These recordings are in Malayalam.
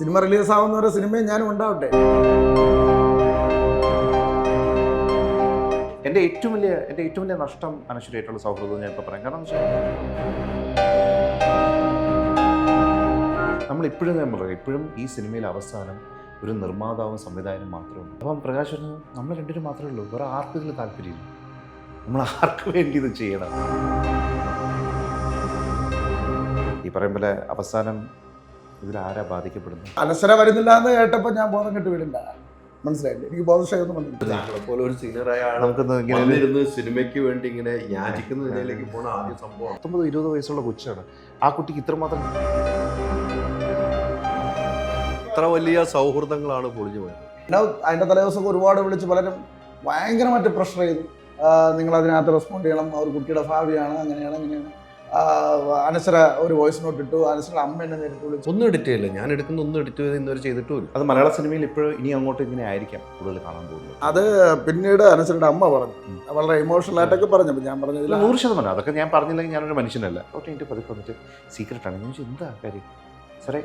സിനിമ റിലീസ് ആവുന്നവരെ സിനിമയും ഞാനും ഉണ്ടാവട്ടെ. എൻ്റെ ഏറ്റവും വലിയ നഷ്ടം അനശ്വരമായിട്ടുള്ള സൗഹൃദം ഞാൻ ഇപ്പോൾ പറയാം. കാരണം എന്ന് വെച്ചാൽ നമ്മളിപ്പോഴും ഞാൻ പറയാം, ഇപ്പോഴും ഈ സിനിമയിൽ അവസാനം ഒരു നിർമ്മാതാവും സംവിധായകനും മാത്രമേ ഉള്ളൂ. അപ്പം പ്രകാശ് പറഞ്ഞു, നമ്മൾ രണ്ടുപേരും മാത്രമേ ഉള്ളൂ, വേറെ ആർക്കും ഇതിൽ താല്പര്യമില്ല, നമ്മൾ ആർക്ക് വേണ്ടി ഇത് ചെയ്യണം. ഈ പറയും പോലെ അവസാനം ഇതിലാരാ ബാധിക്കപ്പെടുന്നത്? അനശ്വര വരുന്നില്ല എന്ന് കേട്ടപ്പോൾ ഞാൻ ബോധം കെട്ട് വീടില്ല. മനസ്സിലായില്ലേ? എനിക്ക് ബോധക്ഷയമൊന്നും വന്നിട്ടില്ല. പോലെ ഒരു സീനിയറായ സിനിമയ്ക്ക് വേണ്ടി ഇങ്ങനെ യാചിക്കുന്ന നിലയിലേക്ക് പോണ ആദ്യ സംഭവം 19-20 വയസ്സുള്ള കൊച്ചാണ്. ആ കുട്ടിക്ക് ഇത്രമാത്രം ഇത്ര വലിയ സൗഹൃദങ്ങളാണ് പൊളിഞ്ഞു പോയത്. അതിൻ്റെ തലേദിവസം ഒരുപാട് വിളിച്ച് പലരും ഭയങ്കരമായിട്ട് പ്രഷർ ചെയ്തു. നിങ്ങൾ അതിനകത്ത് റെസ്പോണ്ട് ചെയ്യണം, ഒരു കുട്ടിയുടെ ഭാവിയാണ്, അങ്ങനെയാണ്. അനശ്വര ഒരു വോയിസ് നോട്ട് ഇട്ടു. അനശ്വര അമ്മ എന്നെ നേരിട്ട് വിളിച്ചു. ഒന്നും എഡിറ്റ് ചെയ്യില്ല, ഞാൻ എടുക്കുന്ന ഒന്നും എഡിറ്റ് ചെയ്ത് ഇന്നുവരെ ചെയ്തിട്ടുമില്ല. അത് മലയാള സിനിമയിൽ ഇപ്പോഴും ഇനി അങ്ങോട്ട് ഇങ്ങനെ ആയിരിക്കാം കൂടുതൽ കാണാൻ പോകുന്നത്. അത് പിന്നീട് അനശ്വരയുടെ അമ്മ പറഞ്ഞു, വളരെ ഇമോഷണൽ ആയിട്ടൊക്കെ പറഞ്ഞു. ഞാൻ പറഞ്ഞതിൽ 100% അതൊക്കെ ഞാൻ പറഞ്ഞില്ലെങ്കിൽ ഞാനൊരു മനുഷ്യനല്ല. എനിക്ക് പതുക്കെ വന്നിട്ട് സീക്രട്ടാണ്. ഞാൻ ചോദിച്ചു, എന്താ കാര്യം സാറേ?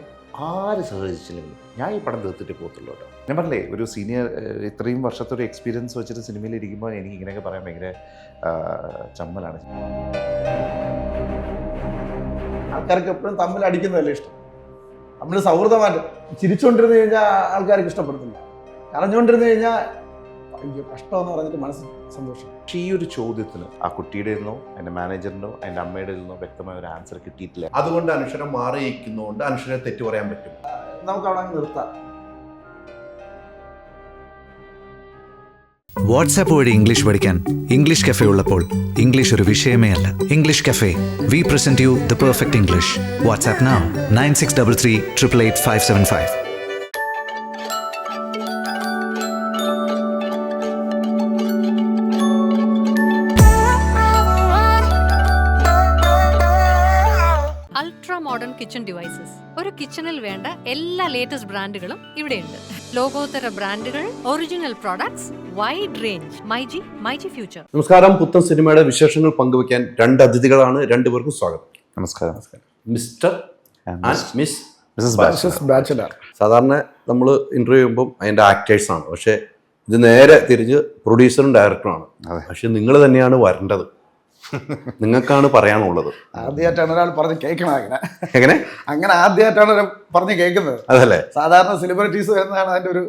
ആര് സഹകരിച്ചില്ലെങ്കിൽ ഞാൻ ഈ പടം തീർത്തിട്ട് പോകത്തുള്ളൂ കേട്ടോ. ഞാൻ പറഞ്ഞില്ലേ, ഒരു സീനിയർ ഇത്രയും വർഷത്തൊരു എക്സ്പീരിയൻസ് വെച്ചിട്ട് സിനിമയിൽ ഇരിക്കുമ്പോൾ എനിക്ക് ഇങ്ങനെയൊക്കെ പറയാൻ ഭയങ്കര ചമ്മലാണ്. ആൾക്കാർക്ക് എപ്പോഴും തമ്മിൽ അടിക്കുന്നതല്ലേ ഇഷ്ടം. നമ്മൾ സൗഹൃദമായിട്ട് ചിരിച്ചുകൊണ്ടിരുന്ന് കഴിഞ്ഞാൽ ആൾക്കാർക്ക് ഇഷ്ടപ്പെടുന്നില്ല. കരഞ്ഞുകൊണ്ടിരുന്ന് കഴിഞ്ഞാൽ അയ്യോ കഷ്ടമെന്ന് പറഞ്ഞിട്ട് മനസ്സിൽ സന്തോഷം. പക്ഷേ ഈ ഒരു ചോദ്യത്തിന് ആ കുട്ടിയുടെ നിന്നോ എൻ്റെ മാനേജറിനോ എൻ്റെ അമ്മയുടെ നിന്നോ വ്യക്തമായ ഒരു ആൻസർ കിട്ടിയിട്ടില്ല. അതുകൊണ്ട് അനശ്വരം മാറിയിരിക്കുന്നതുകൊണ്ട് അനശ്വരെ തെറ്റു പറയാൻ പറ്റും. നമുക്ക് അവിടെ നിർത്താം. വാട്സാപ്പ് വഴി ഇംഗ്ലീഷ് പഠിക്കാൻ ഇംഗ്ലീഷ് കഫേ ഉള്ളപ്പോൾ ഇംഗ്ലീഷ് ഒരു വിഷയമേ അല്ല. English cafe, we present you the perfect English. WhatsApp now 9633388575. Ultra modern kitchen devices. ഒരു കിച്ചണിൽ വേണ്ട എല്ലാ ലേറ്റസ്റ്റ് ബ്രാൻഡുകളും ഇവിടെയുണ്ട്. ലോകോത്തര ബ്രാൻഡുകൾ, original products, wide range. MyG future. നമസ്കാരം. പുത്തൻ സിനിമയുടെ വിശേഷങ്ങൾ പങ്കുവയ്ക്കാൻ രണ്ട് അതിഥികളാണ്. രണ്ടുപേർക്കും സ്വാഗതം. നമസ്കാരം. Mister and missus Bachelor. സാധാരണ നമ്മൾ ഇന്റർവ്യൂ ചെയ്യുമ്പം അതിൻ്റെ ആക്ടേഴ്സാണ്, പക്ഷേ ഇത് നേരെ തിരിച്ച് പ്രൊഡ്യൂസറും ഡയറക്ടറുമാണ്. പക്ഷെ നിങ്ങൾ തന്നെയാണ് വരേണ്ടത്, നിങ്ങൾക്കാണ് പറയാനുള്ളത്. ആദ്യമായിട്ടാണ് ഒരാൾ പറഞ്ഞ് കേൾക്കണം. അങ്ങനെ ആദ്യമായിട്ടാണ് പറഞ്ഞ് കേൾക്കുന്നത്. അതല്ലേ, സാധാരണ സെലിബ്രിറ്റീസ് വരുന്നതാണ് അതിന്റെ ഒരു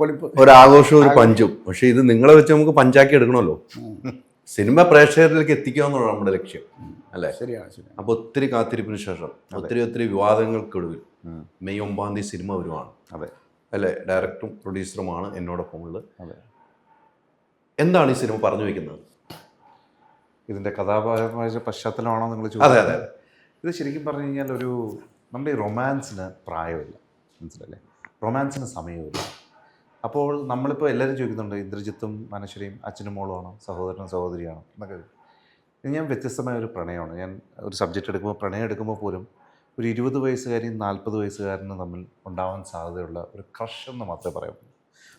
പൊലിപ്പ്, ഒരു ആഘോഷവും ഒരു പഞ്ചും. പക്ഷെ ഇത് നിങ്ങളെ വെച്ച് നമുക്ക് പഞ്ചാക്കി എടുക്കണമല്ലോ. സിനിമ പ്രേക്ഷകരിലേക്ക് എത്തിക്കുക എന്നുള്ള നമ്മുടെ ലക്ഷ്യം അല്ലേ? ശരിയാണ്. അപ്പൊ ഒത്തിരി കാത്തിരിപ്പിന് ശേഷം ഒത്തിരി വിവാദങ്ങൾക്കൊടുവിൽ മെയ് 9 സിനിമ വരുവാണ്. അതെ അല്ലേ? ഡയറക്ടറും പ്രൊഡ്യൂസറുമാണ് എന്നോടൊപ്പം ഉള്ളത്. എന്താണ് ഈ സിനിമ പറഞ്ഞു വെക്കുന്നത്? ഇതിൻ്റെ കഥാപരമായ പശ്ചാത്തലമാണോ നിങ്ങൾ അതെ ചോദിച്ചത്? അതെ. ഇത് ശരിക്കും പറഞ്ഞു കഴിഞ്ഞാൽ നമ്മുടെ ഈ റൊമാൻസിന് പ്രായമില്ല, മനസ്സിലല്ലേ? റൊമാൻസിന് സമയമില്ല. അപ്പോൾ നമ്മളിപ്പോൾ എല്ലാവരും ചോദിക്കുന്നുണ്ട്, ഇന്ദ്രജിത്തും അനശ്വരയും അച്ഛനും മോളുമാണോ, സഹോദരനും സഹോദരിയാണോ എന്നൊക്കെ. ഞാൻ വ്യത്യസ്തമായ ഒരു പ്രണയമാണ്. ഞാൻ ഒരു സബ്ജക്റ്റ് എടുക്കുമ്പോൾ, പ്രണയം എടുക്കുമ്പോൾ പോലും ഒരു 20 വയസ്സുകാരിയും 40 വയസ്സുകാരനും തമ്മിൽ ഉണ്ടാവാൻ സാധ്യതയുള്ള ഒരു ക്രഷ് എന്ന് മാത്രമേ പറയാൻ പറ്റൂ.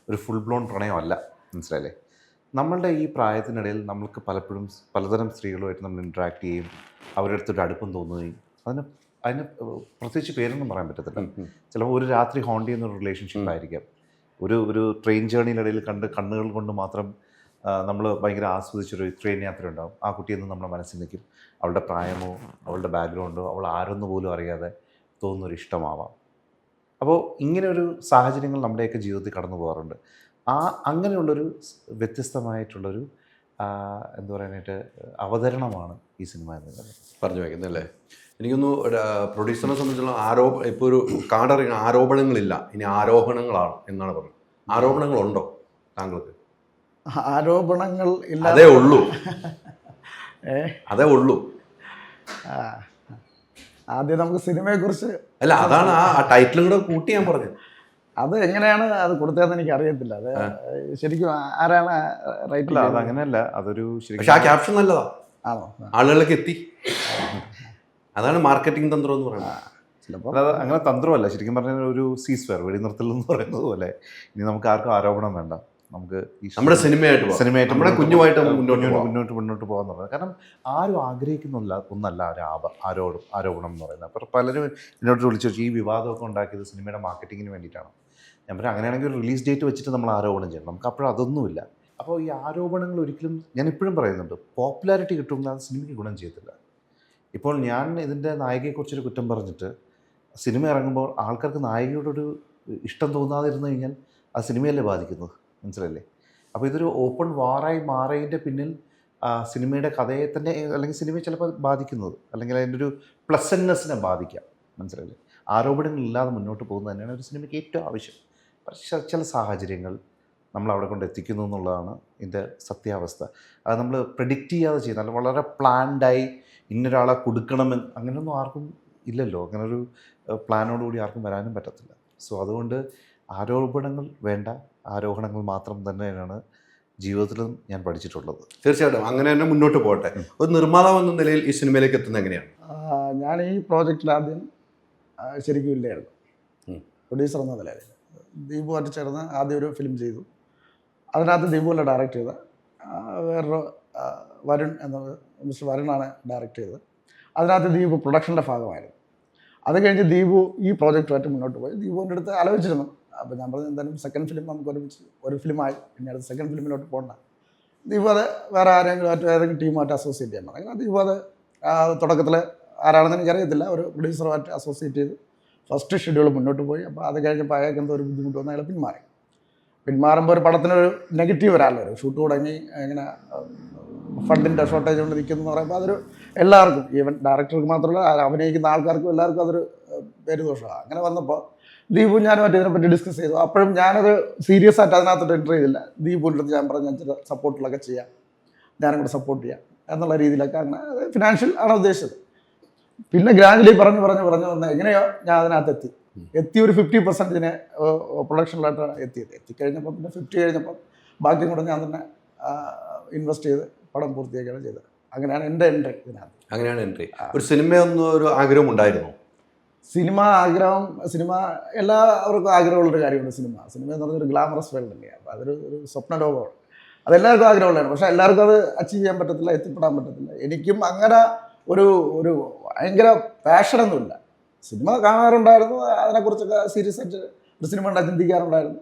ഒരു ഫുൾ ബ്ലോൺ പ്രണയമല്ല, മനസ്സിലല്ലേ? നമ്മളുടെ ഈ പ്രായത്തിനിടയിൽ നമ്മൾക്ക് പലപ്പോഴും പലതരം സ്ത്രീകളുമായിട്ട് നമ്മൾ ഇൻട്രാക്ട് ചെയ്യും, അവരുടെ അടുത്തൊരു അടുപ്പം തോന്നുകയും അതിന് പ്രത്യേകിച്ച് പേരൊന്നും പറയാൻ പറ്റത്തില്ല. ചിലപ്പോൾ ഒരു രാത്രി ഹോണ്ട് ചെയ്യുന്ന ഒരു റിലേഷൻഷിപ്പ് ആയിരിക്കാം. ഒരു ട്രെയിൻ ജേർണിയിലിടയിൽ കണ്ണുകൾ കൊണ്ട് മാത്രം നമ്മൾ ഭയങ്കര ആസ്വദിച്ചൊരു ട്രെയിൻ യാത്ര ഉണ്ടാകും. ആ കുട്ടിയെന്ന് നമ്മുടെ മനസ്സിൽ നിൽക്കും. അവളുടെ പ്രായമോ അവളുടെ ബാക്ക്ഗ്രൗണ്ടോ അവൾ ആരെന്ന് പോലും അറിയാതെ തോന്നുന്നൊരു ഇഷ്ടമാവാം. അപ്പോൾ ഇങ്ങനെ ഒരു സാഹചര്യങ്ങൾ നമ്മുടെയൊക്കെ ജീവിതത്തിൽ കടന്നു പോകാറുണ്ട്. അങ്ങനെയുള്ളൊരു വ്യത്യസ്തമായിട്ടുള്ളൊരു എന്താ പറയാനായിട്ട് അവതരണമാണ് ഈ സിനിമ എന്നുള്ളത് പറഞ്ഞു വയ്ക്കുന്നത് അല്ലേ? എനിക്കൊന്ന് പ്രൊഡ്യൂസറിനെ സംബന്ധിച്ചുള്ള ഇപ്പോൾ ഒരു കാടറിയുന്ന ആരോപണങ്ങളില്ല, ഇനി ആരോഹണങ്ങളാണ് എന്നാണ് പറഞ്ഞത്. ആരോപണങ്ങളുണ്ടോ താങ്കൾക്ക്? ആരോപണങ്ങൾ ഇല്ല, അതേ ഉള്ളൂ. അതേ ഉള്ളൂ. ആദ്യം നമുക്ക് സിനിമയെ കുറിച്ച് അല്ല, അതാണ് ആ ടൈറ്റിലും കൂടെ കൂട്ടി ഞാൻ പറഞ്ഞത്. അത് എങ്ങനെയാണ് അത് കൊടുത്തതെന്ന് എനിക്ക് അറിയത്തില്ല. അത് ശരിക്കും ആരാണ് റൈറ്റ്? അത് അങ്ങനെയല്ല, അതൊരു പക്ഷെ ആ ക്യാപ്ഷൻ നല്ലതാ, ആണോ? ആളുകളിലേക്ക് എത്തി. അതാണ് മാർക്കറ്റിംഗ് തന്ത്രം എന്ന് പറയുന്നത്. ചിലപ്പോൾ അത് അങ്ങനെ തന്ത്രമല്ല, ശരിക്കും പറഞ്ഞാൽ ഒരു സീസ്വയർ വെടിനിർത്തൽ എന്ന് പറയുന്നത് പോലെ ഇനി നമുക്ക് ആർക്കും ആരോപണം വേണ്ട, നമുക്ക് ഈ നമ്മുടെ സിനിമയായിട്ട് പോകാം. സിനിമയായിട്ട് നമ്മുടെ കുഞ്ഞുമായിട്ട് മുന്നോട്ട് മുന്നോട്ട് പോകാൻ പറയുന്നത്. കാരണം ആരും ആഗ്രഹിക്കുന്നില്ല ഒന്നല്ല ഒരു ആരോപണം എന്ന് പറയുന്നത്. അപ്പോൾ പലരും എന്നോട് വിളിച്ചു ഈ വിവാദമൊക്കെ ഉണ്ടാക്കിയത് സിനിമയുടെ മാർക്കറ്റിങ്ങിന് വേണ്ടിയിട്ടാണ്. ഞാൻ പറഞ്ഞു അങ്ങനെയാണെങ്കിൽ ഒരു റിലീസ് ഡേറ്റ് വെച്ചിട്ട് നമ്മൾ ആരോപണം ചെയ്യണം. നമുക്ക് അപ്പോഴും അതൊന്നുമില്ല. അപ്പോൾ ഈ ആരോപണങ്ങൾ ഒരിക്കലും ഞാൻ ഇപ്പോഴും പറയുന്നുണ്ട്, പോപ്പുലാരിറ്റി കിട്ടുമെങ്കിൽ അത് സിനിമയ്ക്ക് ഗുണം ചെയ്യത്തില്ല. ഇപ്പോൾ ഞാൻ ഇതിൻ്റെ നായികയെക്കുറിച്ചൊരു കുറ്റം പറഞ്ഞിട്ട് സിനിമ ഇറങ്ങുമ്പോൾ ആൾക്കാർക്ക് നായികയോടൊരു ഇഷ്ടം തോന്നാതിരുന്നു കഴിഞ്ഞാൽ ആ സിനിമയല്ലേ ബാധിക്കുന്നത്, മനസ്സിലല്ലേ? അപ്പോൾ ഇതൊരു ഓപ്പൺ വാറായി മാറിയതിൻ്റെ പിന്നിൽ സിനിമയുടെ കഥയെ തന്നെ അല്ലെങ്കിൽ സിനിമയെ ചിലപ്പോൾ ബാധിക്കുന്നത് അല്ലെങ്കിൽ അതിൻ്റെ ഒരു പ്ലസൻനെസ്സിനെ ബാധിക്കാം, മനസ്സിലല്ലേ? ആരോപണങ്ങളില്ലാതെ മുന്നോട്ട് പോകുന്നത് തന്നെയാണ് ഒരു സിനിമയ്ക്ക് ഏറ്റവും ആവശ്യം. പക്ഷേ ചില സാഹചര്യങ്ങൾ നമ്മൾ അവിടെ കൊണ്ട് എത്തിക്കുന്നു എന്നുള്ളതാണ് ഇതിൻ്റെ സത്യാവസ്ഥ. അത് നമ്മൾ പ്രെഡിക്റ്റ് ചെയ്യാതെ ചെയ്യുന്നത്, അല്ല വളരെ പ്ലാൻഡായി ഇന്നൊരാളെ കൊടുക്കണമെന്ന് അങ്ങനെയൊന്നും ആർക്കും ഇല്ലല്ലോ. അങ്ങനൊരു പ്ലാനോടുകൂടി ആർക്കും വരാനും പറ്റത്തില്ല. സോ അതുകൊണ്ട് ആരോപണങ്ങൾ വേണ്ട, ആരോഹണങ്ങൾ മാത്രം തന്നെയാണ് ജീവിതത്തിലും ഞാൻ പഠിച്ചിട്ടുള്ളത്. തീർച്ചയായിട്ടും അങ്ങനെ തന്നെ മുന്നോട്ട് പോകട്ടെ. ഒരു നിർമ്മാതാവ് എന്ന നിലയിൽ ഈ സിനിമയിലേക്ക് എത്തുന്നത് എങ്ങനെയാണ്? ഞാൻ ഈ പ്രോജക്റ്റിൽ ആദ്യം ശരിക്കും ഇല്ലായിരുന്നു. പ്രൊഡ്യൂസർ എന്ന നിലയിൽ ദീപുമായിട്ട് ചേർന്ന് ആദ്യം ഒരു ഫിലിം ചെയ്തു. അതിനകത്ത് ദീപുവല്ല ഡയറക്റ്റ് ചെയ്തത്, വേറൊരു വരുൺ എന്ന മിസ്റ്റർ വരുണാണ് ഡയറക്റ്റ് ചെയ്തത്. അതിനകത്ത് ദീപു പ്രൊഡക്ഷൻ്റെ ഭാഗമായിരുന്നു. അത് കഴിഞ്ഞ് ദീപു ഈ പ്രോജക്റ്റുമായിട്ട് മുന്നോട്ട് പോയി. ദീപുവിൻ്റെ അടുത്ത് ആലോചിച്ചിരുന്നു. അപ്പോൾ ഞാൻ പറഞ്ഞു എന്തായാലും സെക്കൻഡ് ഫിലിം നമുക്ക് ഒരുമിച്ച് ഒരു ഫിലിമായി, പിന്നെ അടുത്ത് സെക്കൻഡ് ഫിലിമിലോട്ട് പോകണ്ട, ദീപു അത് വേറെ ആരെങ്കിലും ഏതെങ്കിലും ടീമായിട്ട് അസോസിയേറ്റ് ചെയ്യാൻ പറഞ്ഞു. അങ്ങനെ ദീപു അത് തുടക്കത്തിൽ ആരാണെന്ന് എനിക്കറിയത്തില്ല, ഒരു പ്രൊഡ്യൂസറുമായിട്ട് അസോസിയേറ്റ് ചെയ്ത് ഫസ്റ്റ് ഷെഡ്യൂൾ മുന്നോട്ട് പോയി. അപ്പോൾ അത് കഴിഞ്ഞപ്പോൾ അയാൾക്ക് എന്തോ ഒരു ബുദ്ധിമുട്ട് വന്ന് അയാൾ പിന്മാറുമ്പോൾ ഒരു പടത്തിനൊരു നെഗറ്റീവ് വരാമല്ലോ. ഒരു ഷൂട്ട് തുടങ്ങി ഇങ്ങനെ ഫണ്ടിൻ്റെ ഷോർട്ടേജ് കൊണ്ട് നിൽക്കുന്നു എന്ന് പറയുമ്പോൾ അതൊരു എല്ലാവർക്കും, ഈവൻ ഡയറക്ടർക്ക് മാത്രമല്ല അഭിനയിക്കുന്ന ആൾക്കാർക്കും എല്ലാവർക്കും അതൊരു പേരുദോഷമാണ്. അങ്ങനെ വന്നപ്പോൾ ദീപു ഞാനുമായിട്ട് ഇതിനെപ്പറ്റി ഡിസ്കസ് ചെയ്തു. അപ്പോഴും ഞാനത് സീരിയസ് ആയിട്ട് അതിനകത്തോട്ട് എൻ്റർ ചെയ്തില്ല. ദീപുവിൻ്റെ അടുത്ത് ഞാൻ പറഞ്ഞു ഞാൻ ചില സപ്പോർട്ടുകളൊക്കെ ചെയ്യാം, ഞാനും കൂടെ സപ്പോർട്ട് ചെയ്യാം എന്നുള്ള രീതിയിലൊക്കെ അങ്ങനെ ഫിനാൻഷ്യൽ ആണ് ഉദ്ദേശിച്ചത്. പിന്നെ ഗ്രാജുവലി പറഞ്ഞു വന്ന് എങ്ങനെയോ ഞാൻ അതിനകത്ത് എത്തി ഒരു 50% പ്രൊഡക്ഷനിലായിട്ടാണ് എത്തിക്കഴിഞ്ഞപ്പോൾ പിന്നെ 50 കഴിഞ്ഞപ്പം ബാക്കിയും കൂടെ ഞാൻ തന്നെ ഇൻവെസ്റ്റ് ചെയ്ത് പടം പൂർത്തിയാക്കുകയാണ് ചെയ്തത്. അങ്ങനെയാണ് എൻ്റെ എൻട്രി ഇതിനകത്ത്. അങ്ങനെയാണ് എൻട്രി. ഒരു സിനിമയൊന്നും ഒരു ആഗ്രഹം ഉണ്ടായിരുന്നു? സിനിമ എല്ലാവർക്കും ആഗ്രഹമുള്ളൊരു കാര്യമാണ് സിനിമ എന്ന് പറഞ്ഞൊരു ഗ്ലാമറസ് വേൾഡ് തന്നെയാണ്. അപ്പോൾ അതൊരു സ്വപ്ന ലോകമാണ്, അതെല്ലാവർക്കും ആഗ്രഹമുള്ളതാണ്. പക്ഷേ എല്ലാവർക്കും അത് അച്ചീവ് ചെയ്യാൻ പറ്റത്തില്ല, എത്തിപ്പെടാൻ പറ്റത്തില്ല. എനിക്കും അങ്ങനെ ഒരു ഭയങ്കര പാഷനൊന്നുമില്ല. സിനിമ കാണാറുണ്ടായിരുന്നു, അതിനെക്കുറിച്ചൊക്കെ സീരിയസ് ആയിട്ട് ഒരു സിനിമ ഉണ്ടായി ചിന്തിക്കാറുണ്ടായിരുന്നു.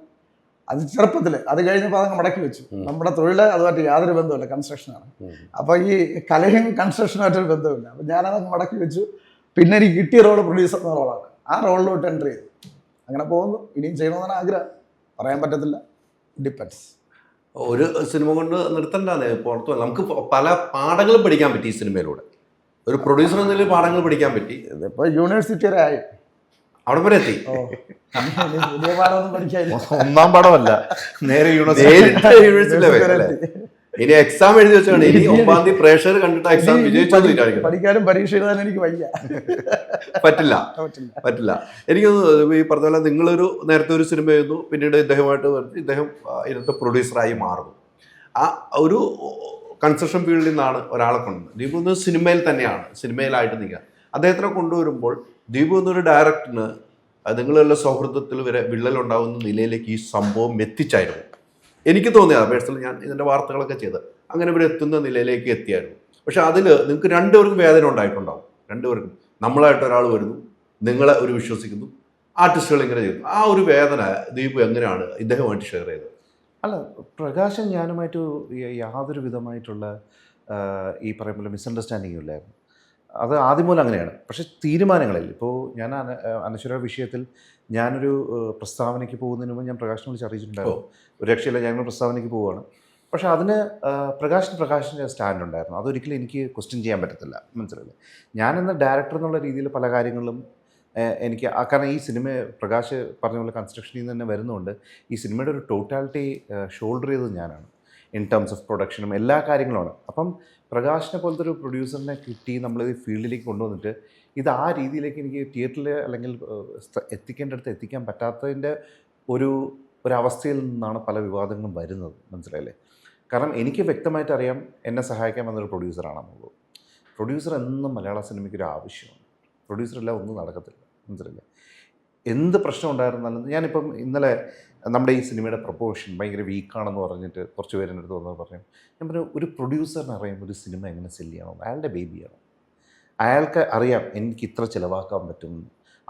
അത് ചെറുപ്പത്തിൽ. അത് കഴിഞ്ഞപ്പോൾ അതങ്ങ് മടക്കി വെച്ചു. നമ്മുടെ തൊഴിൽ അതുമായിട്ട് യാതൊരു ബന്ധമില്ല, കൺസ്ട്രക്ഷനാണ്. അപ്പോൾ ഈ കലയും കൺസ്ട്രക്ഷനുമായിട്ടൊരു ബന്ധമില്ല. അപ്പോൾ ഞാനതങ്ങ് മടക്കി വെച്ചു. പിന്നെ എനിക്ക് കിട്ടിയ റോള് പ്രൊഡ്യൂസർ എന്ന റോളാണ്. ആ റോളിലോട്ട് എൻ്റർ ചെയ്തു. അങ്ങനെ പോകുന്നു. ഇനിയും ചെയ്യണമെന്നാണ് ആഗ്രഹം, പറയാൻ പറ്റത്തില്ല, ഡിപ്പെൻഡ്സ്. ഒരു സിനിമ കൊണ്ട് നിർത്തണ്ടാന്നേ, പുറത്തു നമുക്ക് പല പാഠങ്ങളും പഠിക്കാൻ പറ്റി ഈ സിനിമയിലൂടെ. ഒരു പ്രൊഡ്യൂസർ എന്നതിൽ പാഠങ്ങൾ പഠിക്കാൻ പറ്റി. ഇതിപ്പോൾ യൂണിവേഴ്സിറ്റി വരെ ആയി, അവിടെ വരെ എത്തി. പുതിയ പാഠമൊന്നും പഠിക്കാനില്ല. ഒന്നാം പാഠമല്ല, നേരെ യൂണിവേഴ്സിറ്റി. ഇനി എക്സാം എഴുതി വെച്ചാണ്. ഇനി 9ാം തീയതി പ്രേക്ഷകർ കണ്ടിട്ട് എക്സാം വിജയിച്ചു. പഠിക്കാനും പരീക്ഷ എഴുതാനും എനിക്ക് വയ്യ, പറ്റില്ല. എനിക്കൊന്ന് ഈ പറഞ്ഞ പോലെ നിങ്ങളൊരു നേരത്തെ ഒരു സിനിമ ചെയ്യുന്നു, പിന്നീട് ഇദ്ദേഹമായിട്ട് ഇദ്ദേഹം ഇതിനകത്ത് പ്രൊഡ്യൂസറായി മാറുന്നു. ആ ഒരു കൺസ്ട്രക്ഷൻ ഫീൽഡിൽ നിന്നാണ് ഒരാളെ കൊണ്ടുവന്നത്. ദീപു എന്ന സിനിമയിൽ തന്നെയാണ്, സിനിമയിലായിട്ട് നിൽക്കുക. അദ്ദേഹത്തിനെ കൊണ്ടുവരുമ്പോൾ ദീപു എന്നൊരു ഡയറക്ടറിന് നിങ്ങളുള്ള സൗഹൃദത്തിൽ വരെ വിള്ളലുണ്ടാകുന്ന നിലയിലേക്ക് ഈ സംഭവം എത്തിച്ചായിരുന്നു. എനിക്ക് തോന്നിയതാണ് പേഴ്സണലി, ഞാൻ ഇതിൻ്റെ വാർത്തകളൊക്കെ ചെയ്ത് അങ്ങനെ ഇവർ എത്തുന്ന നിലയിലേക്ക് എത്തിയായിരുന്നു. പക്ഷെ അതിൽ നിങ്ങൾക്ക് രണ്ടുപേർക്കും വേദന ഉണ്ടായിട്ടുണ്ടാവും. രണ്ടുപേർക്കും നമ്മളായിട്ട് ഒരാൾ വരുന്നു, നിങ്ങളെ ഒരു വിശ്വസിക്കുന്നു, ആർട്ടിസ്റ്റുകൾ ഇങ്ങനെ ചെയ്യുന്നു. ആ ഒരു വേദന ദീപു എങ്ങനെയാണ് ഇദ്ദേഹമായിട്ട് ഷെയർ ചെയ്തത്? അല്ല, പ്രകാശൻ ഞാനുമായിട്ട് യാതൊരു വിധമായിട്ടുള്ള ഈ പറയുമ്പോൾ മിസ്അണ്ടർസ്റ്റാൻഡിങ്ങും ഇല്ലായിരുന്നു. അത് ആദ്യം മൂലം അങ്ങനെയാണ്. പക്ഷേ തീരുമാനങ്ങളിൽ ഇപ്പോൾ ഞാൻ അനശ്വര വിഷയത്തിൽ ഞാനൊരു പ്രസ്താവനയ്ക്ക് പോകുന്നതിന് മുമ്പ് ഞാൻ പ്രകാശനെ വിളിച്ച് അറിയിച്ചിട്ടുണ്ടായിരുന്നു. ഒരു രക്ഷയില്ല, ഞങ്ങൾ പ്രസ്താവനയ്ക്ക് പോവുകയാണ്. പക്ഷേ അതിന് പ്രകാശിൻ്റെ സ്റ്റാൻഡ് ഉണ്ടായിരുന്നു. അതൊരിക്കലും എനിക്ക് ക്വസ്റ്റ്യൻ ചെയ്യാൻ പറ്റത്തില്ല, മനസ്സിലല്ലേ? ഞാനെന്ന ഡയറക്ടർ എന്നുള്ള രീതിയിൽ പല കാര്യങ്ങളിലും എനിക്ക് കാരണം ഈ സിനിമ പ്രകാശ് പറഞ്ഞ പോലെ കൺസ്ട്രക്ഷനിൽ നിന്ന് തന്നെ വരുന്നതുകൊണ്ട് ഈ സിനിമയുടെ ഒരു ടോട്ടാലിറ്റി ഷോൾഡർ ചെയ്തത് ഞാനാണ്. ഇൻ ടേംസ് ഓഫ് പ്രൊഡക്ഷനും എല്ലാ കാര്യങ്ങളുമാണ്. അപ്പം പ്രകാശിനെ പോലത്തെ ഒരു പ്രൊഡ്യൂസറിനെ കിട്ടി നമ്മളിത് ഫീൽഡിലേക്ക് കൊണ്ടുവന്നിട്ട് ഇത് ആ രീതിയിലേക്ക് എനിക്ക് തിയേറ്ററിൽ അല്ലെങ്കിൽ എത്തിക്കേണ്ടടുത്ത് എത്തിക്കാൻ പറ്റാത്തതിൻ്റെ ഒരവസ്ഥയിൽ നിന്നാണ് പല വിവാദങ്ങളും വരുന്നത്, മനസ്സിലായില്ലേ? കാരണം എനിക്ക് വ്യക്തമായിട്ട് അറിയാം എന്നെ സഹായിക്കാൻ വന്നൊരു പ്രൊഡ്യൂസറാണെന്നുള്ളത്. പ്രൊഡ്യൂസർ എന്നും മലയാള സിനിമയ്ക്ക് ഒരു ആവശ്യമാണ്. പ്രൊഡ്യൂസറില്ല ഒന്നും നടക്കത്തില്ല, മനസ്സിലായില്ലേ? എന്ത് പ്രശ്നം ഉണ്ടായിരുന്നാലും ഞാനിപ്പം ഇന്നലെ നമ്മുടെ ഈ സിനിമയുടെ പ്രൊപ്പോഷൻ ഭയങ്കര വീക്കാണെന്ന് പറഞ്ഞിട്ട് കുറച്ച് പേര് എൻ്റെ അടുത്ത് വന്നത് പറഞ്ഞു. ഞാൻ പറഞ്ഞു, ഒരു പ്രൊഡ്യൂസറിന് അറിയാം ഒരു സിനിമ എങ്ങനെ സെല്ല് ചെയ്യണം. അയാളുടെ ബേബിയാണ്, അയാൾക്ക് അറിയാം എനിക്ക് ഇത്ര ചിലവാക്കാൻ പറ്റും.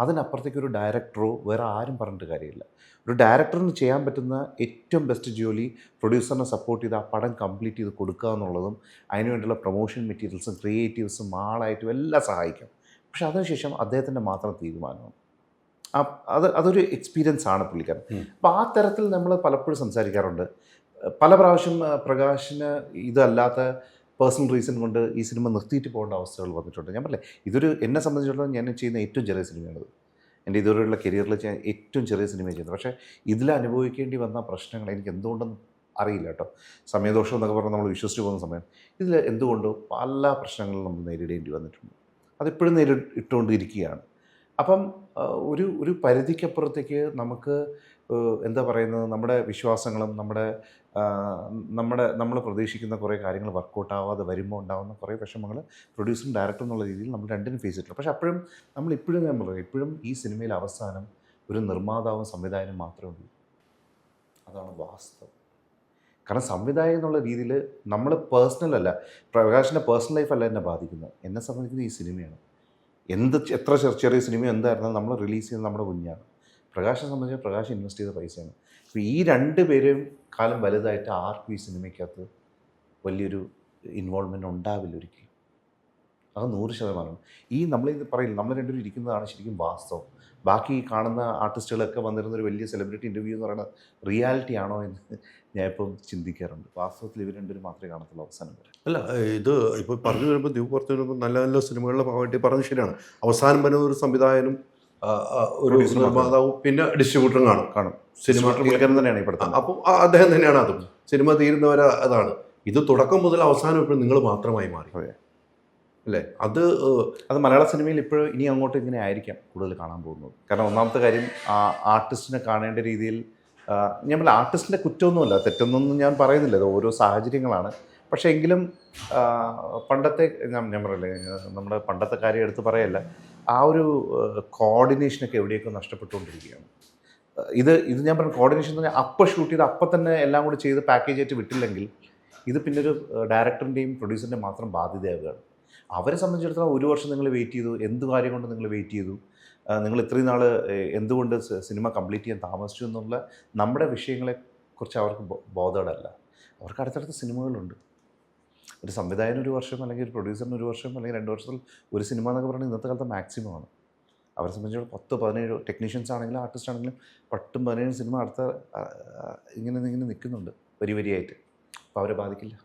അതിനപ്പുറത്തേക്ക് ഒരു ഡയറക്ടറോ വേറെ ആരും പറഞ്ഞിട്ട് കാര്യമില്ല. ഒരു ഡയറക്ടറിന് ചെയ്യാൻ പറ്റുന്ന ഏറ്റവും ബെസ്റ്റ് ജോലി പ്രൊഡ്യൂസറിനെ സപ്പോർട്ട് ചെയ്ത് ആ പടം കംപ്ലീറ്റ് ചെയ്ത് കൊടുക്കുക എന്നുള്ളതും അതിനുവേണ്ടിയുള്ള പ്രൊമോഷൻ മെറ്റീരിയൽസും ക്രിയേറ്റീവ്സും ആളായിട്ടും എല്ലാം സഹായിക്കും. പക്ഷെ അതിനുശേഷം അദ്ദേഹത്തിൻ്റെ മാത്രം തീരുമാനമാണ്. അതൊരു എക്സ്പീരിയൻസ് ആണ് പുള്ളിക്കാരൻ. അപ്പോൾ ആ തരത്തിൽ നമ്മൾ പലപ്പോഴും സംസാരിക്കാറുണ്ട്. പല പ്രാവശ്യം പ്രകാശിന് ഇതല്ലാത്ത പേഴ്സണൽ റീസൺ കൊണ്ട് ഈ സിനിമ നിർത്തിയിട്ട് പോകേണ്ട അവസ്ഥകൾ വന്നിട്ടുണ്ട്. ഞാൻ പറഞ്ഞില്ലേ, ഇതൊരു എന്നെ സംബന്ധിച്ചിടത്തോളം ഞാൻ ചെയ്യുന്ന ഏറ്റവും ചെറിയ സിനിമയാണിത്. എൻ്റെ ഇതുവരെയുള്ള കരിയറിൽ ഞാൻ ഏറ്റവും ചെറിയ സിനിമ ചെയ്യുന്നത്. പക്ഷേ ഇതിൽ അനുഭവിക്കേണ്ടി വന്ന പ്രശ്നങ്ങൾ എനിക്ക് എന്തുകൊണ്ടെന്ന് അറിയില്ല കേട്ടോ. സമയദോഷം എന്നൊക്കെ പറഞ്ഞാൽ നമ്മൾ വിശ്വസിച്ച് പോകുന്ന സമയം ഇതിൽ എന്തുകൊണ്ടോ പല പ്രശ്നങ്ങളും നമ്മൾ നേരിടേണ്ടി വന്നിട്ടുണ്ട്. അതിപ്പോഴും നേരിട്ടുകൊണ്ടിരിക്കുകയാണ്. അപ്പം ഒരു പരിധിക്കപ്പുറത്തേക്ക് നമുക്ക് എന്താ പറയുന്നത്, നമ്മുടെ വിശ്വാസങ്ങളും നമ്മൾ പ്രതീക്ഷിക്കുന്ന കുറേ കാര്യങ്ങൾ വർക്കൗട്ട് ആവാതെ വരുമ്പോൾ ഉണ്ടാകുന്ന കുറേ വിഷമങ്ങൾ പ്രൊഡ്യൂസറും ഡയറക്ടറും എന്നുള്ള രീതിയിൽ നമ്മൾ രണ്ടിനും ഫേസ് ചെയ്തിട്ടുണ്ട്. പക്ഷേ അപ്പോഴും ഇപ്പോഴും ഈ സിനിമയിൽ അവസാനം ഒരു നിർമ്മാതാവും സംവിധായകനും മാത്രമേ ഉള്ളൂ. അതാണ് വാസ്തവം. കാരണം സംവിധായകൻ എന്നുള്ള രീതിയിൽ നമ്മൾ പേഴ്സണലല്ല, പ്രകാശിൻ്റെ പേഴ്സണൽ ലൈഫല്ല എന്നെ ബാധിക്കുന്നത്. എന്നെ സംബന്ധിക്കുന്നത് ഈ സിനിമയാണ്. എത്ര ചെറിയ സിനിമ എന്തായിരുന്നാലും നമ്മൾ റിലീസ് ചെയ്യുന്നത് നമ്മുടെ കുഞ്ഞാണ്. പ്രകാശിനെ സംബന്ധിച്ച് പ്രകാശ് ഇൻവെസ്റ്റ് ചെയ്ത പൈസയാണ്. അപ്പോൾ ഈ രണ്ട് പേരും കാലം വലുതായിട്ട് ആർക്കും ഈ സിനിമയ്ക്കകത്ത് വലിയൊരു ഇൻവോൾവ്മെൻറ്റ് ഉണ്ടാവില്ല ഒരിക്കലും. അത് 100%. നമ്മളിത് പറയില്ല, നമ്മൾ രണ്ടുപേരും ഇരിക്കുന്നതാണ് ശരിക്കും വാസ്തവം. ബാക്കി കാണുന്ന ആർട്ടിസ്റ്റുകളൊക്കെ വന്നിരുന്ന ഒരു വലിയ സെലിബ്രിറ്റി ഇൻ്റർവ്യൂ എന്ന് പറയുന്നത് റിയാലിറ്റി ആണോ എന്ന് ഞാൻ ഇപ്പം ചിന്തിക്കാറുണ്ട്. വാസ്തവത്തിൽ ഇവർ രണ്ടുപേരും മാത്രമേ കാണത്തുള്ളൂ അവസാനം വരെ. അല്ല, ഇത് ഇപ്പോൾ പറഞ്ഞു വരുമ്പോൾ ദ്വീപ് പുറത്ത് വരുമ്പോൾ നല്ല നല്ല സിനിമകളുടെ ഭാഗമായിട്ട് പറഞ്ഞത് ശരിയാണ്. അവസാനം വരുന്ന ഒരു സംവിധായകനും ഒരു നിർമ്മാതാവും പിന്നെ ഡിസ്ട്രിബ്യൂട്ടറും കാണും. സിനിമ തന്നെയാണ് ഈ പടത്തിൽ. അപ്പോൾ അദ്ദേഹം തന്നെയാണ് അതും. സിനിമ തീരുന്നവരെ അതാണ്. ഇത് തുടക്കം മുതൽ അവസാനം ഇപ്പോഴും നിങ്ങൾ മാത്രമായി മാറി അല്ലേ? അത് മലയാള സിനിമയിൽ ഇപ്പോഴും ഇനി അങ്ങോട്ട് ഇങ്ങനെ ആയിരിക്കാം കൂടുതൽ കാണാൻ പോകുന്നത്. കാരണം ഒന്നാമത്തെ കാര്യം, ആർട്ടിസ്റ്റിനെ കാണേണ്ട രീതിയിൽ ഞാൻ പറഞ്ഞ ആർട്ടിസ്റ്റിൻ്റെ കുറ്റമൊന്നുമല്ല, തെറ്റൊന്നും ഞാൻ പറയുന്നില്ല. ഇത് ഓരോ സാഹചര്യങ്ങളാണ്. പക്ഷേ എങ്കിലും പണ്ടത്തെ ഞാൻ പറയില്ലേ, നമ്മുടെ പണ്ടത്തെ കാര്യം എടുത്ത് പറയല്ല, ആ ഒരു കോർഡിനേഷനൊക്കെ എവിടെയൊക്കെ നഷ്ടപ്പെട്ടുകൊണ്ടിരിക്കുകയാണ്. ഇത് ഞാൻ പറഞ്ഞ കോർഡിനേഷൻ എന്ന് പറഞ്ഞാൽ അപ്പം ഷൂട്ട് ചെയ്ത് അപ്പം തന്നെ എല്ലാം കൂടി ചെയ്ത് പാക്കേജ് ആയിട്ട് വിട്ടില്ലെങ്കിൽ ഇത് പിന്നെ ഒരു ഡയറക്ടറിൻ്റെയും പ്രൊഡ്യൂസറിൻ്റെയും മാത്രം ബാധ്യതയാവുകയാണ്. അവരെ സംബന്ധിച്ചിടത്തോളം ഒരു വർഷം നിങ്ങൾ വെയിറ്റ് ചെയ്തു, എന്ത് കാര്യം കൊണ്ട് നിങ്ങൾ വെയിറ്റ് ചെയ്തു, നിങ്ങൾ ഇത്രയും നാൾ എന്തുകൊണ്ട് സിനിമ കംപ്ലീറ്റ് ചെയ്യാൻ താമസിച്ചു എന്നുള്ള നമ്മുടെ വിഷയങ്ങളെക്കുറിച്ച് അവർക്ക് ബോധവടല്ല. അവർക്ക് അടുത്തടുത്ത സിനിമകളുണ്ട്. ഒരു സംവിധായകന് ഒരു വർഷം, അല്ലെങ്കിൽ ഒരു പ്രൊഡ്യൂസറിന് ഒരു വർഷം, അല്ലെങ്കിൽ 2 വർഷത്തിൽ ഒരു സിനിമ എന്നൊക്കെ പറഞ്ഞാൽ ഇന്നത്തെ കാലത്ത് മാക്സിമമാണ്. അവരെ സംബന്ധിച്ചിടത്തോളം 10-17 ടെക്നീഷ്യൻസ് ആണെങ്കിലും ആർട്ടിസ്റ്റ് ആണെങ്കിലും 10-17 സിനിമ അടുത്ത ഇങ്ങനെ നിൽക്കുന്നുണ്ട് വരിയായിട്ട്. അപ്പോൾ അവരെ ബാധിക്കില്ല.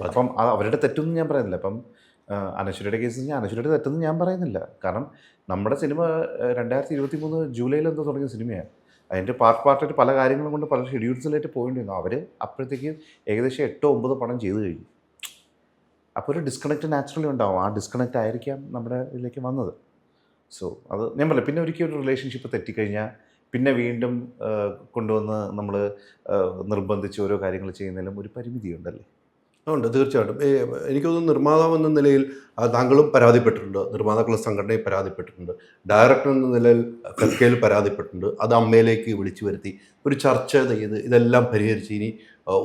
അപ്പം അവരുടെ തെറ്റൊന്നും ഞാൻ പറയുന്നില്ല. അപ്പം അനശ്വരയുടെ കേസ് അനശ്വരയുടെ തെറ്റൊന്നും ഞാൻ പറയുന്നില്ല. കാരണം നമ്മുടെ സിനിമ 2023 ജൂലൈയിൽ എന്തോ തുടങ്ങിയ സിനിമയാണ്. അതിൻ്റെ പാർട്ടായിട്ട് പല കാര്യങ്ങളും കൊണ്ട് പല ഷെഡ്യൂൾസിലായിട്ട് പോയിട്ടിരുന്നു. അവർ അപ്പോഴത്തേക്ക് ഏകദേശം 8-9 പടം ചെയ്ത് കഴിഞ്ഞു. അപ്പോൾ ഒരു ഡിസ്കണക്റ്റ് നാച്ചുറലി ഉണ്ടാവും. ആ ഡിസ്കണക്റ്റ് ആയിരിക്കാം നമ്മുടെ ഇതിലേക്ക് വന്നത്. സോ അത് ഞാൻ പറയാം. പിന്നെ ഒരിക്കലും ഒരു റിലേഷൻഷിപ്പ് തെറ്റിക്കഴിഞ്ഞാൽ പിന്നെ വീണ്ടും കൊണ്ടുവന്ന് നമ്മൾ നിർബന്ധിച്ച് ഓരോ കാര്യങ്ങൾ ചെയ്യുന്നതിലും ഒരു പരിമിതിയുണ്ടല്ലേ? ഉണ്ട്, തീർച്ചയായിട്ടും. എനിക്ക് തോന്നുന്നു നിർമ്മാതാവ് എന്ന നിലയിൽ താങ്കളും പരാതിപ്പെട്ടിട്ടുണ്ട്, നിർമ്മാതാക്കളുടെ സംഘടനയിൽ പരാതിപ്പെട്ടിട്ടുണ്ട്, ഡയറക്ടർ എന്ന നിലയിൽ ഫെഫ്കയിൽ പരാതിപ്പെട്ടിട്ടുണ്ട്. അത് അമ്മയിലേക്ക് വിളിച്ചു വരുത്തി ഒരു ചർച്ച ചെയ്ത് ഇതെല്ലാം പരിഹരിച്ച് ഇനി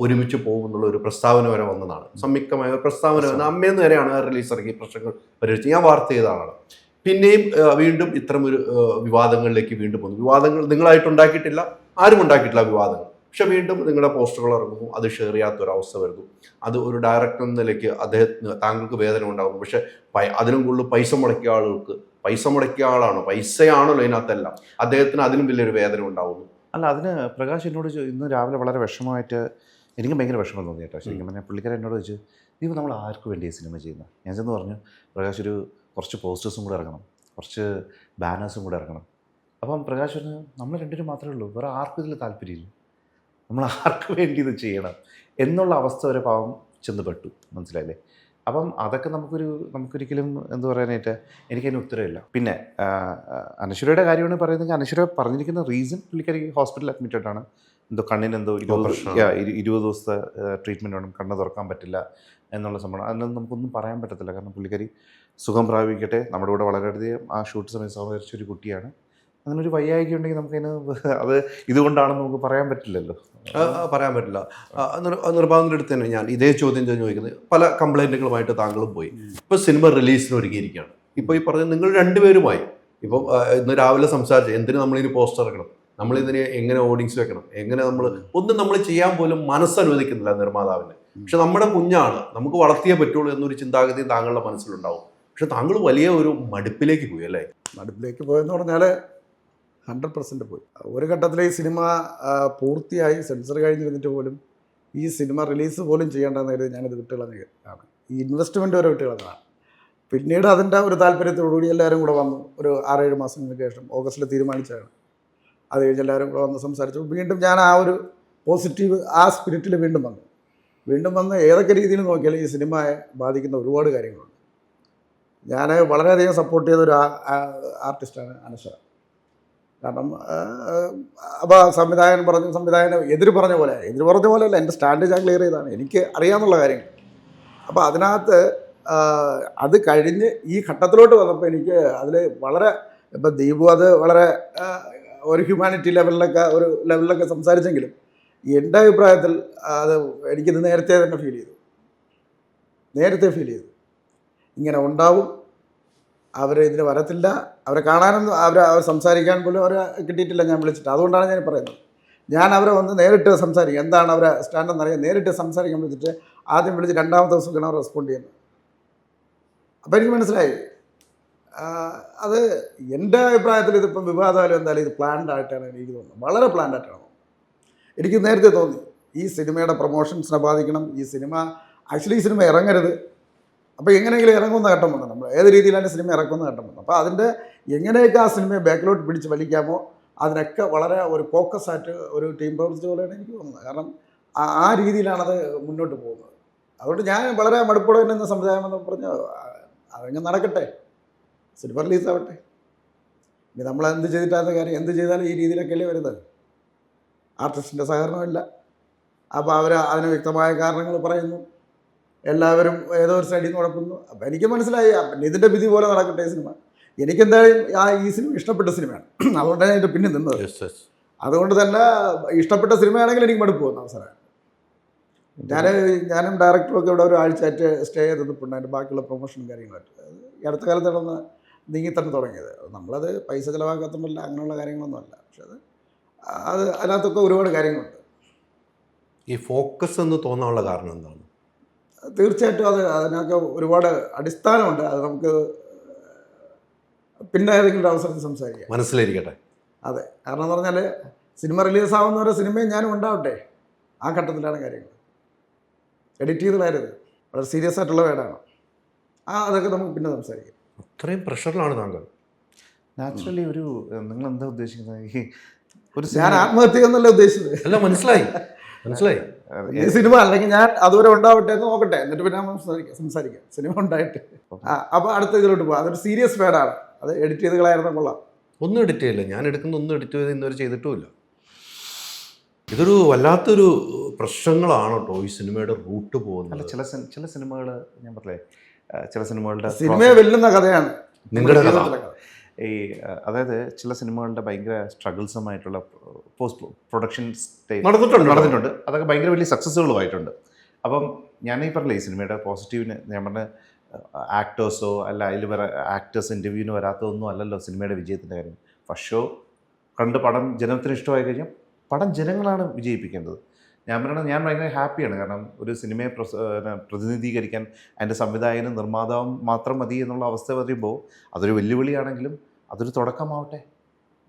ഒരുമിച്ച് പോകുമെന്നുള്ള ഒരു പ്രസ്താവന വരെ വന്നതാണ്. സംയുക്തമായ ഒരു പ്രസ്താവന വന്ന അമ്മയെന്ന് വരെയാണ് റിലീസ് ഇറക്കി പ്രശ്നങ്ങൾ പരിഹരിച്ച് ഞാൻ വാർത്ത ചെയ്ത ആളാണ്. പിന്നെയും വീണ്ടും ഇത്തരം ഒരു വിവാദങ്ങളിലേക്ക് വീണ്ടും പോകുന്നു. വിവാദങ്ങൾ നിങ്ങളായിട്ടുണ്ടാക്കിയിട്ടില്ല, ആരും ഉണ്ടാക്കിയിട്ടില്ല വിവാദങ്ങൾ. പക്ഷെ വീണ്ടും നിങ്ങളുടെ പോസ്റ്ററുകൾ ഇറങ്ങുന്നു, അത് ഷെയർ ചെയ്യാത്തൊരവസ്ഥ വരുന്നു. അത് ഒരു ഡയറക്ടർ എന്ന നിലയ്ക്ക് താങ്കൾക്ക് വേദന ഉണ്ടാകുന്നു. പക്ഷെ അതിനും കൂടുതൽ പൈസ മുടക്കിയ ആളാണ്, പൈസയാണല്ലോ ഇതിനകത്തെല്ലാം. അദ്ദേഹത്തിന് അതിനും വലിയൊരു വേദന ഉണ്ടാകുന്നു. അല്ല, അതിന് പ്രകാശ് എന്നോട് ഇന്ന് രാവിലെ വളരെ വിഷമമായിട്ട്, എനിക്ക് ഭയങ്കര വിഷമം തോന്നി കേട്ടോ. ശരിക്കും പറഞ്ഞാൽ പുള്ളിക്കാരൻ എന്നോട് ചോദിച്ചു, ഇപ്പോൾ നമ്മൾ ആർക്ക് വേണ്ടിയാണ് സിനിമ ചെയ്യുന്നത്? ഞാൻ ചെന്ന് പറഞ്ഞു, പ്രകാശ് കുറച്ച് പോസ്റ്റേഴ്സും കൂടെ ഇറങ്ങണം, കുറച്ച് ബാനേഴ്സും കൂടെ ഇറങ്ങണം. അപ്പം പ്രകാശ് പറഞ്ഞു, നമ്മൾ രണ്ടുപേരും മാത്രമേ ഉള്ളൂ, വേറെ ആർക്കും ഇതിൽ താല്പര്യമില്ല, നമ്മൾ ആർക്ക് വേണ്ടി ഇത് ചെയ്യണം എന്നുള്ള അവസ്ഥ വരെ പാവം ചെന്ന് മനസ്സിലായില്ലേ? അപ്പം അതൊക്കെ നമുക്കൊരിക്കലും എന്ത് പറയാനായിട്ട് എനിക്കതിന് ഉത്തരവില്ല. പിന്നെ അനശ്വരയുടെ കാര്യമാണ് പറയുന്നത്. അനശ്വര പറഞ്ഞിരിക്കുന്ന റീസൺ പുള്ളിക്കാരി ഹോസ്പിറ്റലിൽ അഡ്മിറ്റഡാണ്. എന്തോ കണ്ണിനെന്തോ 20 ദിവസത്തെ ട്രീറ്റ്മെൻറ്റ് വേണം, കണ്ണ് തുറക്കാൻ പറ്റില്ല എന്നുള്ള സംഭവം. അതിനൊന്നും നമുക്കൊന്നും പറയാൻ പറ്റത്തില്ല. കാരണം പുള്ളിക്കാരി സുഖം പ്രാപിക്കട്ടെ. നമ്മുടെ കൂടെ വളരെയധികം ആ ഷൂട്ട് സമയത്ത് സഹകരിച്ച ഒരു കുട്ടിയാണ്. അങ്ങനൊരു വയ്യായ്ക ഉണ്ടെങ്കിൽ നമുക്കതിന് അത് ഇതുകൊണ്ടാണെന്ന് നമുക്ക് പറയാൻ പറ്റില്ലല്ലോ. പറയാൻ പറ്റില്ല. നിർബാധിൻ്റെ അടുത്ത് തന്നെ ഞാൻ ഇതേ ചോദ്യം ചോദിക്കുന്നത്, പല കംപ്ലൈൻറ്റുകളുമായിട്ട് താങ്കളും പോയി. ഇപ്പോൾ സിനിമ റിലീസിന് ഒരുങ്ങിയിരിക്കുകയാണ്. ഇപ്പോൾ ഈ പറഞ്ഞ നിങ്ങൾ രണ്ടുപേരുമായി ഇപ്പം ഇന്ന് രാവിലെ സംസാരിച്ചു, എന്തിന് നമ്മളിതിന് പോസ്റ്റർ ഇറക്കണം, നമ്മളിതിന് എങ്ങനെ ഓഡിയൻസ് വെക്കണം, എങ്ങനെ ഒന്നും നമ്മൾ ചെയ്യാൻ പോലും മനസ്സനുവദിക്കുന്നില്ല നിർമ്മാതാവിന്. പക്ഷെ നമ്മുടെ കുഞ്ഞാണ്, നമുക്ക് വളർത്തിയേ പറ്റുള്ളൂ എന്നൊരു ചിന്താഗതി താങ്കളുടെ മനസ്സിലുണ്ടാവും. പക്ഷെ താങ്കൾ വലിയ ഒരു മടുപ്പിലേക്ക് പോയി അല്ലേ? മടുപ്പിലേക്ക് പോയെന്ന് പറഞ്ഞാൽ 100% പോയി. ഒരു ഘട്ടത്തിൽ ഈ സിനിമ പൂർത്തിയായി സെൻസർ കഴിഞ്ഞിരുന്നിട്ട് പോലും ഈ സിനിമ റിലീസ് പോലും ചെയ്യേണ്ടെന്ന് കരുതി ഞാനിത് വിട്ടുകളഞ്ഞാണ്. ഈ ഇൻവെസ്റ്റ്മെൻറ്റ് വരെ വിട്ടുകളഞ്ഞതാണ്. പിന്നീട് അതിൻ്റെ ഒരു താല്പര്യത്തോടുകൂടി എല്ലാവരും കൂടെ വന്നു. ഒരു 6-7 മാസങ്ങൾക്ക് ശേഷം ഓഗസ്റ്റിൽ തീരുമാനിച്ചതാണ്. അത് കഴിഞ്ഞ് എല്ലാവരും കൂടെ വന്ന് സംസാരിച്ചു. വീണ്ടും ഞാൻ ആ ഒരു പോസിറ്റീവ് ആ സ്പിരിറ്റിൽ വീണ്ടും വന്ന് ഏതൊക്കെ രീതിയിൽ നോക്കിയാലും ഈ സിനിമയെ ബാധിക്കുന്ന ഒരുപാട് കാര്യങ്ങളുണ്ട്. ഞാൻ വളരെയധികം സപ്പോർട്ട് ചെയ്ത ഒരു ആർട്ടിസ്റ്റാണ് അനശ്വര. കാരണം അപ്പോൾ സംവിധായകൻ എതിര് പറഞ്ഞ പോലെയല്ല, എൻ്റെ സ്റ്റാൻഡ് ഞാൻ ക്ലിയർ ചെയ്തതാണ്, എനിക്ക് അറിയാമെന്നുള്ള കാര്യങ്ങൾ. അപ്പോൾ അതിനകത്ത് അത് കഴിഞ്ഞ് ഈ ഘട്ടത്തിലോട്ട് വന്നപ്പോൾ എനിക്ക് അതിൽ വളരെ, ഇപ്പം ദീപു അത് വളരെ ഒരു ഹ്യൂമാനിറ്റി ലെവലിലൊക്കെ സംസാരിച്ചെങ്കിലും എൻ്റെ അഭിപ്രായത്തിൽ അത് എനിക്കിത് നേരത്തെ തന്നെ ഫീൽ ചെയ്തു. ഇങ്ങനെ ഉണ്ടാവും, അവർ ഇതിന് വരത്തില്ല, അവരെ കാണാനൊന്നും അവർ സംസാരിക്കാൻ പോലും അവരെ കിട്ടിയിട്ടില്ല ഞാൻ വിളിച്ചിട്ട്. അതുകൊണ്ടാണ് ഞാൻ പറയുന്നത്, ഞാൻ അവരെ വന്ന് നേരിട്ട് സംസാരിക്കും, എന്താണ് അവരെ സ്റ്റാൻഡെന്ന് അറിയാം, നേരിട്ട് സംസാരിക്കാൻ വിളിച്ചിട്ട് ആദ്യം വിളിച്ച് 2ാമത്തെ ദിവസമൊക്കെയാണ് അവർ റെസ്പോണ്ട് ചെയ്യുന്നത്. അപ്പോൾ എനിക്ക് മനസ്സിലായി അത് എൻ്റെ അഭിപ്രായത്തിൽ ഇതിപ്പം വിവാദമായാലും എന്തായാലും ഇത് പ്ലാൻഡ് ആയിട്ടാണ് എനിക്ക് തോന്നുന്നത്, വളരെ പ്ലാൻഡ് ആയിട്ടാണ് എനിക്ക് നേരത്തെ തോന്നി. ഈ സിനിമയുടെ പ്രൊമോഷൻസിനെ ബാധിക്കണം, ഈ സിനിമ ഇറങ്ങരുത്. അപ്പോൾ എങ്ങനെയെങ്കിലും ഇറങ്ങുന്ന ഘട്ടം വന്നു, നമ്മൾ ഏത് രീതിയിലാണ് സിനിമ ഇറക്കുന്ന ഘട്ടം വന്നു. അപ്പോൾ അതിൻ്റെ എങ്ങനെയൊക്കെ ആ സിനിമയെ ബാക്കിലോട്ട് പിടിച്ച് വലിക്കാമോ അതിനൊക്കെ വളരെ ഒരു ഫോക്കസ് ആയിട്ട് ഒരു ടീം പ്രവർത്തിച്ച പോലെയാണ് എനിക്ക് തോന്നുന്നത്. കാരണം ആ രീതിയിലാണത് മുന്നോട്ട് പോകുന്നത്. അതുകൊണ്ട് ഞാൻ വളരെ മടുപ്പോടെ തന്നെ സംവിധാനം എന്ന് പറഞ്ഞ് അതങ്ങ് നടക്കട്ടെ, സിനിമ റിലീസാവട്ടെ. ഇനി നമ്മൾ എന്ത് ചെയ്തിട്ടാണ് കാര്യം, എന്ത് ചെയ്താലും ഈ രീതിയിലൊക്കെയല്ലേ വരുന്നത്. ആർട്ടിസ്റ്റിൻ്റെ സഹകരണമില്ല. അപ്പോൾ അവർ അതിന് വ്യക്തമായ കാരണങ്ങൾ പറയുന്നു, എല്ലാവരും ഏതോ ഒരു സൈഡിൽ നിന്ന് കുഴപ്പുന്നു. അപ്പം എനിക്ക് മനസ്സിലായി, പിന്നെ ഇതിൻ്റെ വിധി പോലെ നടക്കട്ടെ ഈ സിനിമ. എനിക്കെന്തായാലും ഈ സിനിമ ഇഷ്ടപ്പെട്ട സിനിമയാണ്, അതുകൊണ്ടാണ് ഞാൻ പിന്നെ നിന്നത്. അതുകൊണ്ട് തന്നെ ഇഷ്ടപ്പെട്ട സിനിമയാണെങ്കിൽ എനിക്ക് മടുപ്പ് പോകുന്ന അവസരമാണ്. ഞാനും ഡയറക്ടറും ഒക്കെ ഇവിടെ ഒരു ആഴ്ചയായിട്ട് സ്റ്റേ ചെയ്തിട്ടുണ്ട്, അതിൻ്റെ ബാക്കിയുള്ള പ്രൊമോഷനും കാര്യങ്ങളായിട്ട്. ഈ അടുത്ത കാലത്ത് നടന്ന് നീങ്ങിത്തന്നെ തുടങ്ങിയത്. നമ്മളത് പൈസ ചിലവാക്കാത്തതല്ല, അങ്ങനെയുള്ള കാര്യങ്ങളൊന്നുമല്ല. പക്ഷെ അത് അതിനകത്തൊക്കെ ഒരുപാട് കാര്യങ്ങളുണ്ട്. ഈ ഫോക്കസ് എന്ന് തോന്നാനുള്ള കാരണം എന്താണ്? തീർച്ചയായിട്ടും അതിനൊക്കെ ഒരുപാട് അടിസ്ഥാനമുണ്ട്. അത് നമുക്ക് പിന്നെ ഏതെങ്കിലും ഒരു അവസരത്തിൽ സംസാരിക്കാം, മനസ്സിലിരിക്കട്ടെ. അതെ, കാരണം എന്ന് പറഞ്ഞാൽ സിനിമ റിലീസാവുന്നവരെ സിനിമയും ഞാനും ഉണ്ടാവട്ടെ, ആ ഘട്ടത്തിലാണ് കാര്യങ്ങൾ. എഡിറ്റ് ചെയ്തതായിരുന്നു, വളരെ സീരിയസ് ആയിട്ടുള്ള വേടാണ്. അതൊക്കെ നമുക്ക് പിന്നെ സംസാരിക്കാം. അത്രയും പ്രഷറിലാണ് താങ്കൾ. നാച്ചുറലി നിങ്ങൾ എന്താ ഉദ്ദേശിക്കുന്നത്? ഞാൻ ആത്മഹത്യ എന്നല്ല ഉദ്ദേശിച്ചത്. അല്ല, മനസ്സിലായി. ഈ സിനിമ അല്ലെങ്കിൽ ഞാൻ അതുവരെ ഉണ്ടാവട്ടെ എന്ന് നോക്കട്ടെ, എന്നിട്ട് പിന്നെ സംസാരിക്കാം സിനിമ ഉണ്ടായിട്ട്. അപ്പോൾ അടുത്ത ഇതിലോട്ട് പോകാം. അതൊരു സീരിയസ് വേടാണ്, അത് എഡിറ്റ് ചെയ്ത് കളയായിരുന്നു കൊള്ളാം. ഒന്നും എഡിറ്റ് ചെയ്യില്ല, ഞാൻ ഒന്നും എഡിറ്റ് ചെയ്ത് ഇന്നുവരെ ചെയ്തിട്ടുമില്ല. ഇതൊരു വല്ലാത്തൊരു പ്രശ്നങ്ങളാണ് കേട്ടോ ഈ സിനിമയുടെ റൂട്ട് പോകുന്നത്. അല്ല, ചില സിനിമകൾ ഞാൻ പറഞ്ഞേ, ചില സിനിമകളുടെ സിനിമയെ വെല്ലുന്ന കഥയാണ് നിങ്ങളുടെ കഥ. അതായത് ചില സിനിമകളുടെ ഭയങ്കര സ്ട്രഗിൾസുമായിട്ടുള്ള പോസ്റ്റ് പ്രൊഡക്ഷൻ സ്റ്റേജ് നടന്നിട്ടുണ്ട്. അതൊക്കെ ഭയങ്കര വലിയ സക്സസ്സുകളുമായിട്ടുണ്ട്. അപ്പം ഞാൻ ഈ പറഞ്ഞില്ലേ, ഈ സിനിമയുടെ പോസിറ്റീവിന് ഞാൻ പറഞ്ഞ ആക്ടേഴ്സോ അല്ല അതിൽ ആക്ടേഴ്സ് ഇൻ്റർവ്യൂവിന് വരാത്തതൊന്നും അല്ലല്ലോ സിനിമയുടെ വിജയത്തിൻ്റെ കാര്യം. ഫസ്റ്റ് ഷോ കണ്ട് പടം ജനത്തിന് ഇഷ്ടമായി കഴിഞ്ഞാൽ പടം ജനങ്ങളാണ് വിജയിപ്പിക്കേണ്ടത്. ഞാൻ ഭയങ്കര ഹാപ്പിയാണ്. കാരണം ഒരു സിനിമയെ പ്രതിനിധീകരിക്കാൻ അതിൻ്റെ സംവിധായകനും നിർമ്മാതാവും മാത്രം മതി എന്നുള്ള അവസ്ഥ പറയുമ്പോൾ അതൊരു വെല്ലുവിളിയാണെങ്കിലും അതൊരു തുടക്കമാവട്ടെ.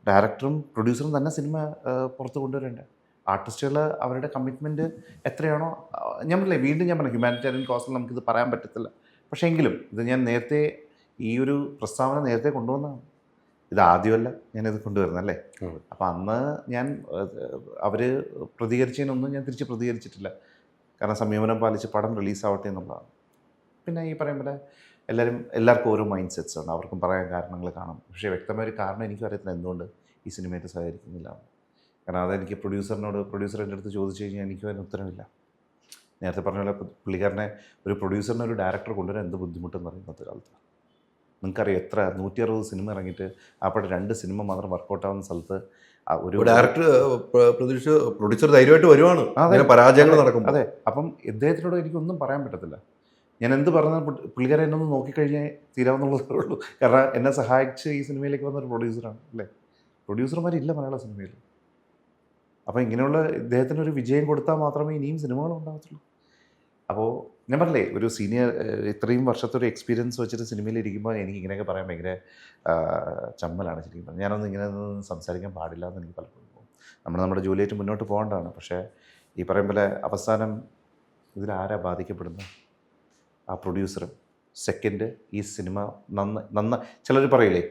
ഡയറക്ടറും പ്രൊഡ്യൂസറും തന്നെ സിനിമ പുറത്ത് കൊണ്ടുവരേണ്ടത്. ആർട്ടിസ്റ്റുകൾ അവരുടെ കമ്മിറ്റ്മെൻറ്റ് എത്രയാണോ, ഞാൻ പറഞ്ഞില്ലേ ഹ്യൂമാനിറ്റേറിയൻ കോസ്റ്റിൽ നമുക്കിത് പറയാൻ പറ്റത്തില്ല. പക്ഷേ എങ്കിലും ഇത് ഞാൻ നേരത്തെ ഈ ഒരു പ്രസ്താവന നേരത്തെ കൊണ്ടുവന്നതാണ്. ഇത് ആദ്യമല്ല ഞാനിത് കൊണ്ടുവരുന്നല്ലേ. അപ്പം അന്ന് ഞാൻ അവർ പ്രതികരിച്ചതിനൊന്നും ഞാൻ തിരിച്ച് പ്രതികരിച്ചിട്ടില്ല. കാരണം സംയമനം പാലിച്ച് പടം റിലീസാവട്ടെ എന്നുള്ളതാണ്. പിന്നെ ഈ പറയുമ്പോൾ എല്ലാവർക്കും ഓരോ മൈൻഡ് സെറ്റ്സ് ഉണ്ട്, അവർക്കും പറയാൻ കാരണങ്ങൾ കാണും. പക്ഷേ വ്യക്തമായ ഒരു കാരണം എനിക്കും അറിയത്തില്ല എന്തുകൊണ്ട് ഈ സിനിമയായിട്ട് സഹകരിക്കുന്നില്ല. കാരണം അതെനിക്ക് പ്രൊഡ്യൂസർ എൻ്റെ അടുത്ത് ചോദിച്ചു കഴിഞ്ഞാൽ എനിക്കും അതിന് ഉത്തരവില്ല. നേരത്തെ പറഞ്ഞ പോലെ പുള്ളിക്കാരനെ ഒരു പ്രൊഡ്യൂസറിനെ ഒരു ഡയറക്ടർ കൊണ്ടുവരാൻ എന്ത് ബുദ്ധിമുട്ടെന്ന് പറയുന്നത് കാലത്ത്. നിങ്ങൾക്കറിയാം എത്ര 160 സിനിമ ഇറങ്ങിയിട്ട് അപ്പോൾ 2 സിനിമ മാത്രം വർക്കൗട്ടാവുന്ന സ്ഥലത്ത് ഒരു ഡയറക്ടർ പ്രൊഡ്യൂസർ ധൈര്യമായിട്ട് വരുവാണ് അങ്ങനെ പരാജയങ്ങൾ നടക്കും. അതെ. അപ്പം ഇദ്ദേഹത്തിനോട് എനിക്കൊന്നും പറയാൻ പറ്റത്തില്ല. ഞാൻ എന്ത് പറഞ്ഞാൽ പുള്ളിക്കാരെ എന്നെ ഒന്ന് നോക്കിക്കഴിഞ്ഞാൽ തീരാവുന്നുള്ളതേ ഉള്ളൂ. കാരണം എന്നെ സഹായിച്ച് ഈ സിനിമയിലേക്ക് വന്നൊരു പ്രൊഡ്യൂസറാണ് അല്ലേ. പ്രൊഡ്യൂസർമാരില്ല മലയാള സിനിമയിൽ. അപ്പോൾ ഇങ്ങനെയുള്ള ഇദ്ദേഹത്തിനൊരു വിജയം കൊടുത്താൽ മാത്രമേ ഇനിയും സിനിമകൾ ഉണ്ടാകത്തുള്ളൂ. അപ്പോൾ ഞാൻ പറഞ്ഞില്ലേ, ഒരു സീനിയർ ഇത്രയും വർഷത്തെ ഒരു എക്സ്പീരിയൻസ് വെച്ചിട്ട് സിനിമയിൽ ഇരിക്കുമ്പോൾ എനിക്ക് ഇങ്ങനെയൊക്കെ പറയാൻ ഭയങ്കര ചമ്മലാണ് ശരിക്കും പറഞ്ഞാൽ. ഞാനൊന്നും ഇങ്ങനെ ഒന്നും സംസാരിക്കാൻ പാടില്ല എന്ന് എനിക്ക് പലപ്പോഴും പോകും. നമ്മുടെ ജോലിയായിട്ട് മുന്നോട്ട് പോകേണ്ടതാണ്. പക്ഷേ ഈ പറയും പോലെ അവസാനം ഇതിലാരാ ബാധിക്കപ്പെടുന്നത്? ആ പ്രൊഡ്യൂസർ. സെക്കൻഡ് ഈ സിനിമ ചിലർ പറയില്ലേ,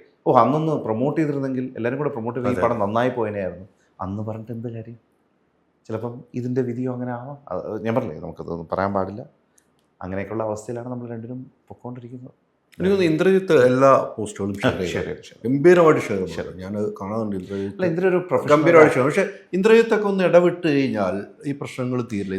അന്നൊന്ന് പ്രൊമോട്ട് ചെയ്തിരുന്നെങ്കിൽ, എല്ലാവരും കൂടെ പ്രൊമോട്ട് ചെയ്ത് ഈ പടം നന്നായി പോയതിനായിരുന്നു അന്ന് പറഞ്ഞിട്ട് എന്ത് കാര്യം? ചിലപ്പം ഇതിൻ്റെ വിധിയോ അങ്ങനെ ആവാം. ഞാൻ പറഞ്ഞില്ലേ, നമുക്കതൊന്നും പറയാൻ പാടില്ല. അങ്ങനെയൊക്കെയുള്ള അവസ്ഥയിലാണ് നമ്മൾ രണ്ടിനും പൊക്കോണ്ടിരിക്കുന്നത്. എനിക്ക് തോന്നുന്നു ഇന്ദ്രജിത്ത് എല്ലാ പോസ്റ്റുകളും ഗംഭീരമായിട്ട് ഷെയർ ചെയ്തു. ഞാൻ കാണാറുണ്ട് ഇന്ദ്രജിത്ത് ഗംഭീരമായിട്ട് ഷെയർ. പക്ഷേ ഇന്ദ്രജിത്തൊക്കെ ഒന്ന് ഇടവിട്ട് കഴിഞ്ഞാൽ ഈ പ്രശ്നങ്ങൾ തീരില്ല.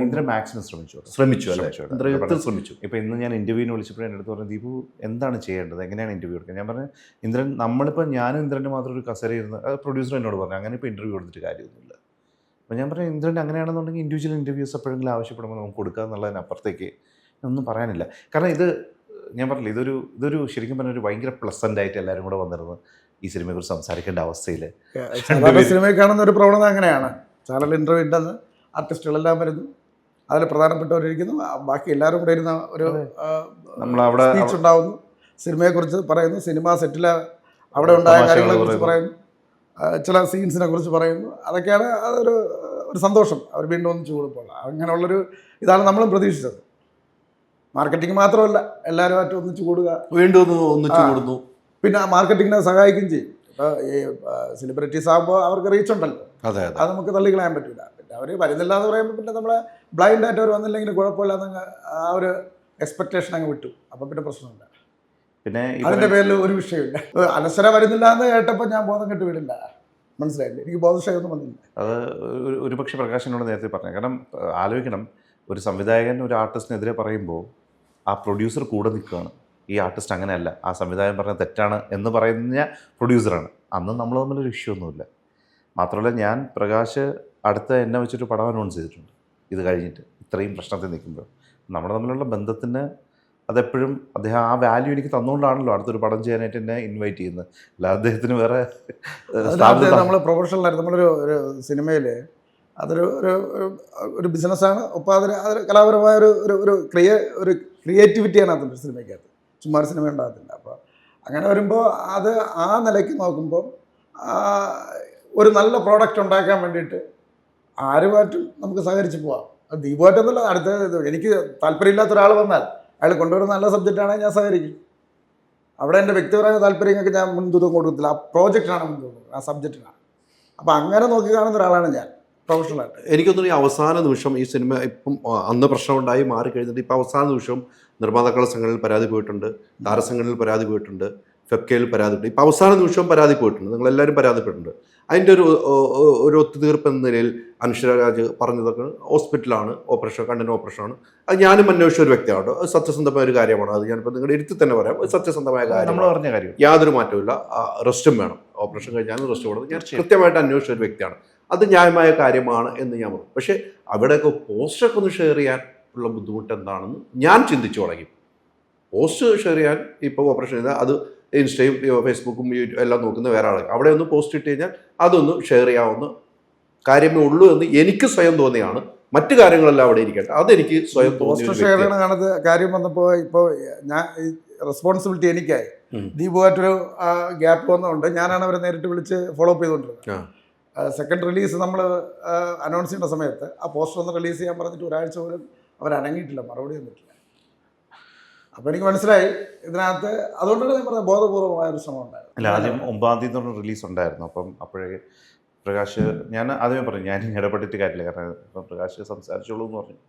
ഇന്ദ്ര മാക്സിമം ശ്രമിച്ചു അല്ലേ? ഇന്ദ്രജിത്ത് ശ്രമിച്ചു. ഇപ്പോൾ ഇന്ന് ഞാൻ ഇൻ്റർവ്യൂവിന് വിളിച്ചപ്പോൾ എൻ്റെ അടുത്ത് പറഞ്ഞു, ദീപു എന്താണ് ചെയ്യേണ്ടത്, എങ്ങനെയാണ് ഇൻ്റർവ്യൂ എടുക്കുക? ഞാൻ പറഞ്ഞു, ഇന്ദ്രൻ, നമ്മളിപ്പോൾ ഞാനും ഇന്ദ്രൻ്റെ മാത്രം ഒരു കസേരയിരുന്ന്, പ്രൊഡ്യൂസർ എന്നോട് പറഞ്ഞു, അങ്ങനെ ഇപ്പോൾ ഇൻ്റർവ്യൂ കൊടുത്തിട്ട് കാര്യമൊന്നുമില്ല. അപ്പോൾ ഞാൻ പറഞ്ഞു, ഇന്ദ്രൻ അങ്ങനെയാണെന്നുണ്ടെങ്കിൽ ഇൻഡിവിജ്വൽ ഇൻ്റർവ്യൂസ് എപ്പോഴെങ്കിലും ആവശ്യപ്പെടുമ്പോൾ നമുക്ക് കൊടുക്കുക എന്നുള്ളതിനപ്പുറത്തേക്ക് ഒന്നും പറയാനില്ല. കാരണം ഇത് ഞാൻ പറഞ്ഞില്ല, ഇതൊരു ശരിക്കും പറഞ്ഞാൽ ഒരു ഭയങ്കര പ്ലസൻ്റ് ആയിട്ട് എല്ലാവരും കൂടെ വന്നിരുന്നു ഈ സിനിമയെക്കുറിച്ച് സംസാരിക്കേണ്ട അവസ്ഥയിൽ. സിനിമയിൽ കാണുന്ന ഒരു പ്രവണത അങ്ങനെയാണ്. ചാനൽ ഇൻ്റർവ്യൂ ഉണ്ടെന്ന് ആർട്ടിസ്റ്റുകളെല്ലാം വരുന്നു, അതിൽ പ്രധാനപ്പെട്ടവരിരിക്കുന്നു, ബാക്കി എല്ലാവരും കൂടെ ഇരുന്ന ഒരു നമ്മളവിടെ സ്പീച്ച് ഉണ്ടാവുന്നു, സിനിമയെക്കുറിച്ച് പറയുന്നു, സിനിമ സെറ്റിൽ അവിടെ ഉണ്ടായ കാര്യങ്ങളെക്കുറിച്ച് പറയുന്നു, ചില സീൻസിനെ കുറിച്ച് പറയുന്നു. അതൊക്കെയാണ് അതൊരു സന്തോഷം. അവർ വീണ്ടും ഒന്നിച്ചു കൂടുമ്പോൾ അങ്ങനെയുള്ളൊരു ഇതാണ് നമ്മളും പ്രതീക്ഷിച്ചത്. മാർക്കറ്റിംഗ് മാത്രമല്ല, എല്ലാവരുമായിട്ട് ഒന്നിച്ചു കൂടുക, വീണ്ടും ഒന്നിച്ചു കൂടുന്നു. പിന്നെ മാർക്കറ്റിങ്ങിനെ സഹായിക്കുകയും ചെയ്യും. ഇപ്പോൾ ഈ സെലിബ്രിറ്റീസ് ആകുമ്പോൾ അവർക്ക് റീച്ച് ഉണ്ടല്ലോ, അത് നമുക്ക് തള്ളിക്കളയാൻ പറ്റില്ല. പിന്നെ അവർ വരുന്നില്ല എന്ന് പറയുമ്പോൾ പിന്നെ നമ്മളെ ബ്ലൈൻഡായിട്ട് അവർ വന്നില്ലെങ്കിൽ കുഴപ്പമില്ലാന്ന് ആ ഒരു എക്സ്പെക്റ്റേഷൻ അങ്ങ് വിട്ടു. അപ്പം പിന്നെ പ്രശ്നമില്ല. പിന്നെ അതിൻ്റെ പേരിൽ ഒരു വിഷയമില്ല. അനശ്വര വരുന്നില്ല എന്ന് കേട്ടപ്പോൾ ഞാൻ ബോധം കെട്ട് വീടില്ല, മനസ്സിലായില്ലേ? എനിക്ക് ബോധക്ഷയമൊന്നും വന്നില്ല. അത് ഒരുപക്ഷെ പ്രകാശനോട് നേരത്തെ പറഞ്ഞു. കാരണം ആലോചിക്കണം, ഒരു സംവിധായകൻ ഒരു ആർട്ടിസ്റ്റിനെതിരെ പറയുമ്പോൾ ആ പ്രൊഡ്യൂസർ കൂടെ നിൽക്കുകയാണ്. ഈ ആർട്ടിസ്റ്റ് അങ്ങനെയല്ല, ആ സംവിധായകൻ പറഞ്ഞ തെറ്റാണ് എന്ന് പറയുന്ന പ്രൊഡ്യൂസറാണ്. അന്ന് നമ്മൾ തമ്മിലൊരു ഇഷ്യൂ ഒന്നുമില്ല. മാത്രമല്ല, ഞാൻ പ്രകാശ് അടുത്ത എന്നെ വെച്ചിട്ട് പടം അനൗൺസ് ചെയ്തിട്ടുണ്ട് ഇത് കഴിഞ്ഞിട്ട്, ഇത്രയും പ്രശ്നത്തിൽ നിൽക്കുമ്പോൾ. നമ്മുടെ തമ്മിലുള്ള ബന്ധത്തിന് അതെപ്പോഴും അദ്ദേഹം ആ വാല്യൂ എനിക്ക് തന്നുകൊണ്ടാണല്ലോ അടുത്തൊരു പടം ചെയ്യാനായിട്ട് എന്നെ ഇൻവൈറ്റ് ചെയ്യുന്നത്. അല്ല അദ്ദേഹത്തിന് വേറെ നമ്മൾ പ്രൊഫഷണലായിട്ട് നമ്മളൊരു സിനിമയിൽ അതൊരു ബിസിനസ്സാണ്. ഒപ്പം അതൊരു കലാപരമായ ഒരു ക്രിയേറ്റിവിറ്റിയാണ് അതിൻ്റെ സിനിമയ്ക്കകത്ത്. ചുമ്മാ ഒരു സിനിമ ഉണ്ടാകത്തില്ല. അപ്പോൾ അങ്ങനെ വരുമ്പോൾ അത് ആ നിലയ്ക്ക് നോക്കുമ്പോൾ ഒരു നല്ല പ്രോഡക്റ്റ് ഉണ്ടാക്കാൻ വേണ്ടിയിട്ട് ആരുമായിട്ടും നമുക്ക് സഹകരിച്ച് പോവാം. അത് ദീപുമായിട്ടൊന്നുമില്ല, അടുത്ത എനിക്ക് താല്പര്യമില്ലാത്ത ഒരാൾ വന്നാൽ അയാൾ കൊണ്ടുവരുന്ന നല്ല സബ്ജക്റ്റാണെങ്കിൽ ഞാൻ സഹകരിക്കും. അവിടെ എൻ്റെ വ്യക്തിപരമായ താല്പര്യങ്ങൾക്ക് ഞാൻ മുൻതൂക്കം കൊടുക്കത്തില്ല. ആ പ്രോജക്റ്റിനാണ് മുൻതൂക്കം, ആ സബ്ജക്റ്റിനാണ്. അപ്പോൾ അങ്ങനെ നോക്കി കാണുന്ന ഒരാളാണ് ഞാൻ പ്രൊഫഷണലായിട്ട്. എനിക്കൊന്നും ഈ അവസാന നിമിഷം ഈ സിനിമ ഇപ്പം അന്ന് പ്രശ്നമുണ്ടായി മാറിക്കഴിഞ്ഞിട്ട് ഇപ്പം അവസാന നിമിഷം നിർമ്മാതാക്കളുടെ സംഘടനയിൽ പരാതി പോയിട്ടുണ്ട്, താരസംഘടനയിൽ പരാതി പോയിട്ടുണ്ട്, ഫെബ്കയിൽ പരാതി പോയിട്ടുണ്ട്. ഇപ്പം അവസാന നിമിഷം പരാതി പോയിട്ടുണ്ട്, നിങ്ങളെല്ലാവരും പരാതിപ്പെട്ടിട്ടുണ്ട്. അതിൻ്റെ ഒരു ഒത്തുതീർപ്പ് എന്ന നിലയിൽ അനശ്വര രാജ് പറഞ്ഞതൊക്കെ ഹോസ്പിറ്റലാണ്, കണ്ണിന് ഓപ്പറേഷനാണ്. അത് ഞാനും അന്വേഷിച്ച ഒരു വ്യക്തിയാണ്. അത് സത്യസന്ധമായ ഒരു കാര്യമാണ്. അത് ഞാനിപ്പോൾ നിങ്ങളുടെ ഇരുത്തി തന്നെ പറയാം, സത്യസന്ധമായ കാര്യം, നമ്മൾ പറഞ്ഞ കാര്യം, യാതൊരു മാറ്റമില്ല. റെസ്റ്റും വേണം, ഓപ്പറേഷൻ കഴിഞ്ഞാലും റെസ്റ്റ് വേണം. ഞാൻ കൃത്യമായിട്ട് അന്വേഷിച്ച ഒരു വ്യക്തിയാണ്. അത് ന്യായമായ കാര്യമാണ് എന്ന് ഞാൻ പറഞ്ഞു. പക്ഷേ അവിടെയൊക്കെ പോസ്റ്റൊക്കെ ഒന്ന് ഷെയർ ചെയ്യാൻ ഉള്ള ബുദ്ധിമുട്ട് എന്താണെന്ന് ഞാൻ ചിന്തിച്ചു തുടങ്ങി. പോസ്റ്റ് ഷെയർ ചെയ്യാൻ ഇപ്പോൾ ഓപ്പറേഷൻ ചെയ്താൽ അത് ഇൻസ്റ്റയും ഫേസ്ബുക്കും എല്ലാം നോക്കുന്ന വേറെ ആളെ അവിടെ ഒന്ന് പോസ്റ്റ് ഇട്ട് കഴിഞ്ഞാൽ അതൊന്ന് ഷെയർ ചെയ്യാവുന്ന കാര്യമേ ഉള്ളൂ എന്ന് എനിക്ക് സ്വയം തോന്നിയാണ്. മറ്റു കാര്യങ്ങളെല്ലാം അവിടെ ഇരിക്കട്ടെ, അതെനിക്ക് സ്വയം പോസ്റ്റ് ഷെയർ ചെയ്യണ കാണുന്നത് കാര്യം വന്നപ്പോൾ ഇപ്പോൾ ഞാൻ റെസ്പോൺസിബിലിറ്റി എനിക്കായി. ദീപുമായിട്ടൊരു ഗ്യാപ്പ് വന്നതുകൊണ്ട് ഞാനാണ് അവരെ നേരിട്ട് വിളിച്ച് ഫോളോ അപ്പ് ചെയ്തുകൊണ്ടിരുന്നത്. സെക്കൻഡ് റിലീസ് നമ്മൾ അനൗൺസ് ചെയ്യുന്ന സമയത്ത് ആ പോസ്റ്റർ ഒന്ന് റിലീസ് ചെയ്യാൻ പറഞ്ഞിട്ട് ഒരാഴ്ച പോലും അവരനങ്ങിയിട്ടില്ല, മറുപടി ഒന്നിട്ടില്ല. അപ്പോൾ എനിക്ക് മനസ്സിലായി ഇതിനകത്ത്. അതുകൊണ്ടാണ് ഞാൻ പറഞ്ഞത് ബോധപൂർവമായ ഒരു ശ്രമം ഉണ്ടായിരുന്നു. അല്ല, ആദ്യം 9-ാം തീയതി റിലീസ് ഉണ്ടായിരുന്നു. അപ്പം അപ്പോഴേ പ്രകാശ്, ഞാൻ ആദ്യമേ പറഞ്ഞു ഞാൻ ഇടപെട്ടിട്ട് കാര്യമില്ല, കാരണം ഇപ്പം പ്രകാശ് സംസാരിച്ചോളൂ എന്ന് പറഞ്ഞു.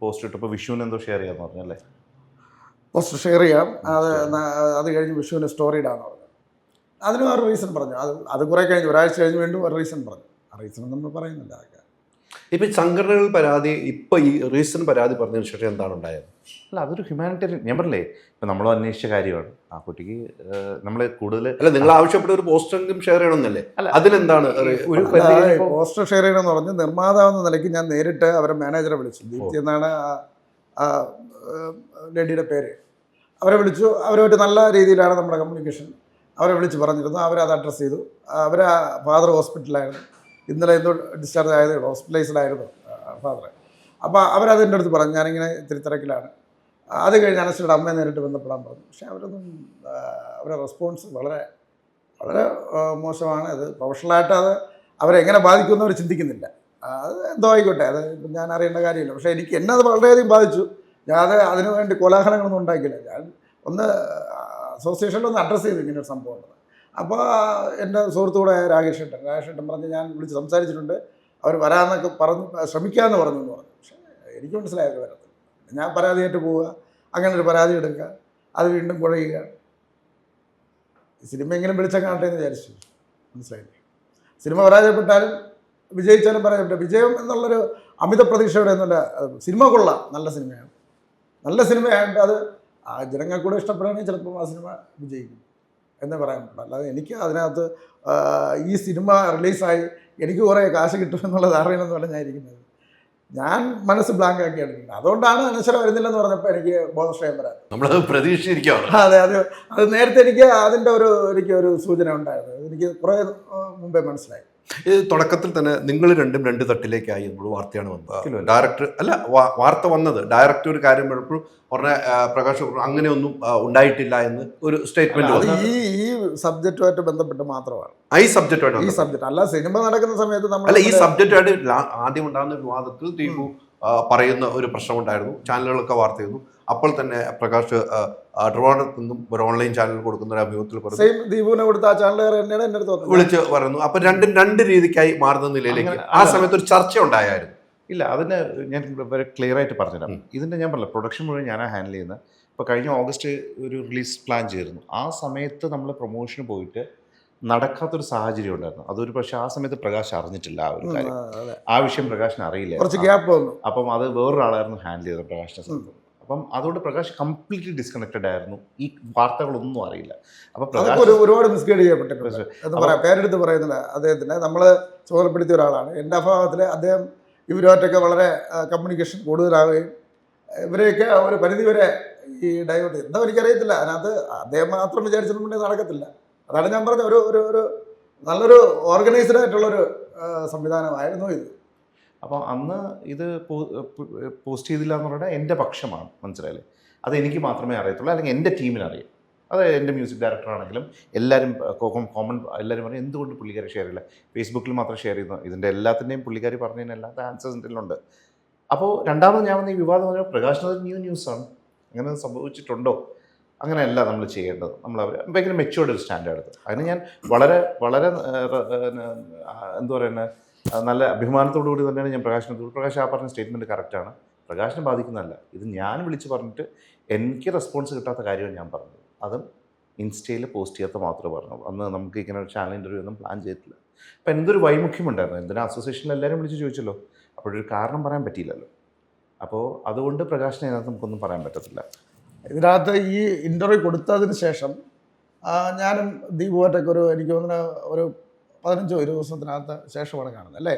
പോസ്റ്റ് ഇട്ടപ്പോൾ വിഷുവിന് എന്തോ ഷെയർ ചെയ്യാമെന്ന് പറഞ്ഞല്ലേ? പോസ്റ്റർ ഷെയർ ചെയ്യാം, അത് കഴിഞ്ഞ് വിഷുവിന് സ്റ്റോറി ഇടാമെന്ന് പറഞ്ഞു. അതിന് വേറെ റീസൺ പറഞ്ഞു. അത് കുറേ കഴിഞ്ഞ് ഒരാഴ്ച കഴിഞ്ഞ് വീണ്ടും ഒരു റീസൺ പറഞ്ഞു. ആ റീസൺ നമ്മൾ പറയുന്നില്ല. അതൊക്കെ ഇപ്പം സംഘടനകൾ പരാതി, ഇപ്പോൾ ഈ റീസൺ പരാതി പറഞ്ഞതിന് ശേഷം എന്താണ് ഉണ്ടായത്? അല്ല, അതൊരു ഹ്യൂമാനിറ്റേറിയൻ, ഞാൻ പറഞ്ഞില്ലേ, ഇപ്പം നമ്മൾ അന്വേഷിച്ച കാര്യമാണ്. ആ കുട്ടിക്ക് നമ്മൾ കൂടുതൽ അല്ല, നിങ്ങൾ ആവശ്യപ്പെട്ട ഒരു പോസ്റ്റെങ്കിലും ഷെയർ ചെയ്യണമെന്നല്ലേ? അല്ല, അതിലെന്താണ് ഒരു പോസ്റ്റർ ഷെയർ ചെയ്യണമെന്ന് പറഞ്ഞ് നിർമ്മാതാവെന്ന നിലയ്ക്ക് ഞാൻ നേരിട്ട് അവരെ മാനേജറെ വിളിച്ചു. ദീപ്തി എന്നാണ് ആ ലേഡിയുടെ പേര്. അവരെ വിളിച്ചു. അവരുമായിട്ട് നല്ല രീതിയിലാണ് നമ്മുടെ കമ്മ്യൂണിക്കേഷൻ. അവരെ വിളിച്ച് പറഞ്ഞിരുന്നു. അവരത് അഡ്രസ്സ് ചെയ്തു. അവർ ഫാദർ ഹോസ്പിറ്റലിലായിരുന്നു. ഇന്നലെ എന്തോ ഡിസ്ചാർജ് ആയതേ ഉള്ളൂ. ഹോസ്പിറ്റലൈസ്ഡായിരുന്നു ഫാദർ. അപ്പോൾ അവരതെൻ്റെ അടുത്ത് പറഞ്ഞു, ഞാനിങ്ങനെ ഇത്തിരി തിരക്കിലാണ്. അത് കഴിഞ്ഞ് അനശ്വരയുടെ അമ്മയെ നേരിട്ട് ബന്ധപ്പെടാൻ പറഞ്ഞു. പക്ഷേ അവരുടെ റെസ്പോൺസ് വളരെ വളരെ മോശമാണ്. അത് പ്രൊഫഷണലായിട്ട് അത് അവരെങ്ങനെ ബാധിക്കുമെന്ന് അവർ ചിന്തിക്കുന്നില്ല. അത് എന്തോ ആയിക്കോട്ടെ, അത് ഞാൻ അറിയേണ്ട കാര്യമില്ല. പക്ഷേ എന്നെ അത് വളരെയധികം ബാധിച്ചു. ഞാൻ അതിനു വേണ്ടി കോലാഹലങ്ങളൊന്നും ഉണ്ടാക്കിയില്ല. ഞാൻ ഒന്ന് അസോസിയേഷനിലൊന്ന് അഡ്രസ്സ് ചെയ്തു ഇങ്ങനെ ഒരു സംഭവം ഉള്ളത്. അപ്പോൾ എൻ്റെ സുഹൃത്തുക്കൂടെ രാകേഷ് ഏട്ടൻ പറഞ്ഞ് ഞാൻ വിളിച്ച് സംസാരിച്ചിട്ടുണ്ട്, അവർ വരാമെന്നൊക്കെ പറഞ്ഞ് ശ്രമിക്കാമെന്ന് പറഞ്ഞു എന്ന് പറഞ്ഞു. പക്ഷേ എനിക്ക് മനസ്സിലായത് വരത്തില്ല. ഞാൻ പരാതിയായിട്ട് പോവുക, അങ്ങനെ ഒരു പരാതി എടുക്കുക, അത് വീണ്ടും കുഴയുക. സിനിമയെങ്കിലും വിളിച്ചാൽ കാണട്ടെ എന്ന് വിചാരിച്ചു. മനസ്സിലായില്ലേ? സിനിമ പരാജയപ്പെട്ടാലും വിജയിച്ചാലും പരാജയപ്പെട്ട വിജയം എന്നുള്ളൊരു അമിത പ്രതീക്ഷയുടെ ഒന്നുമില്ല. സിനിമ കൊള്ളാം, നല്ല സിനിമയാണ്. നല്ല സിനിമയായിട്ട് അത് ജനങ്ങൾ കൂടെ ഇഷ്ടപ്പെടുകയാണെങ്കിൽ ചിലപ്പോൾ ആ സിനിമ വിജയിക്കും എന്നേ പറയാൻ പറ്റില്ല. അല്ലാതെ എനിക്ക് അതിനകത്ത് ഈ സിനിമ റിലീസായി എനിക്ക് കുറേ കാശ് കിട്ടുമെന്നുള്ള ധാരണയൊന്നുമല്ല ഞാൻ ഇരിക്കുന്നത്. ഞാൻ മനസ്സ് ബ്ലാങ്ക് ആക്കിയാണ് ഇരിക്കുന്നത്. അതുകൊണ്ടാണ് അനശ്വര വരുന്നില്ലെന്ന് പറഞ്ഞപ്പോൾ എനിക്ക് ബോധക്ഷയം വരാൻ. നമ്മളത് പ്രതീക്ഷിച്ചിരിക്കുകയാണ്. അതെ, അത് നേരത്തെ എനിക്കൊരു സൂചന ഉണ്ടായിരുന്നു. എനിക്ക് കുറേ മുമ്പേ മനസ്സിലായി. ഇത് തുടക്കത്തിൽ തന്നെ നിങ്ങൾ രണ്ടും രണ്ട് തട്ടിലേക്കായി എന്നുള്ള വാർത്തയാണ് വന്നത്. ഡയറക്ടർ അല്ല, വാർത്ത വന്നത് ഡയറക്ടർ ഒരു കാര്യം പറഞ്ഞപ്പോൾ ഉടനെ പ്രകാശ് അങ്ങനെയൊന്നും ഉണ്ടായിട്ടില്ല എന്ന് ഒരു സ്റ്റേറ്റ്മെന്റ്. അത് ഈ സബ്ജക്റ്റുമായിട്ട് ബന്ധപ്പെട്ട് മാത്രമാണ്. ഈ സബ്ജക്റ്റ് അല്ല, സിനിമ നടക്കുന്ന സമയത്ത് നമ്മൾ അല്ല, ഈ സബ്ജക്റ്റായിട്ട് ആദ്യം ഉണ്ടാകുന്ന വിവാദത്തിൽ ദീപു പറയുന്ന ഒരു പ്രശ്നമുണ്ടായിരുന്നു. ചാനലുകളൊക്കെ വാർത്ത ചെയ്തു. അപ്പോൾ തന്നെ പ്രകാശ് ട്രിവാൻഡ്രത്ത് നിന്നും ഒരു ഓൺലൈൻ ചാനൽ കൊടുക്കുന്ന ഒരു അഭിമുഖത്തിൽ പറഞ്ഞു, ദീപുവിനെ കൊടുത്ത ആ ചാനലുകാർ തന്നെയാണ് എൻ്റെ അടുത്ത് വിളിച്ച് പറയുന്നു. അപ്പൊ രണ്ട് രീതിക്കായി മാറുന്ന നിലയിലേക്ക് ആ സമയത്ത് ഒരു ചർച്ച ഉണ്ടായിരുന്നു. ഇല്ല, അതിന് ഞാൻ വളരെ ക്ലിയർ ആയിട്ട് പറഞ്ഞുതരാം. ഇതിൻ്റെ ഞാൻ പറഞ്ഞില്ല, പ്രൊഡക്ഷൻ മുഴുവൻ ഞാനാണ് ഹാൻഡിൽ ചെയ്യുന്നത്. ഇപ്പോൾ കഴിഞ്ഞ ഓഗസ്റ്റ് ഒരു റിലീസ് പ്ലാൻ ചെയ്തിരുന്നു. ആ സമയത്ത് നമ്മൾ പ്രൊമോഷന് പോയിട്ട് നടക്കാത്തൊരു സാഹചര്യം ഉണ്ടായിരുന്നു. അതൊരു പക്ഷേ ആ സമയത്ത് പ്രകാശ് അറിഞ്ഞിട്ടില്ല ആ ഒരു കാര്യം. ആ വിഷയം പ്രകാശിന് അറിയില്ല. കുറച്ച് ഗ്യാപ്പ് വന്നു. അപ്പം അത് വേറൊരാളായിരുന്നു ഹാൻഡിൽ ചെയ്തത് പ്രകാശിനെ സംബന്ധിച്ച്. അപ്പം അതുകൊണ്ട് പ്രകാശ് കംപ്ലീറ്റ്ലി ഡിസ്കണക്റ്റഡ് ആയിരുന്നു. ഈ വാർത്തകളൊന്നും അറിയില്ല. അപ്പം പ്രകാശ് ഒരുപാട് മിസ്ഗൈഡ് ചെയ്യപ്പെട്ടിട്ടുണ്ട് എന്ന് പറയാം. പേരെടുത്ത് പറയുന്നില്ല. അദ്ദേഹത്തിന് നമ്മൾ ചുമതലപ്പെടുത്തിയ ഒരാളാണ്. എൻ്റെ അഭാവത്തിൽ അദ്ദേഹം ഇവരുമായിട്ടൊക്കെ വളരെ കമ്മ്യൂണിക്കേഷൻ കൂടുതലാവുകയും ഇവരെയൊക്കെ ഒരു പരിധിവരെ ഈ ഡൈവേർട്ട് ചെയ്തു. എന്താ എനിക്കറിയത്തില്ല. അതിനകത്ത് അദ്ദേഹം മാത്രം വിചാരിച്ചിട്ടുണ്ടെങ്കിൽ നടക്കത്തില്ല. അതാണ് ഞാൻ പറഞ്ഞ ഒരു നല്ലൊരു ഓർഗനൈസ്ഡ് ആയിട്ടുള്ളൊരു സംവിധാനമായിരുന്നു ഇത്. അപ്പോൾ അന്ന് ഇത് പോസ്റ്റ് ചെയ്തില്ല എന്ന് പറഞ്ഞാൽ എൻ്റെ പക്ഷമാണ്, മനസ്സിലായില്ലേ? അത് എനിക്ക് മാത്രമേ അറിയത്തുള്ളൂ, അല്ലെങ്കിൽ എൻ്റെ ടീമിനറിയാം. അത് എൻ്റെ മ്യൂസിക് ഡയറക്ടറാണെങ്കിലും എല്ലാവരും കോമൺ എല്ലാവരും പറയും എന്തുകൊണ്ട് പുള്ളിക്കാരി ഷെയർ ചെയ്യില്ല, ഫേസ്ബുക്കിൽ മാത്രം ഷെയർ ചെയ്യുന്നു. ഇതിൻ്റെ എല്ലാത്തിൻ്റെയും പുള്ളിക്കാരി പറഞ്ഞതിനെല്ലാം ആൻസേഴ്സ് ഇതിലുണ്ട്. അപ്പോൾ രണ്ടാമത് ഞാൻ വന്ന ഈ വിവാദം പറഞ്ഞാൽ പ്രകാശിനത് ന്യൂസാണ്. അങ്ങനെ സംഭവിച്ചിട്ടുണ്ടോ? അങ്ങനെയല്ല നമ്മൾ ചെയ്യേണ്ടത്. നമ്മൾ ഭയങ്കര മെച്ചുവേർഡ് ഒരു സ്റ്റാൻഡ് എടുത്ത് അതിന് ഞാൻ വളരെ വളരെ എന്താ പറയുന്നത്, നല്ല അഭിമാനത്തോടു കൂടി തന്നെയാണ് ഞാൻ പ്രകാശ് ആ പറഞ്ഞ സ്റ്റേറ്റ്മെൻറ്റ് കറക്റ്റാണ്. പ്രകാശിനെ ബാധിക്കുന്നതല്ല. ഇത് ഞാൻ വിളിച്ച് പറഞ്ഞിട്ട് എനിക്ക് റെസ്പോൺസ് കിട്ടാത്ത കാര്യമാണ് ഞാൻ പറഞ്ഞത്. അതും ഇൻസ്റ്റയിൽ പോസ്റ്റ് ചെയ്യാത്ത മാത്രമേ പറഞ്ഞുള്ളൂ. അന്ന് നമുക്ക് ഇങ്ങനെ ഒരു ചാനൽ ഇൻ്റർവ്യൂ ഒന്നും പ്ലാൻ ചെയ്തിട്ടില്ല. അപ്പോൾ എന്തൊരു വൈമുഖ്യമുണ്ടായിരുന്നു. എന്തിനാ അസോസിയേഷനിൽ എല്ലാവരും വിളിച്ച് ചോദിച്ചല്ലോ, അപ്പോഴൊരു കാരണം പറയാൻ പറ്റിയില്ലല്ലോ. അപ്പോൾ അതുകൊണ്ട് പ്രകാശിനെ അതിനകത്ത് നമുക്കൊന്നും പറയാൻ പറ്റത്തില്ല. ഇതിനകത്ത് ഈ ഇൻ്റർവ്യൂ കൊടുത്തതിന് ശേഷം ഞാനും ദീപുമായിട്ടൊക്കെ എനിക്ക് തോന്നുന്ന ഒരു 15-20 ദിവസത്തിനകത്ത് ശേഷമാണ് കാണുന്നത് അല്ലേ?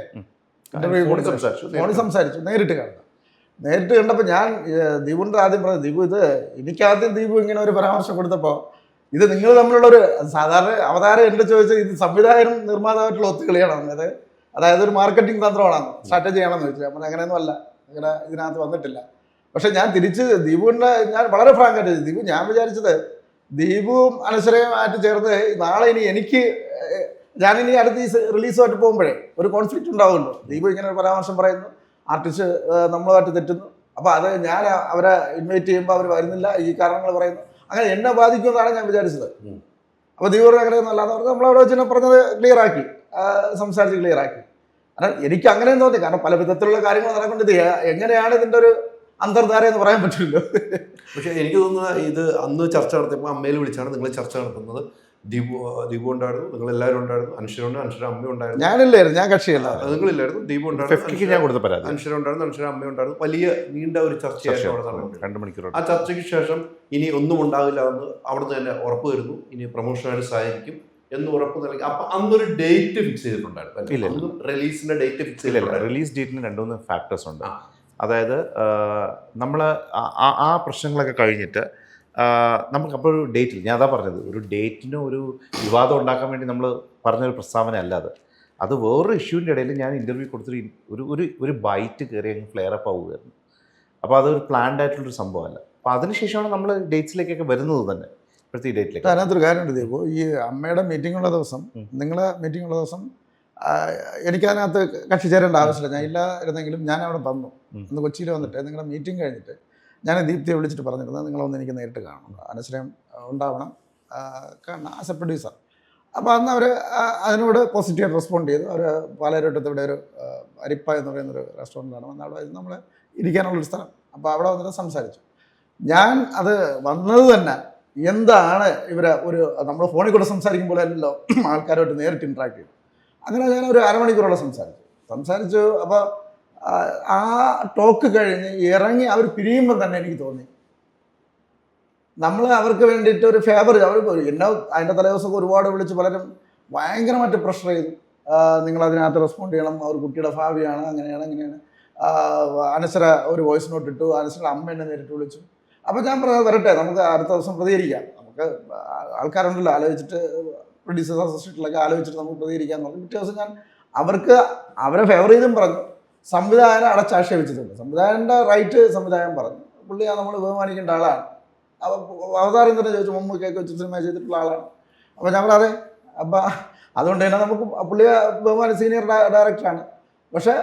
ഇൻ്റർവ്യൂ ഫോണിൽ സംസാരിച്ചു, നേരിട്ട് കാണുന്നത്. നേരിട്ട് കണ്ടപ്പോൾ ഞാൻ ദീപുവിൻ്റെ ആദ്യം പറഞ്ഞു, ദീപു ഇത് എനിക്കാദ്യം ദീപു ഇങ്ങനെ ഒരു പരാമർശം കൊടുത്തപ്പോൾ ഇത് നിങ്ങൾ തമ്മിലുള്ളൊരു സാധാരണ അവതാരം എൻ്റെ ചോദിച്ചാൽ ഇത് സംവിധായകനും നിർമ്മാതാവായിട്ടുള്ള ഒത്തുകളിയാണോ അത്, അതായത് ഒരു മാർക്കറ്റിംഗ് തന്ത്രമാണോ, സ്ട്രാറ്റജി ആണെന്ന് ചോദിച്ചു. നമ്മൾ അങ്ങനെയൊന്നും അല്ല, അങ്ങനെ ഇതിനകത്ത് വന്നിട്ടില്ല. പക്ഷെ ഞാൻ തിരിച്ച് ദീപുവിൻ്റെ ഞാൻ വളരെ ഫ്രാങ്കായിട്ട് ദീപു, ഞാൻ വിചാരിച്ചത് ദീപുവും അനശ്വരയുമായിട്ട് ചേർന്ന് നാളെ ഇനി എനിക്ക് ഞാനിനി അടുത്ത ഈ റിലീസുമായിട്ട് പോകുമ്പോഴേ ഒരു കോൺഫ്ലിക്റ്റ് ഉണ്ടാവുമല്ലോ. ദീപു ഇങ്ങനെ ഒരു പരാമർശം പറയുന്നു, ആർട്ടിസ്റ്റ് നമ്മളുമായിട്ട് തെറ്റുന്നു, അപ്പോൾ അത് ഞാൻ അവരെ ഇൻവൈറ്റ് ചെയ്യുമ്പോൾ അവർ വരുന്നില്ല, ഈ കാരണങ്ങൾ പറയുന്നു, അങ്ങനെ എന്നെ ബാധിക്കുമെന്നാണ് ഞാൻ വിചാരിച്ചത്. അപ്പോൾ ദീപു അങ്ങനെയൊന്നും അല്ലാന്ന് പറഞ്ഞാൽ നമ്മളവിടെ വെച്ച് പറഞ്ഞത് ക്ലിയറാക്കി, സംസാരിച്ച് ക്ലിയറാക്കി. കാരണം എനിക്ക് അങ്ങനെയും തോന്നി, കാരണം പല വിധത്തിലുള്ള കാര്യങ്ങൾ നടക്കുന്നത് എങ്ങനെയാണ് ഇതിൻ്റെ ഒരു അന്തർധാര എന്ന് പറയാൻ പറ്റില്ലല്ലോ. പക്ഷേ എനിക്ക് തോന്നുന്നത് ഇത് അന്ന് ചർച്ച നടത്തിയപ്പോൾ അമ്മയിൽ വിളിച്ചാണ് നിങ്ങൾ ചർച്ച നടത്തുന്നത്. ദീപു ഉണ്ടായിരുന്നു, നിങ്ങളെല്ലാവരും ഉണ്ടായിരുന്നു, അനശ്വരുണ്ട്, അനശ്വര അമ്മ ഉണ്ടായിരുന്നു. ഞാനില്ലായിരുന്നു, ഞാൻ കക്ഷിയല്ല. നിങ്ങളില്ലായിരുന്നു, ദീപു ഫെഫ്റ്റിക്ക് ഉണ്ടായിരുന്നു, ഞാൻ കൊടുത്ത പരാതി അനശ്വര ഉണ്ടായിരുന്നു, അനശ്വര അമ്മ ഉണ്ടായിരുന്നു. വലിയ നീണ്ട ഒരു ചർച്ചയായിരുന്നു അവിടെ നടന്നത്. 2 മണിക്കൂർ. ആ ചർച്ചയ്ക്ക് ശേഷം ഇനി ഒന്നും ഉണ്ടാവില്ല എന്ന് അവിടുന്ന് തന്നെ ഉറപ്പ് വരുന്നു. ഇനി പ്രൊമോഷനായിട്ട് സഹായിക്കും എന്ന് ഉറപ്പ് നൽകി. അപ്പൊ അന്നൊരു ഡേറ്റ് ഫിക്സ് ചെയ്തിട്ടുണ്ടായിരുന്നു. ഇല്ല. റിലീസിന്റെ ഡേറ്റ് ഫിക്സ് ഇല്ല, ചെയ്തില്ല. റിലീസ് ഡേറ്റിന് 2-3 ഫാക്ടേഴ്സ് ഉണ്ട്. അതായത് നമ്മൾ ആ പ്രശ്നങ്ങളൊക്കെ കഴിഞ്ഞിട്ട് നമുക്കപ്പോൾ ഒരു ഡേറ്റിൽ, ഞാൻ അതാ പറഞ്ഞത്, ഒരു ഡേറ്റിന് ഒരു വിവാദം ഉണ്ടാക്കാൻ വേണ്ടി നമ്മൾ പറഞ്ഞൊരു പ്രസ്താവന അല്ലാതെ അത് വേറൊരു ഇഷ്യൂവിൻ്റെ ഇടയിൽ ഞാൻ ഇൻ്റർവ്യൂ കൊടുത്തിട്ട് ഒരു ബൈറ്റ് കയറി അങ്ങ് ഫ്ലെയർ അപ്പ് ആവുകയായിരുന്നു. അപ്പോൾ അതൊരു പ്ലാൻഡ് ആയിട്ടുള്ളൊരു സംഭവമല്ല. അപ്പോൾ അതിനുശേഷമാണ് നമ്മൾ ഡേറ്റ്സിലേക്കൊക്കെ വരുന്നത് തന്നെ, ഇപ്പോഴത്തെ ഈ ഡേറ്റിലേക്ക്. അതിനകത്തൊരു കാര്യമുണ്ട് ദീപു, ഈ അമ്മയുടെ മീറ്റിംഗുള്ള ദിവസം, നിങ്ങളെ മീറ്റിംഗുള്ള ദിവസം എനിക്കതിനകത്ത് കക്ഷി ചേരേണ്ട ആവശ്യമില്ല. ഞാൻ ഇല്ലായിരുന്നെങ്കിലും ഞാൻ അവിടെ വന്നു. അന്ന് കൊച്ചിയിൽ വന്നിട്ട് നിങ്ങളുടെ മീറ്റിംഗ് കഴിഞ്ഞിട്ട് ഞാൻ ദീപ്തിയെ വിളിച്ചിട്ട് പറഞ്ഞിരുന്നത് നിങ്ങളൊന്ന് എനിക്ക് നേരിട്ട് കാണണം, അനശ്വരം ഉണ്ടാവണം, കാണണം ആസ് എ പ്രൊഡ്യൂസർ. അപ്പോൾ അന്ന് അവർ അതിനോട് പോസിറ്റീവായിട്ട് റെസ്പോണ്ട് ചെയ്തു. അവർ പാലാരിവട്ടത്ത് ഇവിടെ ഒരു അരിപ്പ എന്ന് പറയുന്നൊരു റെസ്റ്റോറൻറ്റാണ് വന്ന് അവിടെ നമ്മൾ ഇരിക്കാനുള്ളൊരു സ്ഥലം. അപ്പോൾ അവിടെ വന്നിട്ട് സംസാരിച്ചു. ഞാൻ അത് വന്നത് തന്നെ എന്താണ് ഇവരെ ഒരു നമ്മൾ ഫോണിൽ കൂടെ സംസാരിക്കുമ്പോഴല്ലോ ആൾക്കാരുമായിട്ട് നേരിട്ട് ഇൻട്രാക്ട് ചെയ്തു. അങ്ങനെ ഞാൻ ഒരു അരമണിക്കൂറോളം സംസാരിച്ചു. അപ്പോൾ ആ ടോക്ക് കഴിഞ്ഞ് ഇറങ്ങി അവർ പിരിയുമ്പോൾ തന്നെ എനിക്ക് തോന്നി നമ്മൾ അവർക്ക് വേണ്ടിയിട്ട് ഒരു ഫേവർ, അവർ എന്നെ അതിൻ്റെ തലേദിവസമൊക്കെ ഒരുപാട് വിളിച്ച് പലരും ഭയങ്കരമായിട്ട് പ്രഷർ ചെയ്തു. നിങ്ങളതിനകത്ത് റെസ്പോണ്ട് ചെയ്യണം, അവർ കുട്ടിയുടെ ഭാവിയാണ്, അങ്ങനെയാണ്. അനശ്വര ഒരു വോയിസ് നോട്ട് ഇട്ടു, അനശ്വര അമ്മ എന്നെ നേരിട്ട് വിളിച്ചു. അപ്പോൾ ഞാൻ പറഞ്ഞത് വരട്ടെ, നമുക്ക് അടുത്ത ദിവസം പ്രതികരിക്കാം, നമുക്ക് ആൾക്കാരുണ്ടല്ലോ ആലോചിച്ചിട്ട്, പ്രൊഡ്യൂസേഴ്സ് അസോസിയേഷനിലൊക്കെ ആലോചിച്ചിട്ട് നമുക്ക് പ്രതികരിക്കാമെന്ന് പറഞ്ഞു. പിറ്റേ ദിവസം ഞാൻ അവരെ ഫേവർ ചെയ്തും പറഞ്ഞു. സംവിധായകനെ അടച്ചാക്ഷേപിച്ചിട്ടുണ്ട്. സംവിധായകൻ്റെ റൈറ്റ് സംവിധായകൻ പറഞ്ഞു. പുള്ളിയാണ് നമ്മൾ ബഹുമാനിക്കേണ്ട ആളാണ്. അവതാരം തന്നെ ചോദിച്ചു, മമ്മൂക്കയൊക്കെ വെച്ച് സിനിമ ചെയ്തിട്ടുള്ള ആളാണ്. അപ്പോൾ ഞാൻ പറയാതെ അപ്പം അതുകൊണ്ട് തന്നെ നമുക്ക് പുള്ളിയെ ബഹുമാനി സീനിയർ ഡയറക്ടറാണ്. പക്ഷേ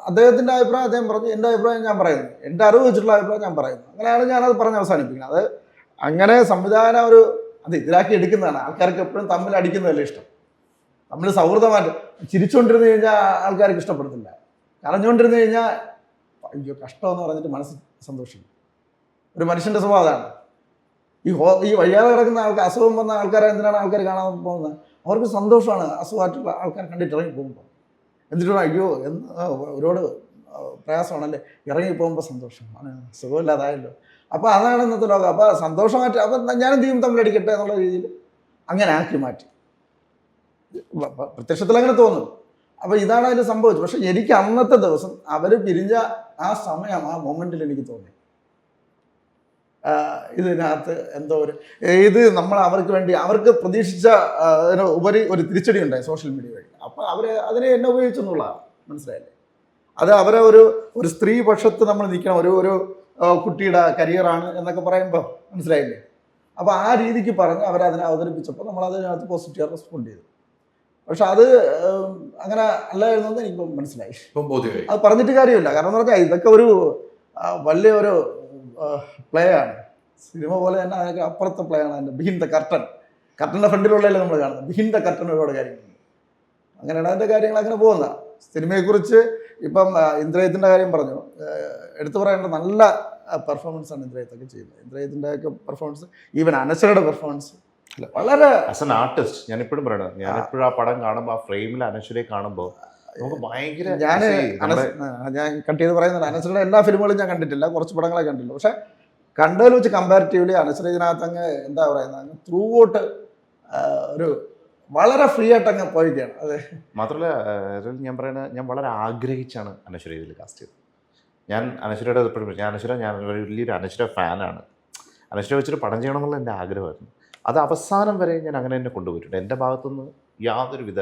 അദ്ദേഹത്തിൻ്റെ അഭിപ്രായം അദ്ദേഹം പറഞ്ഞു, എൻ്റെ അഭിപ്രായം ഞാൻ പറയുന്നു, എൻ്റെ അറിവ് വെച്ചിട്ടുള്ള അഭിപ്രായം ഞാൻ പറയുന്നു. അങ്ങനെയാണ് ഞാനത് പറഞ്ഞ് അവസാനിപ്പിക്കുന്നത്. അത് അങ്ങനെ സംവിധാനം അത് ഇതിലാക്കി എടുക്കുന്നതാണ്. ആൾക്കാർക്ക് എപ്പോഴും തമ്മിൽ അടിക്കുന്നതല്ലേ ഇഷ്ടം. തമ്മിൽ സൗഹൃദമായിട്ട് ചിരിച്ചുകൊണ്ടിരുന്ന് കഴിഞ്ഞാൽ ആൾക്കാർക്ക് ഇഷ്ടപ്പെടുന്നില്ല. കരഞ്ഞുകൊണ്ടിരുന്ന് കഴിഞ്ഞാൽ അയ്യോ കഷ്ടമെന്ന് പറഞ്ഞിട്ട് മനസ്സ് സന്തോഷിക്കും. ഒരു മനുഷ്യൻ്റെ സ്വഭാവം അതാണ്. ഈ വയ്യാതെ കിടക്കുന്ന അസുഖം വന്ന ആൾക്കാരെ എന്തിനാണ് ആൾക്കാർ കാണാൻ പോകുന്നത്? അവർക്ക് സന്തോഷമാണ് അസുഖമായിട്ടുള്ള ആൾക്കാർ കണ്ടിട്ട് ഇറങ്ങി പോകുമ്പോൾ. എന്നിട്ടാണ് അയ്യോ ഒരുപാട് പ്രയാസമാണല്ലേ, ഇറങ്ങി പോകുമ്പോൾ സന്തോഷമാണ്, സുഖമില്ലാതായല്ലോ. അപ്പോൾ അതാണ് ഇന്നത്തെ ലോകം. അപ്പോൾ സന്തോഷമായിട്ട് അപ്പം ഞാനും തീയും തമ്മിലടിക്കട്ടെ എന്നുള്ള രീതിയിൽ അങ്ങനെ ആക്കി മാറ്റി. പ്രത്യക്ഷത്തിൽ അങ്ങനെ തോന്നും. അപ്പോൾ ഇതാണ് അതിൽ സംഭവിച്ചത്. പക്ഷേ എനിക്ക് അന്നത്തെ ദിവസം അവർ പിരിഞ്ഞ ആ സമയം, ആ മൊമെൻറ്റിൽ എനിക്ക് തോന്നി ഇതിനകത്ത് എന്തോ ഇത് നമ്മൾ അവർക്ക് വേണ്ടി അവർക്ക് പ്രതീക്ഷിച്ച ഉപരി ഒരു തിരിച്ചടി ഉണ്ടായി സോഷ്യൽ മീഡിയ വഴി. അപ്പോൾ അവർ അതിനെ എന്നെ ഉപയോഗിച്ചെന്നുള്ളതാണ്, മനസ്സിലായില്ലേ? അത് അവരെ ഒരു സ്ത്രീ പക്ഷത്ത് നമ്മൾ നിൽക്കണം, ഒരു കുട്ടിയുടെ കരിയറാണ് എന്നൊക്കെ പറയുമ്പോൾ മനസ്സിലായില്ലേ? അപ്പോൾ ആ രീതിക്ക് പറഞ്ഞ് അവരതിനെ അവതരിപ്പിച്ചപ്പോൾ നമ്മൾ അതിനകത്ത് പോസിറ്റീവ് റെസ്പോണ്ട് ചെയ്തു. പക്ഷെ അത് അങ്ങനെ അല്ലായിരുന്നു എന്ന് എനിക്ക് മനസ്സിലായി. അത് പറഞ്ഞിട്ട് കാര്യമില്ല. കാരണം എന്ന് പറഞ്ഞാൽ ഇതൊക്കെ ഒരു വലിയൊരു പ്ലേ ആണ്. സിനിമ പോലെ തന്നെ അതിനൊക്കെ അപ്പുറത്തെ പ്ലേ ആണ്. അതിൻ്റെ ബിഹിൻ ദ കർട്ടൻ്റെ ഫ്രണ്ടിലുള്ളതല്ലേ നമ്മൾ കാണുന്നത്. ബിഹിൻ ദ കർട്ടൻ ഒരുപാട് കാര്യങ്ങളുണ്ട്. അങ്ങനെയാണ് അതിൻ്റെ കാര്യങ്ങൾ അങ്ങനെ പോകുന്നത്. സിനിമയെക്കുറിച്ച് ഇപ്പം ഇന്ദ്രജിത്തിൻ്റെ കാര്യം പറഞ്ഞു, എടുത്തു പറയേണ്ട നല്ല പെർഫോമൻസാണ് ഇന്ദ്രജിത്തൊക്കെ ചെയ്യുന്നത്. ഇന്ദ്രജിത്തിൻ്റെയൊക്കെ പെർഫോമൻസ്, ഈവൻ അനശ്വരയുടെ പെർഫോമൻസ് വളരെ ആസ് എൻ ആർട്ടിസ്റ്റ് ഞാനിപ്പോഴും പറയണത്, ഞാനിപ്പോഴും ആ പടം കാണുമ്പോൾ ആ ഫ്രെയിമിൽ അനശ്വരയെ കാണുമ്പോൾ നമുക്ക് ഭയങ്കര ഞാൻ കട്ട് ചെയ്ത് പറയുന്നത് അനശ്വരയുടെ എല്ലാ ഫിലിമുകളും ഞാൻ കണ്ടിട്ടില്ല, കുറച്ച് പടങ്ങളെ കണ്ടില്ല. പക്ഷെ കണ്ടതിൽ വെച്ച് കമ്പാരിറ്റീവ്ലി അനശ്വര ഇതിനകത്ത് അങ്ങ് എന്താ പറയുന്നത്, അങ്ങ് ത്രൂ ഔട്ട് ഒരു വളരെ ഫ്രീ ആയിട്ട് അങ്ങ് പോയിരിക്കുകയാണ്. അതെ, മാത്രമല്ല ഞാൻ പറയുന്നത്, ഞാൻ വളരെ ആഗ്രഹിച്ചാണ് അനശ്വര ഇതിൽ കാസ്റ്റ് ചെയ്തത്. ഞാൻ അനശ്വരയുടെ എപ്പോഴും ഞാൻ വലിയൊരു അനശ്വര ഫാനാണ്. അനശ്വര വെച്ചൊരു പടം ചെയ്യണമെന്നുള്ള എൻ്റെ ആഗ്രഹമായിരുന്നു. അത് അവസാനം വരെ ഞാൻ അങ്ങനെ തന്നെ കൊണ്ടുപോയിട്ടുണ്ട്. എൻ്റെ ഭാഗത്തുനിന്ന് യാതൊരുവിധ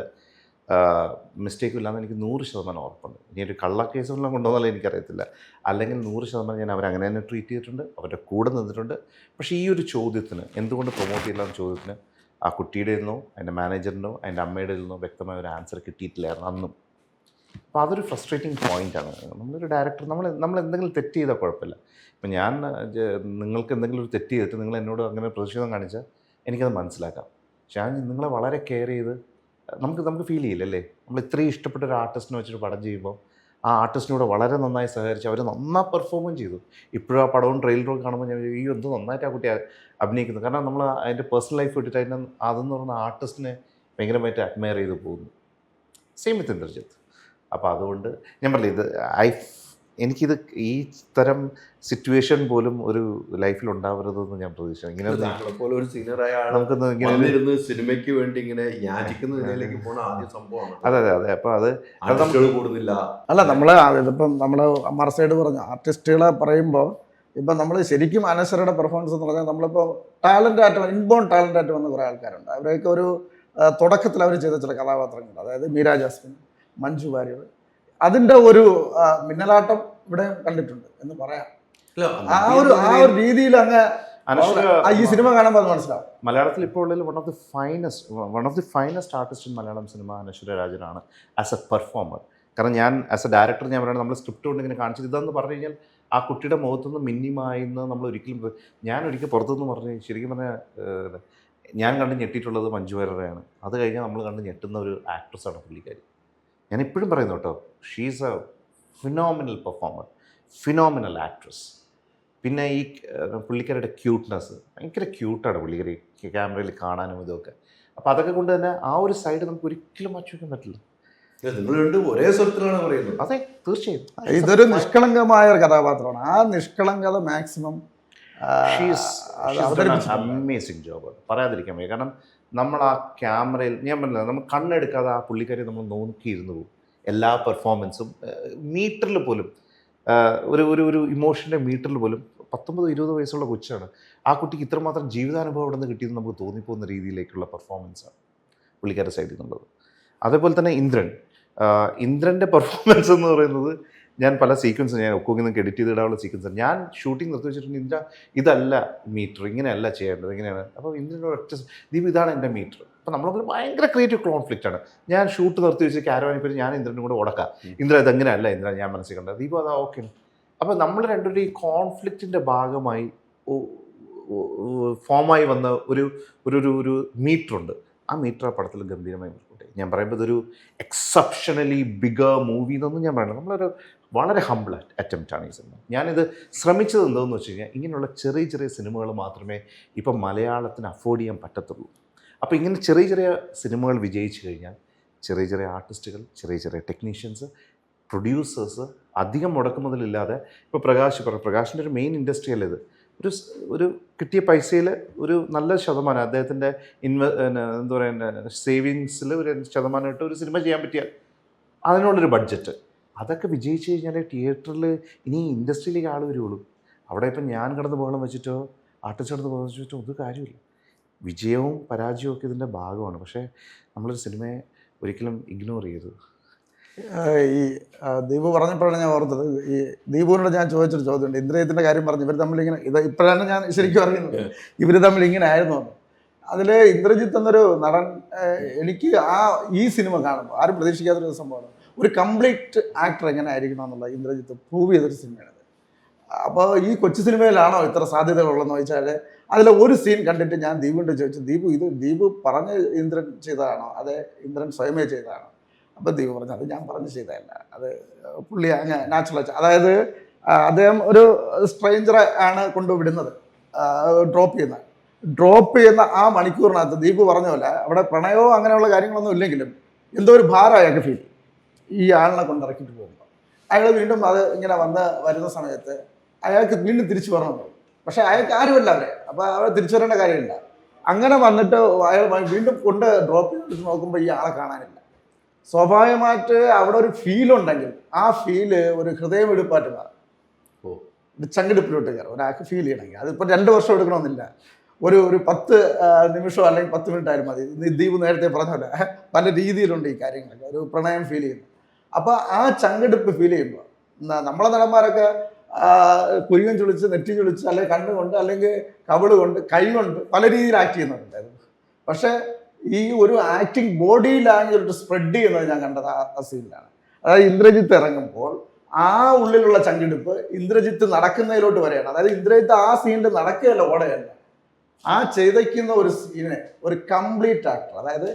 മിസ്റ്റേക്കും ഇല്ലാന്ന് എനിക്ക് 100% ഉറപ്പുണ്ട്. ഇനി ഒരു കള്ള കേസുകളിലും കൊണ്ടുപോകുന്നല്ലോ എനിക്കറിയത്തില്ല, അല്ലെങ്കിൽ 100% ഞാൻ അവരങ്ങനെ തന്നെ ട്രീറ്റ് ചെയ്തിട്ടുണ്ട്, അവരുടെ കൂടെ നിന്നിട്ടുണ്ട്. പക്ഷേ ഈ ഒരു ചോദ്യത്തിന് എന്തുകൊണ്ട് പ്രൊമോട്ട് ചെയ്യില്ല എന്ന ചോദ്യത്തിന് ആ കുട്ടിയുടെ നിന്നോ എൻ്റെ മാനേജറിനോ എൻ്റെ അമ്മയുടെ നിന്നോ വ്യക്തമായ ഒരു ആൻസർ കിട്ടിയിട്ടില്ലായിരുന്നു അന്നും. അപ്പോൾ അതൊരു ഫ്രസ്ട്രേറ്റിംഗ് പോയിൻ്റാണ്. നമ്മളൊരു ഡയറക്ടർ നമ്മൾ എന്തെങ്കിലും തെറ്റ് ചെയ്താൽ കുഴപ്പമില്ല. ഇപ്പം ഞാൻ നിങ്ങൾക്ക് എന്തെങ്കിലും ഒരു തെറ്റ് ചെയ്തിട്ട് നിങ്ങൾ എന്നോട് അങ്ങനെ പ്രതിഷേധം കാണിച്ചാൽ എനിക്കത് മനസ്സിലാക്കാം. പക്ഷേ ഞാൻ നിങ്ങളെ വളരെ കെയർ ചെയ്ത് നമുക്ക് ഫീൽ ചെയ്യില്ലല്ലേ, നമ്മൾ ഇത്രയും ഇഷ്ടപ്പെട്ട ഒരു ആർട്ടിസ്റ്റിനെ വെച്ചിട്ട് പടം ചെയ്യുമ്പോൾ ആ ആർട്ടിസ്റ്റിനോട് വളരെ നന്നായി സഹകരിച്ച് അവർ നന്നായി പെർഫോമും ചെയ്തു. ഇപ്പോഴും ആ പടവും ട്രെയിലറും കാണുമ്പോൾ ഞാൻ ഈ എന്ത് നന്നായിട്ട് ആ കുട്ടി അഭിനയിക്കുന്നു. കാരണം നമ്മൾ അതിൻ്റെ പേഴ്സണൽ ലൈഫ് വിട്ടിട്ട് അതിൻ്റെ അതെന്ന് പറയുന്ന ആർട്ടിസ്റ്റിനെ ഭയങ്കരമായിട്ട് അഡ്മയർ ചെയ്ത് പോകുന്നു. സെയിം വിത്ത് ഇന്ദ്രജിത്ത്. അപ്പോൾ അതുകൊണ്ട് ഞാൻ പറഞ്ഞില്ല, ഇത് എനിക്കിത് ഈ തരം സിറ്റുവേഷൻ പോലും ഒരു ലൈഫിൽ ഉണ്ടാവരുതെന്ന് ഞാൻ പ്രതീക്ഷിച്ചു. ഇങ്ങനെ പോലെ ഒരു സീനിയറായ ആൾ നമുക്കൊന്ന് ഇങ്ങനെ വന്നിരുന്ന് സിനിമയ്ക്ക് വേണ്ടി ഇങ്ങനെ യാചിക്കുന്ന നിലയിലേക്ക് പോണ ആദ്യ സംഭവമാണ്. അതെ. അപ്പോൾ അത് ആർട്ടിസ്റ്റുകൾ കൂടുന്നില്ല. അല്ല, നമ്മൾ ഇതിപ്പം നമ്മൾ മറസൈഡ് പറഞ്ഞു ആർട്ടിസ്റ്റുകളെ പറയുമ്പോൾ ഇപ്പം നമ്മൾ ശരിക്കും അനശ്വരയുടെ പെർഫോമൻസ് എന്ന് പറഞ്ഞാൽ നമ്മളിപ്പോൾ ടാലൻ്റായിട്ട് ഇൻബോൺ ടാലൻ്റായിട്ട് വന്ന കുറേ ആൾക്കാരുണ്ട്. അവരെയൊക്കെ ഒരു തുടക്കത്തിൽ അവർ ചെയ്ത ചില കഥാപാത്രങ്ങളുണ്ട്. അതായത് മീര ജാസ്മിൻ, മഞ്ജു വാര്യർ, അതിൻ്റെ ഒരു മിന്നലാട്ടം ഇവിടെ കണ്ടിട്ടുണ്ട് എന്ന് പറയാം. ആ ഒരു രീതിയിൽ അങ്ങ് ഈ സിനിമ കാണുമ്പോൾ അത് മനസ്സിലാവും. മലയാളത്തിൽ ഇപ്പോൾ ഉള്ളതിൽ one of the finest artist in Malayalam cinema Anaswara രാജനാണ് ആസ് എ പെർഫോമർ. കാരണം ഞാൻ ആസ് എ ഡയറക്ടർ ഞാൻ പറയുന്നത് നമ്മൾ സ്ക്രിപ്റ്റ് കൊണ്ട് ഇങ്ങനെ കാണിച്ചത് ഇതെന്ന് പറഞ്ഞു കഴിഞ്ഞാൽ ആ കുട്ടിയുടെ മുഖത്തുനിന്ന് മിന്നിമായിന്ന് നമ്മൾ ഞാൻ ഒരിക്കൽ പുറത്തുനിന്ന് പറഞ്ഞ് ശരിക്കും പറഞ്ഞാൽ ഞാൻ കണ്ട് ഞെട്ടിയിട്ടുള്ളത് മഞ്ജു വാര്യരെയാണ്. അത് കഴിഞ്ഞാൽ നമ്മൾ കണ്ട് ഞെട്ടുന്ന ഒരു ആക്ട്രസ്സാണ് പുള്ളിക്കാരി. ഞാൻ ഇപ്പോഴും പറയുന്നു കേട്ടോ, she's A phenomenal performer, phenomenal actress. പിന്നെ ഈ പുള്ളിക്കാരുടെ ക്യൂട്ട്നെസ്, ഭയങ്കര ക്യൂട്ടാണ് പുള്ളിക്കാരി ക്യാമറയിൽ കാണാനും ഇതൊക്കെ. അപ്പോൾ അതൊക്കെ കൊണ്ട് തന്നെ ആ ഒരു സൈഡ് നമുക്ക് ഒരിക്കലും മാറ്റി വയ്ക്കാൻ പറ്റില്ല. നിങ്ങൾ രണ്ടും ഒരേ സ്വരത്തിലാണ് പറയുന്നത്. അതെ, തീർച്ചയായും. ഇതൊരു നിഷ്കളങ്കമായ ഒരു കഥാപാത്രമാണ്. ആ നിഷ്കളങ്കത മാക്സിമം അമേസിങ് ജോബാണ്, പറയാതിരിക്കാൻ വയ്യ. കാരണം നമ്മൾ ആ ക്യാമറയിൽ ഞാൻ പറഞ്ഞില്ല, നമ്മൾ കണ്ണെടുക്കാതെ ആ പുള്ളിക്കാരി നമ്മൾ നോക്കിയിരുന്നു പോകും. എല്ലാ പെർഫോമൻസും മീറ്ററിൽ പോലും ഒരു ഇമോഷൻ്റെ മീറ്ററിൽ പോലും 19-20 വയസ്സുള്ള കൊച്ചാണ്. ആ കുട്ടിക്ക് ഇത്രമാത്രം ജീവിതാനുഭവം അവിടെ നിന്ന് കിട്ടിയെന്ന് നമുക്ക് തോന്നിപ്പോകുന്ന രീതിയിലേക്കുള്ള പെർഫോമൻസാണ് പുള്ളിക്കാരുടെ സൈഡിൽ നിന്നുള്ളത്. അതേപോലെ തന്നെ ഇന്ദ്രൻ്റെ പെർഫോമൻസ് എന്ന് പറയുന്നത്, ഞാൻ പല സീക്വൻസ് ഞാൻ ഒക്കൊക്കെ നിങ്ങൾക്ക് എഡിറ്റ് ചെയ്തിടാനുള്ള സീക്വൻസ് ഞാൻ ഷൂട്ടിംഗ് നിർത്തി വെച്ചിട്ടുണ്ട്. ഇന്ദ്ര ഇതല്ല മീറ്റർ, ഇങ്ങനെയല്ല ചെയ്യേണ്ടത്, ഇങ്ങനെയാണ്. അപ്പോൾ ഇന്ദ്രനോട് ഒറ്റ ദീപ് ഇതാണ് എൻ്റെ മീറ്റർ. അപ്പോൾ നമ്മളൊരു ഭയങ്കര ക്രിയേറ്റീവ് കോൺഫ്ലിക്റ്റാണ്. ഞാൻ ഷൂട്ട് നിർത്തി വെച്ച് ക്യാരവാനിൽ പോയി ഞാൻ ഇന്ദ്രനും കൂടെ ഓടക്കാം. ഇന്ദ്ര ഇതെങ്ങനെയല്ല ഇന്ദ്ര ഞാൻ മനസ്സിൽ കണ്ടത്, ദീപ് അതാ ഓക്കെ. അപ്പോൾ നമ്മൾ രണ്ടുപേരും ഈ കോൺഫ്ലിക്റ്റിൻ്റെ ഭാഗമായി ഫോമായി വന്ന ഒരു മീറ്ററുണ്ട്. ആ മീറ്റർ ആ പടത്തിൽ ഗംഭീരമായി വർക്കൗട്ട്. ഞാൻ പറയുമ്പോൾ ഇതൊരു എക്സെപ്ഷണലി ബിഗർ മൂവി എന്നൊന്നും ഞാൻ പറയുന്നത്, നമ്മളൊരു വളരെ ഹംബിൾ അറ്റംപ്റ്റാണ് ഈ സിനിമ. ഞാനിത് ശ്രമിച്ചത് എന്താണെന്ന് വെച്ച് കഴിഞ്ഞാൽ, ഇങ്ങനെയുള്ള ചെറിയ ചെറിയ സിനിമകൾ മാത്രമേ ഇപ്പം മലയാളത്തിന് അഫോർഡ് ചെയ്യാൻ പറ്റത്തുള്ളൂ. അപ്പോൾ ഇങ്ങനെ ചെറിയ ചെറിയ സിനിമകൾ വിജയിച്ചു കഴിഞ്ഞാൽ ചെറിയ ചെറിയ ആർട്ടിസ്റ്റുകൾ, ചെറിയ ചെറിയ ടെക്നീഷ്യൻസ്, പ്രൊഡ്യൂസേഴ്സ് അധികം മുടക്കുമുതലില്ലാതെ, ഇപ്പോൾ പ്രകാശിൻ്റെ ഒരു മെയിൻ ഇൻഡസ്ട്രി അല്ലേ ഇത്, ഒരു കിട്ടിയ പൈസയിൽ ഒരു നല്ല ശതമാനം അദ്ദേഹത്തിൻ്റെ എന്താ പറയുക സേവിങ്സിൽ ഒരു ശതമാനമായിട്ട് ഒരു സിനിമ ചെയ്യാൻ പറ്റിയാൽ അതിനുള്ളൊരു ബഡ്ജറ്റ്, അതൊക്കെ വിജയിച്ചു കഴിഞ്ഞാൽ തിയേറ്ററിൽ ഇനി ഇൻഡസ്ട്രിയിലേക്ക് ആൾ വരുള്ളൂ. അവിടെ ഇപ്പം ഞാൻ കിടന്ന് ബഹളം വെച്ചിട്ടോ ആർട്ടിസ്റ്റ് കിടന്ന് ബഹളം വെച്ചിട്ടോ ഒരു കാര്യമില്ല. വിജയവും പരാജയവും ഒക്കെ ഇതിൻ്റെ ഭാഗമാണ്. പക്ഷേ നമ്മളൊരു സിനിമയെ ഒരിക്കലും ഇഗ്നോർ ചെയ്യരുത്. ഈ ദീപു പറഞ്ഞപ്പോഴാണ് ഞാൻ ഓർത്തത്, ഈ ദീപുവിനോട് ഞാൻ ചോദിച്ചൊരു ചോദ്യമുണ്ട്. ഇന്ദ്രജിത്തിൻ്റെ കാര്യം പറഞ്ഞു, ഇവർ തമ്മിലിങ്ങനെ ഇപ്പോഴാണ് ഞാൻ ശരിക്കും അറിയുന്നത് ഇവർ തമ്മിൽ ഇങ്ങനെ ആയിരുന്നു. അതിൽ ഇന്ദ്രജിത്ത് എന്നൊരു നടൻ എനിക്ക് ഈ സിനിമ കാണുമ്പോൾ ആരും പ്രതീക്ഷിക്കാത്തൊരു സംഭവമാണ്. ഒരു കംപ്ലീറ്റ് ആക്ടർ എങ്ങനെ ആയിരിക്കണം എന്നുള്ള ഇന്ദ്രജിത്ത് പ്രൂവ് ചെയ്തൊരു സിനിമയാണിത്. അപ്പോൾ ഈ കൊച്ചു സിനിമയിലാണോ ഇത്ര സാധ്യതകളുള്ളതെന്ന് ചോദിച്ചാൽ അതിലെ ഒരു സീൻ കണ്ടിട്ട് ഞാൻ ദീപുവിൻ്റെ ചോദിച്ചു, ദീപു പറഞ്ഞ് ഇന്ദ്രൻ ചെയ്തതാണോ അതെ ഇന്ദ്രൻ സ്വയമേ ചെയ്തതാണോ? അപ്പോൾ ദീപു പറഞ്ഞു അത് ഞാൻ പറഞ്ഞ് ചെയ്തതല്ല, അത് പുള്ളി അങ്ങ് നാച്ചുറൽ. അതായത് അദ്ദേഹം ഒരു സ്ട്രേഞ്ചറെ ആണ് കൊണ്ടുവിടുന്നത്, ഡ്രോപ്പ് ചെയ്യുന്ന ആ മണിക്കൂറിനകത്ത് ദീപു പറഞ്ഞ പോലെ അവിടെ പ്രണയമോ അങ്ങനെയുള്ള കാര്യങ്ങളൊന്നും ഇല്ലെങ്കിലും എന്തോ ഒരു ഭാരം അയാൾക്ക് ഫീൽ ചെയ്യും. ഈ ആളിനെ കൊണ്ടിറക്കിയിട്ട് പോകുമ്പോൾ അയാൾ വീണ്ടും അത് ഇങ്ങനെ വരുന്ന സമയത്ത് അയാൾക്ക് വീണ്ടും തിരിച്ചു വരണം. പക്ഷേ അയാൾക്ക് ആരുമല്ല അവരെ, അപ്പോൾ അവർ തിരിച്ചു വരേണ്ട കാര്യമില്ല. അങ്ങനെ വന്നിട്ട് അയാൾ വീണ്ടും കൊണ്ട് ഡ്രോപ്പ് ചെയ്തിട്ട് നോക്കുമ്പോൾ ഈ ആളെ കാണാനില്ല. സ്വാഭാവികമായിട്ട് അവിടെ ഒരു ഫീലുണ്ടെങ്കിൽ ആ ഫീല് ഒരു ഹൃദയമെടുപ്പായിട്ട് മാറും, ഒരു ചങ്കിടിപ്പിലോട്ട് കയറും. ഒരാൾക്ക് ഫീൽ ചെയ്യണമെങ്കിൽ അതിപ്പോൾ 2 വർഷം എടുക്കണമെന്നില്ല, ഒരു 10 നിമിഷമോ അല്ലെങ്കിൽ 10 മിനിറ്റ് ആയാലും മതി. ദീപ് നേരത്തെ പറഞ്ഞ പോലെ പല രീതിയിലുണ്ട് ഈ കാര്യങ്ങളൊക്കെ, ഒരു പ്രണയം ഫീൽ ചെയ്യുന്നു. അപ്പോൾ ആ ചങ്കിടിപ്പ് ഫീൽ ചെയ്യുമ്പോൾ നമ്മളെ നടന്മാരൊക്കെ കുരുവൻ ചുളിച്ച്, നെറ്റി ചുളിച്ച്, അല്ലെങ്കിൽ കണ്ണുകൊണ്ട്, അല്ലെങ്കിൽ കവിള് കൊണ്ട്, കൈ കൊണ്ട് പല രീതിയിൽ ആക്ട് ചെയ്യുന്നുണ്ടായിരുന്നു. പക്ഷേ ഈ ഒരു ആക്ടിങ് ബോഡി ലാംഗ്വേജ് സ്പ്രെഡ് ചെയ്യുന്നത് ഞാൻ കണ്ടത് ആ സീനിലാണ്. അതായത് ഇന്ദ്രജിത്ത് ഇറങ്ങുമ്പോൾ ആ ഉള്ളിലുള്ള ചങ്കിടിപ്പ് ഇന്ദ്രജിത്ത് നടക്കുന്നതിലോട്ട് വരെയാണ്. അതായത് ഇന്ദ്രജിത്ത് ആ സീനിൽ നടക്കുകയല്ല, ഓടയല്ല, ആ ചെയ്തയ്ക്കുന്ന ഒരു സീനെ ഒരു കംപ്ലീറ്റ് ആക്ടർ, അതായത്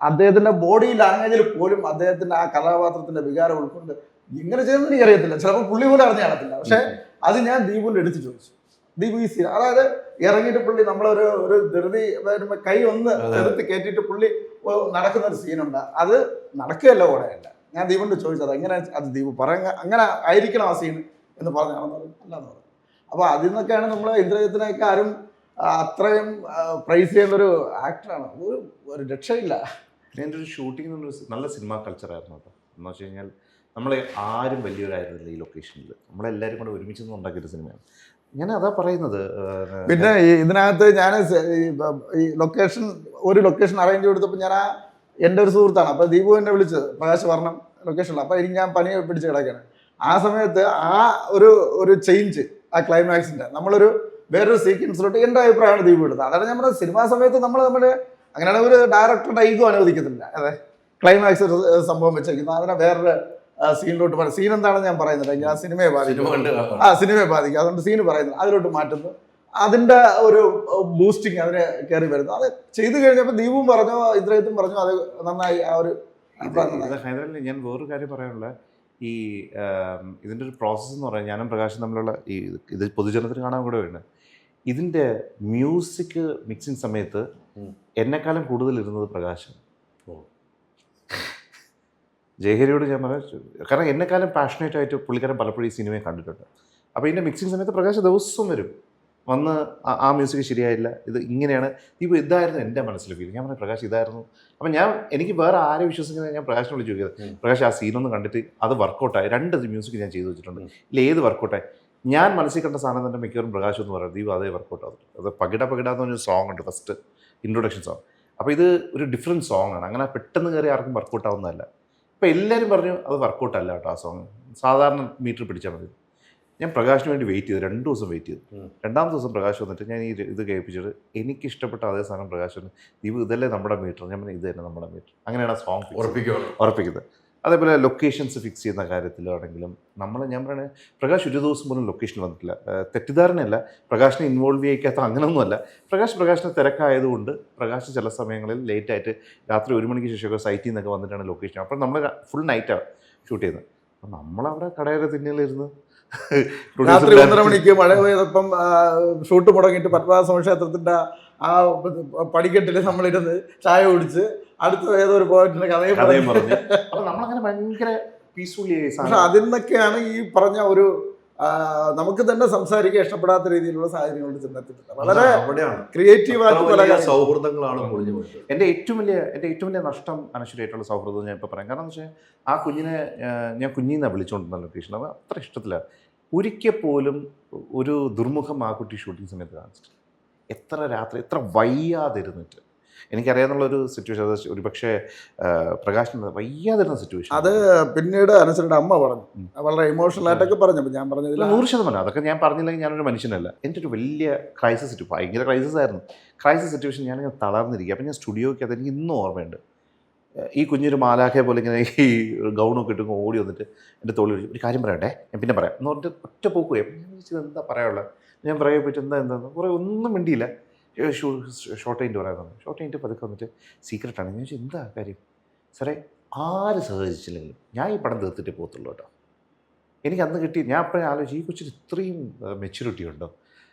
അദ്ദേഹത്തിൻ്റെ ബോഡി ലാംഗ്വേജിൽ പോലും അദ്ദേഹത്തിൻ്റെ ആ കഥാപാത്രത്തിൻ്റെ വികാരം ഉൾക്കൊണ്ട് ഇങ്ങനെ ചെയ്യുന്നത് എനിക്കറിയത്തില്ല, ചിലപ്പോൾ പുള്ളി പോലും അറിഞ്ഞു കാണത്തില്ല. പക്ഷെ അത് ഞാൻ ദീപുവിൻ്റെ എടുത്ത് ചോദിച്ചു. ദീപു ഈ സീൻ, അതായത് ഇറങ്ങിയിട്ട് പുള്ളി നമ്മളൊരു ഒരു ധൃതി വരുമ്പോൾ കൈ ഒന്ന് എടുത്ത് കയറ്റിയിട്ട് പുള്ളി നടക്കുന്ന ഒരു സീനുണ്ട്. അത് നടക്കുകയല്ല, ഓടെയല്ല. ഞാൻ ദീപുവിൻ്റെ ചോദിച്ചത് എങ്ങനെ അത് ദീപു പറയാൻ അങ്ങനെ ആയിരിക്കണം ആ സീൻ എന്ന് പറഞ്ഞാണെന്ന് പറഞ്ഞു. അല്ലാന്ന് പറഞ്ഞു. അപ്പോൾ അതിൽ നിന്നൊക്കെയാണ് നമ്മൾ ഇന്ദ്രജിത്തിനെയൊക്കെ ആരും അത്രയും പ്രൈസ് ചെയ്യുന്നൊരു ആക്ടറാണ്. ഒരു രക്ഷയില്ല. എൻ്റെ ഒരു ഷൂട്ടിംഗ് നല്ല സിനിമാ കൾച്ചറായിരുന്നു കേട്ടോ. എന്ന് വെച്ച് കഴിഞ്ഞാൽ നമ്മൾ ആരും വലിയവരായിരുന്നില്ല ഈ ലൊക്കേഷനിൽ, നമ്മളെല്ലാവരും കൂടെ ഒരുമിച്ച് നിന്ന് ഉണ്ടാക്കിയൊരു സിനിമയാണ്. ഞാൻ അതാ പറയുന്നത്. പിന്നെ ഇതിനകത്ത് ഞാൻ ഈ ലൊക്കേഷൻ അറേഞ്ച് കൊടുത്തപ്പോൾ ഞാൻ എൻ്റെ ഒരു സുഹൃത്താണ്, അപ്പോൾ ദീപു എന്നെ വിളിച്ചത് പ്രകാശ് വർണ്ണം ലൊക്കേഷനിൽ. അപ്പോൾ എനിക്ക് ഞാൻ പനി പിടിച്ച് കിടക്കുകയാണ്. ആ സമയത്ത് ആ ഒരു ചേഞ്ച് ആ ക്ലൈമാക്സിൻ്റെ നമ്മളൊരു വേറൊരു സീക്വൻസിലോട്ട് എൻ്റെ അഭിപ്രായമാണ് ദീപു എടുത്തത്. അതാണ് നമ്മുടെ സിനിമാ സമയത്ത് നമ്മൾ അങ്ങനെയാണ് ഒരു ഡയറക്ടറുടെ ഈഗോ അനുവദിക്കത്തില്ല. അതെ, ക്ലൈമാക്സ് ഒരു സംഭവം വെച്ചേക്കുന്നത് അതിനെ വേറൊരു സീനിലോട്ട് പറയും. സീൻ എന്താണെന്ന് ഞാൻ പറയുന്നില്ല, ഞാൻ സിനിമയെ ബാധിക്കും. സിനിമയെ ബാധിക്കും, അതുകൊണ്ട് സീന് പറയുന്നത് അതിലോട്ട് മാറ്റുന്നു. അതിൻ്റെ ഒരു ബൂസ്റ്റിങ് അതിന് കയറി വരുന്നു. അത് ചെയ്തു കഴിഞ്ഞപ്പോൾ ദീപും പറഞ്ഞു, ഇന്ദ്രജിത്തും പറഞ്ഞു, അത് നന്നായി. ആ ഒരു ഹൈദരാബാദിൽ ഞാൻ വേറൊരു കാര്യം പറയാനുള്ള ഈ ഇതിൻ്റെ ഒരു പ്രോസസ്സ് എന്ന് പറയാൻ ഞാനും പ്രകാശും തമ്മിലുള്ള ഇത് പൊതുജനത്തിന് കാണാൻ കൂടെ വേണ്ട. ഇതിൻ്റെ മ്യൂസിക് മിക്സിങ് സമയത്ത് എന്നെക്കാളും കൂടുതൽ ഇരുന്നത് പ്രകാശം. ജയഹരിയോട് ഞാൻ പറയാം, കാരണം എന്നെക്കാളും പാഷനേറ്റ് ആയിട്ട് പുള്ളിക്കാരൻ പലപ്പോഴും ഈ സിനിമയെ കണ്ടിട്ടുണ്ട്. അപ്പോൾ ഇതിൻ്റെ മിക്സിങ് സമയത്ത് പ്രകാശ് ദിവസവും വരും വന്ന് ആ മ്യൂസിക് ശരിയായില്ല, ഇത് ഇങ്ങനെയാണ്, ഇപ്പോൾ ഇതായിരുന്നു എൻ്റെ മനസ്സിൽ ഫീൽ. ഞാൻ പറഞ്ഞു പ്രകാശ് ഇതായിരുന്നു. അപ്പം എനിക്ക് വേറെ ആരെ വിശ്വസിക്കുന്നത്, ഞാൻ പ്രകാശിനെ വിളിച്ച് ചോദിക്കുന്നത്, പ്രകാശ് ആ സീനൊന്ന് കണ്ടിട്ട് അത് വർക്കൗട്ടായി. 2 മ്യൂസിക് ഞാൻ ചെയ്തു വെച്ചിട്ടുണ്ട്, ഇല്ല ഏത് വർക്കൗട്ടായി? ഞാൻ മനസ്സിൽ കണ്ട സാധനം തന്നെ മിക്കവാറും പ്രകാശം എന്ന് പറയുന്നത് ദീപ് അതേ വർക്കൗട്ട് ആകും. അത് പകിട എന്ന് പറഞ്ഞൊരു സോങ് ഉണ്ട്, ഫസ്റ്റ് ഇൻട്രൊഡക്ഷൻ സോങ്. അപ്പോൾ ഇത് ഒരു ഡിഫറെൻറ്റ് സോങ് ആണ്, അങ്ങനെ പെട്ടെന്ന് കയറി ആർക്കും വർക്കൗട്ട് ആവുന്നതല്ല. ഇപ്പോൾ എല്ലാവരും പറഞ്ഞു അത് വർക്കൗട്ട് അല്ല കേട്ടോ ആ സോങ്, സാധാരണ മീറ്റർ പിടിച്ചാൽ മതി. ഞാൻ പ്രകാശിന് വേണ്ടി വെയിറ്റ് ചെയ്തു, 2 ദിവസം വെയിറ്റ് ചെയ്തു. 2ാമത്തെ ദിവസം പ്രകാശ് വന്നിട്ട് ഞാൻ ഇത് കേൾപ്പിച്ചിട്ട് എനിക്കിഷ്ടപ്പെട്ട അതേ സാധനം പ്രകാശ് ദീപ് ഇതല്ലേ നമ്മുടെ മീറ്റർ, ഞാൻ പറഞ്ഞു ഇത് തന്നെ നമ്മുടെ മീറ്റർ. അങ്ങനെയാണ് ആ സോങ് ഉറപ്പിക്കുന്നത്. അതേപോലെ ലൊക്കേഷൻസ് ഫിക്സ് ചെയ്യുന്ന കാര്യത്തിലാണെങ്കിലും ഞാൻ പറയുന്നത് പ്രകാശ് ഒരു ദിവസം പോലും ലൊക്കേഷനിൽ വന്നിട്ടില്ല. തെറ്റിദ്ധാരണയല്ല, പ്രകാശിനെ ഇൻവോൾവ് ചെയ്യിക്കാത്ത അങ്ങനെയൊന്നുമല്ല. പ്രകാശിനെ തിരക്കായതുകൊണ്ട് പ്രകാശ് ചില സമയങ്ങളിൽ ലേറ്റായിട്ട് രാത്രി 1 മണിക്ക് ശേഷമൊക്കെ സൈറ്റിൽ നിന്നൊക്കെ വന്നിട്ടാണ് ലൊക്കേഷൻ. അപ്പോൾ നമ്മൾ ഫുൾ നൈറ്റാണ് ഷൂട്ട് ചെയ്യുന്നത്. അപ്പം നമ്മളവിടെ കടയുടെ തിന്നിലിരുന്ന് രാത്രി 1:30 മണിക്ക് മഴ പെയ്തപ്പം ഷൂട്ട് മുടങ്ങിയിട്ട് പത്മനാഭ ക്ഷേത്രത്തിൻ്റെ ആ പടിക്കെട്ടിൽ നമ്മളിരുന്ന് ചായ കുടിച്ച് അടുത്ത ഏതൊരു പോയിട്ടിന്റെ കഥയും പറഞ്ഞു. അപ്പോൾ നമ്മളങ്ങനെ ഭയങ്കര പീസ്ഫുള്ളി. പക്ഷെ അതിൽ നിന്നൊക്കെയാണ് ഈ പറഞ്ഞ ഒരു നമുക്ക് തന്നെ സംസാരിക്കാൻ ഇഷ്ടപ്പെടാത്ത രീതിയിലുള്ള സാഹചര്യങ്ങളുടെ ചെന്നെത്തിയിട്ടുണ്ട്. വളരെ ക്രിയേറ്റീവായിട്ട് പല സൗഹൃദങ്ങളാണ്. എൻ്റെ ഏറ്റവും വലിയ നഷ്ടം അനശ്വരമായിട്ടുള്ള സൗഹൃദം ഞാൻ ഇപ്പോൾ പറയാം. കാരണം എന്ന് വെച്ചാൽ ആ കുഞ്ഞിനെ ഞാൻ കുഞ്ഞിന്നാണ് വിളിച്ചുകൊണ്ടിരുന്ന ലൊക്കേഷൻ. അത് അത്ര ഇഷ്ടത്തില്ല. ഒരിക്കൽ പോലും ഒരു ദുർമുഖം ആ കുട്ടി ഷൂട്ടിംഗ് സമയത്ത് കാണിച്ചിട്ട് എത്ര രാത്രി എത്ര വയ്യാതിരുന്നിട്ട് എനിക്കറിയാവുന്നുള്ളൊരു സിറ്റുവേഷൻ. അത് ഒരു പക്ഷേ പ്രകാശിന് വയ്യാതിരുന്ന സിറ്റുവേഷൻ. അത് പിന്നീട് അനുസരിച്ച് അമ്മ പറഞ്ഞു, വളരെ ഇമോഷണൽ ആയിട്ടൊക്കെ പറഞ്ഞു. ഞാൻ പറഞ്ഞതിൽ 100%. അതൊക്കെ ഞാൻ പറഞ്ഞില്ലെങ്കിൽ ഞാനൊരു മനുഷ്യനല്ല. എൻ്റെ ഒരു വലിയ ഭയങ്കര ക്രൈസിസ് ആയിരുന്നു. ക്രൈസിസ് സിറ്റുവേഷൻ ഞാനിങ്ങനെ തളർന്നിരിക്കുക. അപ്പം ഞാൻ സ്റ്റുഡിയോയ്ക്ക് അത് എനിക്ക് ഇന്നും ഓർമ്മയുണ്ട്. ഈ കുഞ്ഞൊരു മാലാഖയെ പോലെ ഇങ്ങനെ ഈ ഗൗണൊക്കെ ഇട്ട് ഓടി വന്നിട്ട് എൻ്റെ തോളിൽ വിളിച്ചു, ഒരു കാര്യം പറയട്ടെ, ഞാൻ പിന്നെ പറയാം എന്ന് പറഞ്ഞിട്ട് ഒറ്റ പോക്കുപോയി. അപ്പം ഞാൻ വിളിച്ചത് എന്താ പറയാനുള്ളത്, ഞാൻ പറയാൻ പറ്റും എന്താ കുറേ ഒന്നും മിണ്ടിയില്ല. ഷോർട്ട് കഴിഞ്ഞിട്ട് പറയാൻ പറഞ്ഞു. ഷോർട്ട് കഴിഞ്ഞിട്ട് പതുക്കെ വന്നിട്ട് സീക്രട്ടാണ്. ഞാൻ ചോദിച്ചു എന്താ കാര്യം? സാറേ ആര് സഹകരിച്ചില്ലെങ്കിലും ഞാൻ ഈ പടം തീർത്തിട്ടേ പോകത്തുള്ളൂ കേട്ടോ. എനിക്കന്ന് കിട്ടി, ഞാൻ അപ്പോഴും ആലോചിച്ചു ഈ കൊച്ചിന് ഇത്രയും മെച്യൂരിറ്റി ഉണ്ടോ.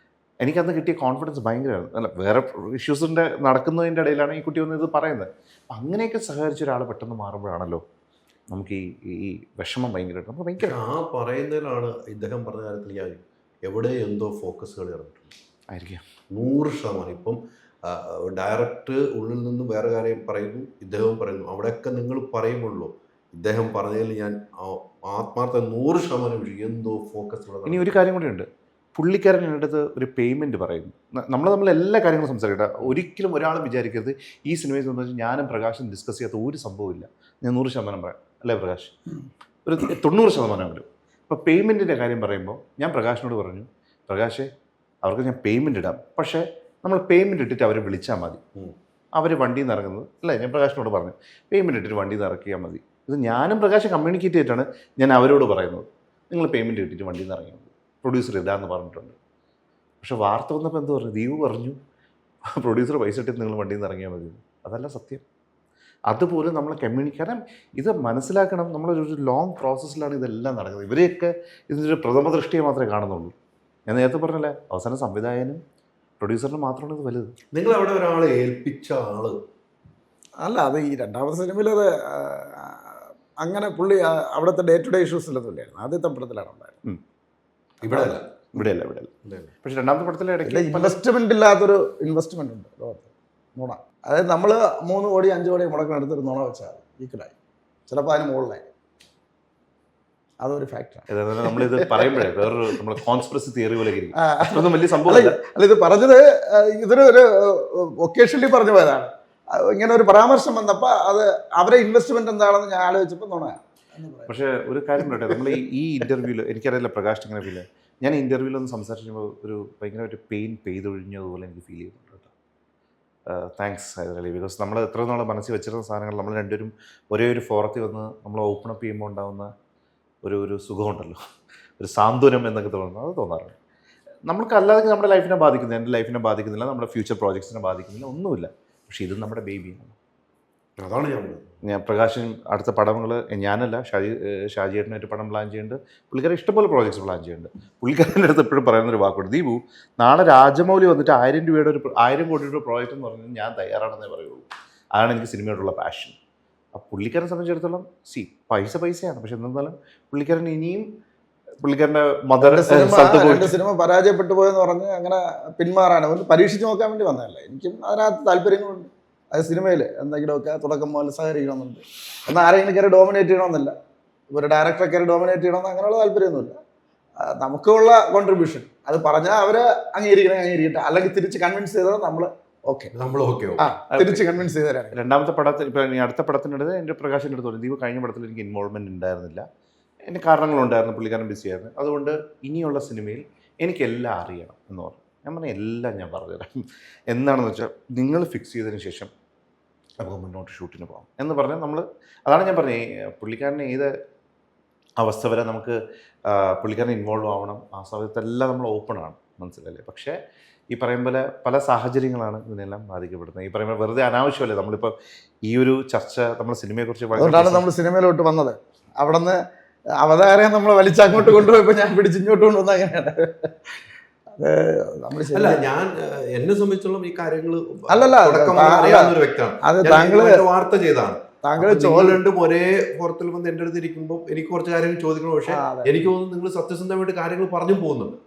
എനിക്കന്ന് കിട്ടിയ കോൺഫിഡൻസ് ഭയങ്കരമായിരുന്നു. അല്ല വേറെ ഇഷ്യൂസിൻ്റെ നടക്കുന്നതിൻ്റെ ഇടയിലാണ് ഈ കുട്ടി വന്ന് ഇത് പറയുന്നത്. അങ്ങനെയൊക്കെ സഹകരിച്ച ഒരാൾ പെട്ടെന്ന് മാറുമ്പോഴാണല്ലോ നമുക്ക് ഈ വിഷമം ഭയങ്കരമായിട്ട് നമുക്ക് ഭയങ്കര പറയുന്നതിലാണ് ഇദ്ദേഹം പറഞ്ഞ കാര്യത്തിൽ എവിടെ എന്തോ ഫോക്കസുകൾ ഇറങ്ങിയിട്ടുണ്ട് ആയിരിക്കാം 100%. ഇപ്പം ഡയറക്റ്റ് ഉള്ളിൽ നിന്ന് വേറെ കാര്യം പറയുന്നു, ഇദ്ദേഹം പറയുന്നു, അവിടെയൊക്കെ നിങ്ങൾ പറയുമ്പോഴല്ലോ ഇദ്ദേഹം പറഞ്ഞതിൽ ഞാൻ ആത്മാർത്ഥ 100% എന്തോ ഫോക്കസ്. ഇനി ഒരു കാര്യം കൂടി ഉണ്ട്, പുള്ളിക്കാരൻ എൻ്റെ അടുത്ത് ഒരു പേയ്മെൻറ്റ് പറയുന്നു. നമ്മൾ എല്ലാ കാര്യങ്ങളും സംസാരിക്കട്ടെ. ഒരിക്കലും ഒരാളും വിചാരിക്കരുത് ഈ സിനിമയെ സംബന്ധിച്ച് ഞാനും പ്രകാശും ഡിസ്കസ് ചെയ്യാത്ത ഒരു സംഭവമില്ല. ഞാൻ 100% പറയാം, അല്ലേ പ്രകാശ്? ഒരു 90% വരും. ഇപ്പോൾ പേയ്മെൻറ്റിൻ്റെ കാര്യം പറയുമ്പോൾ ഞാൻ പ്രകാശിനോട് പറഞ്ഞു, പ്രകാശേ അവർക്ക് ഞാൻ പേയ്മെൻറ്റ് ഇടാം, പക്ഷേ നമ്മൾ പേയ്മെൻറ്റ് ഇട്ടിട്ട് അവരെ വിളിച്ചാൽ മതി. അവർ വണ്ടിയിൽ നിന്ന് ഇറങ്ങുന്നത് അല്ലേ, ഞാൻ പ്രകാശിനോട് പറഞ്ഞു പേയ്മെൻറ്റ് ഇട്ടിട്ട് വണ്ടിയിൽ നിന്ന് ഇറക്കിയാൽ മതി. ഇത് ഞാനും പ്രകാശം കമ്മ്യൂണിക്കേറ്റ് ചെയ്തിട്ടാണ് ഞാൻ അവരോട് പറയുന്നത്, നിങ്ങൾ പേയ്മെൻറ്റ് ഇട്ടിട്ട് വണ്ടിയിൽ നിന്ന് ഇറങ്ങിയാൽ മതി, പ്രൊഡ്യൂസർ ഇതാന്ന് പറഞ്ഞിട്ടുണ്ട്. പക്ഷെ വാർത്ത വന്നപ്പോൾ എന്ത് പറഞ്ഞു, ദീപു പറഞ്ഞു പ്രൊഡ്യൂസർ പൈസ ഇട്ടിട്ട് നിങ്ങൾ വണ്ടിയിൽ നിന്ന് ഇറങ്ങിയാൽ മതി. അതല്ല സത്യം. അതുപോലും നമ്മൾ കാരണം ഇത് മനസ്സിലാക്കണം, നമ്മളൊരു ലോങ് പ്രോസസ്സിലാണ് ഇതെല്ലാം നടക്കുന്നത്. ഇവരെയൊക്കെ ഇതിൻ്റെ പ്രഥമ ദൃഷ്ടിയെ മാത്രമേ കാണുന്നുള്ളൂ. ഞാൻ നേരത്തെ പറഞ്ഞല്ലേ, അവസാനം സംവിധായകനും പ്രൊഡ്യൂസറിനും മാത്രമാണ് ഇത് വലുത്. നിങ്ങൾ അവിടെ ഒരാളെ ഏൽപ്പിച്ച ആള് അല്ല, അത് ഈ രണ്ടാമത്തെ സിനിമയിൽ അത് അങ്ങനെ പുള്ളി അവിടുത്തെ ഡേ ടു ഡേ ഇഷ്യൂസിലൊന്നും ഇല്ലായിരുന്നു. ആദ്യത്തെ പടത്തിലാണ് ഉണ്ടായിരുന്നത്. ഇവിടെ അല്ല. ഇവിടെയല്ല. പക്ഷെ രണ്ടാമത്തെ പടത്തിലെ ഇടയ്ക്ക് ഇൻവെസ്റ്റ്മെന്റ് ഇല്ലാത്തൊരു ഇൻവെസ്റ്റ്മെന്റ് ഉണ്ട് ലോകത്ത്. നുണ. അതായത് നമ്മൾ 3 കോടി 5 കോടി മുടക്കിനെടുത്തൊരു നുണ വെച്ചാൽ ഈക്വലായി, ചിലപ്പോൾ അതിന് മുകളിലായി. അതൊരു ഫാക്ടറാണ്. നമ്മളിത് പറയുമ്പോഴേ വേറൊരു നമ്മൾ കോൺസ്പിറസി തിയറി പോലെ അതൊന്നും വലിയ സംഭവം അല്ല, ഇത് പറഞ്ഞത് ഇതൊരു ഒക്കേഷനിൽ പറഞ്ഞു പോയതാണ്. ഇങ്ങനെ ഒരു പരാമർശം വന്നപ്പോൾ അത് അവരെ ഇൻവെസ്റ്റ്മെന്റ് എന്താണെന്ന് ഞാൻ ആലോചിച്ചപ്പോൾ നുണയാണ്. പക്ഷേ ഒരു കാര്യം പറയട്ടെ, നമ്മൾ ഈ ഇൻ്റർവ്യൂവിൽ എനിക്കറിയില്ല പ്രകാശ് ഇങ്ങനെ ഫീൽ, ഞാൻ ഇൻ്റർവ്യൂവിലൊന്ന് സംസാരിക്കുമ്പോൾ ഒരു ഭയങ്കരമായിട്ട് പെയിൻ പെയ്തൊഴിഞ്ഞതുപോലെ എനിക്ക് ഫീൽ ചെയ്യുന്നുണ്ട് കേട്ടോ. താങ്ക്സ് ഹൈദരലി. ബിക്കോസ് നമ്മൾ എത്ര നാൾ മനസ്സിൽ വെച്ചിരുന്ന സാധനങ്ങൾ നമ്മൾ രണ്ടുപേരും ഒരേ ഒരു ഫോറത്തിൽ വന്ന് നമ്മൾ ഓപ്പൺ അപ്പ് ചെയ്യുമ്പോൾ ഉണ്ടാകുന്ന ഒരു സുഖമുണ്ടല്ലോ, ഒരു സാന്ത്വനം എന്നൊക്കെ തോന്നുന്നു, അത് തോന്നാറുണ്ട്. നമുക്ക് അല്ലാതെ നമ്മുടെ ലൈഫിനെ ബാധിക്കുന്നില്ല, എൻ്റെ ലൈഫിനെ ബാധിക്കുന്നില്ല, നമ്മുടെ ഫ്യൂച്ചർ പ്രോജക്ട്സിനെ ബാധിക്കുന്നില്ല, ഒന്നുമില്ല. പക്ഷേ ഇത് നമ്മുടെ ബേബിയാണ്. അതാണ് ഞാൻ പ്രകാശൻ അടുത്ത പടങ്ങൾ ഞാനല്ല ഷാജിയേട്ടനായിട്ട് പടം പ്ലാൻ ചെയ്യുന്നുണ്ട്. പുള്ളിക്കാരൻ ഇഷ്ടംപോലെ പ്രോജക്ട്സ് പ്ലാൻ ചെയ്യുന്നുണ്ട്. പുള്ളിക്കാരൻ്റെ അടുത്ത് എപ്പോഴും പറയുന്നൊരു വാക്കുണ്ട്, ദീപു നാളെ രാജമൗലി വന്നിട്ട് 1000 രൂപയുടെ 1000 കോടിയുടെ പ്രോജക്റ്റ് എന്ന് പറഞ്ഞാൽ ഞാൻ തയ്യാറാണെന്നേ പറയുള്ളൂ. അതാണ് എനിക്ക് സിനിമയോടുള്ള പാഷൻ. ആ പുള്ളിക്കാരനെ സംബന്ധിച്ചിടത്തോളം പൈസയാണ്. പക്ഷെ എന്തായാലും പുള്ളിക്കാരൻ ഇനിയും പുള്ളിക്കാരൻ്റെ സിനിമ പരാജയപ്പെട്ടു പോയെന്ന് പറഞ്ഞ് അങ്ങനെ പിന്മാറാണ് ഒന്ന് പരീക്ഷിച്ച് നോക്കാൻ വേണ്ടി വന്നതല്ല. എനിക്കും അതിനകത്ത് താല്പര്യങ്ങളുണ്ട്. അത് സിനിമയിൽ എന്തെങ്കിലുമൊക്കെ തുടക്കം പോലെ സഹകരിക്കണമെന്നുണ്ട്. എന്നാൽ ആരെങ്കിലും കയറി ഡോമിനേറ്റ് ചെയ്യണമെന്നില്ല, ഒരു ഡയറക്ടറെ കയറി ഡോമിനേറ്റ് ചെയ്യണമെന്ന് അങ്ങനെയുള്ള താല്പര്യമൊന്നുമില്ല. നമുക്കുള്ള കോൺട്രിബ്യൂഷൻ അത് പറഞ്ഞാൽ അവരെ അംഗീകരിക്കട്ടെ, അല്ലെങ്കിൽ തിരിച്ച് കൺവിൻസ് ചെയ്താൽ നമ്മൾ ഓക്കെ തിരിച്ച് കൺവിൻസ് ചെയ്ത് തരാം. രണ്ടാമത്തെ പടത്തിൽ ഇപ്പോൾ അടുത്ത പടത്തിനിടയിൽ എൻ്റെ പ്രകാശൻ്റെ അടുത്ത് പറഞ്ഞു, ദീപ് കഴിഞ്ഞ പടത്തിൽ എനിക്ക് ഇൻവോൾവ്മെൻറ്റ് ഉണ്ടായിരുന്നില്ല, എൻ്റെ കാരണങ്ങളുണ്ടായിരുന്നു, പുള്ളിക്കാരൻ ബിസിയായിരുന്നു, അതുകൊണ്ട് ഇനിയുള്ള സിനിമയിൽ എനിക്കെല്ലാം അറിയണം എന്ന് പറഞ്ഞു. ഞാൻ പറഞ്ഞു എല്ലാം ഞാൻ പറഞ്ഞുതരാം, എന്താണെന്ന് വെച്ചാൽ നിങ്ങൾ ഫിക്സ് ചെയ്തതിന് ശേഷം നമുക്ക് മുന്നോട്ട് ഷൂട്ടിന് പോകാം എന്ന് പറഞ്ഞാൽ നമ്മൾ അതാണ് ഞാൻ പറഞ്ഞത്. പുള്ളിക്കാരനെ ഏത് അവസ്ഥ വരെ നമുക്ക് പുള്ളിക്കാരൻ ഇൻവോൾവ് ആവണം, ആ സമയത്തെല്ലാം നമ്മൾ ഓപ്പണാണ്, മനസ്സിലല്ലേ. പക്ഷേ ഈ പറയും പോലെ പല സാഹചര്യങ്ങളാണ് ഇതിനെല്ലാം ബാധിക്കപ്പെടുന്നത്. ഈ പറയുമ്പോൾ വെറുതെ അനാവശ്യമല്ലേ നമ്മളിപ്പോൾ ഈ ഒരു ചർച്ച നമ്മൾ സിനിമയെക്കുറിച്ച് അതുകൊണ്ടാണ് നമ്മൾ സിനിമയിലോട്ട് വന്നത്. അവിടെ നിന്ന് അവതാരം നമ്മൾ വലിച്ചങ്ങോട്ട് കൊണ്ടുപോയപ്പോൾ ഞാൻ പിടിച്ചിങ്ങോട്ട് കൊണ്ടുവന്ന അങ്ങനെയാണ്. അല്ല, ഞാൻ എന്നെ സംബന്ധിച്ചോളം ഈ കാര്യങ്ങൾ അറിയാവുന്ന വ്യക്തിയാണ്. അത് താങ്കള് വാർത്ത ചെയ്താണ്. താങ്കൾ രണ്ടും ഒരേ പുറത്തിൽ വന്ന് എൻ്റെ അടുത്ത് ഇരിക്കുമ്പോൾ എനിക്ക് കുറച്ച് കാര്യങ്ങൾ ചോദിക്കണം. പക്ഷെ എനിക്ക് തോന്നുന്നു നിങ്ങൾ സത്യസന്ധമായിട്ട് കാര്യങ്ങൾ പറഞ്ഞു പോകുന്നുണ്ട്.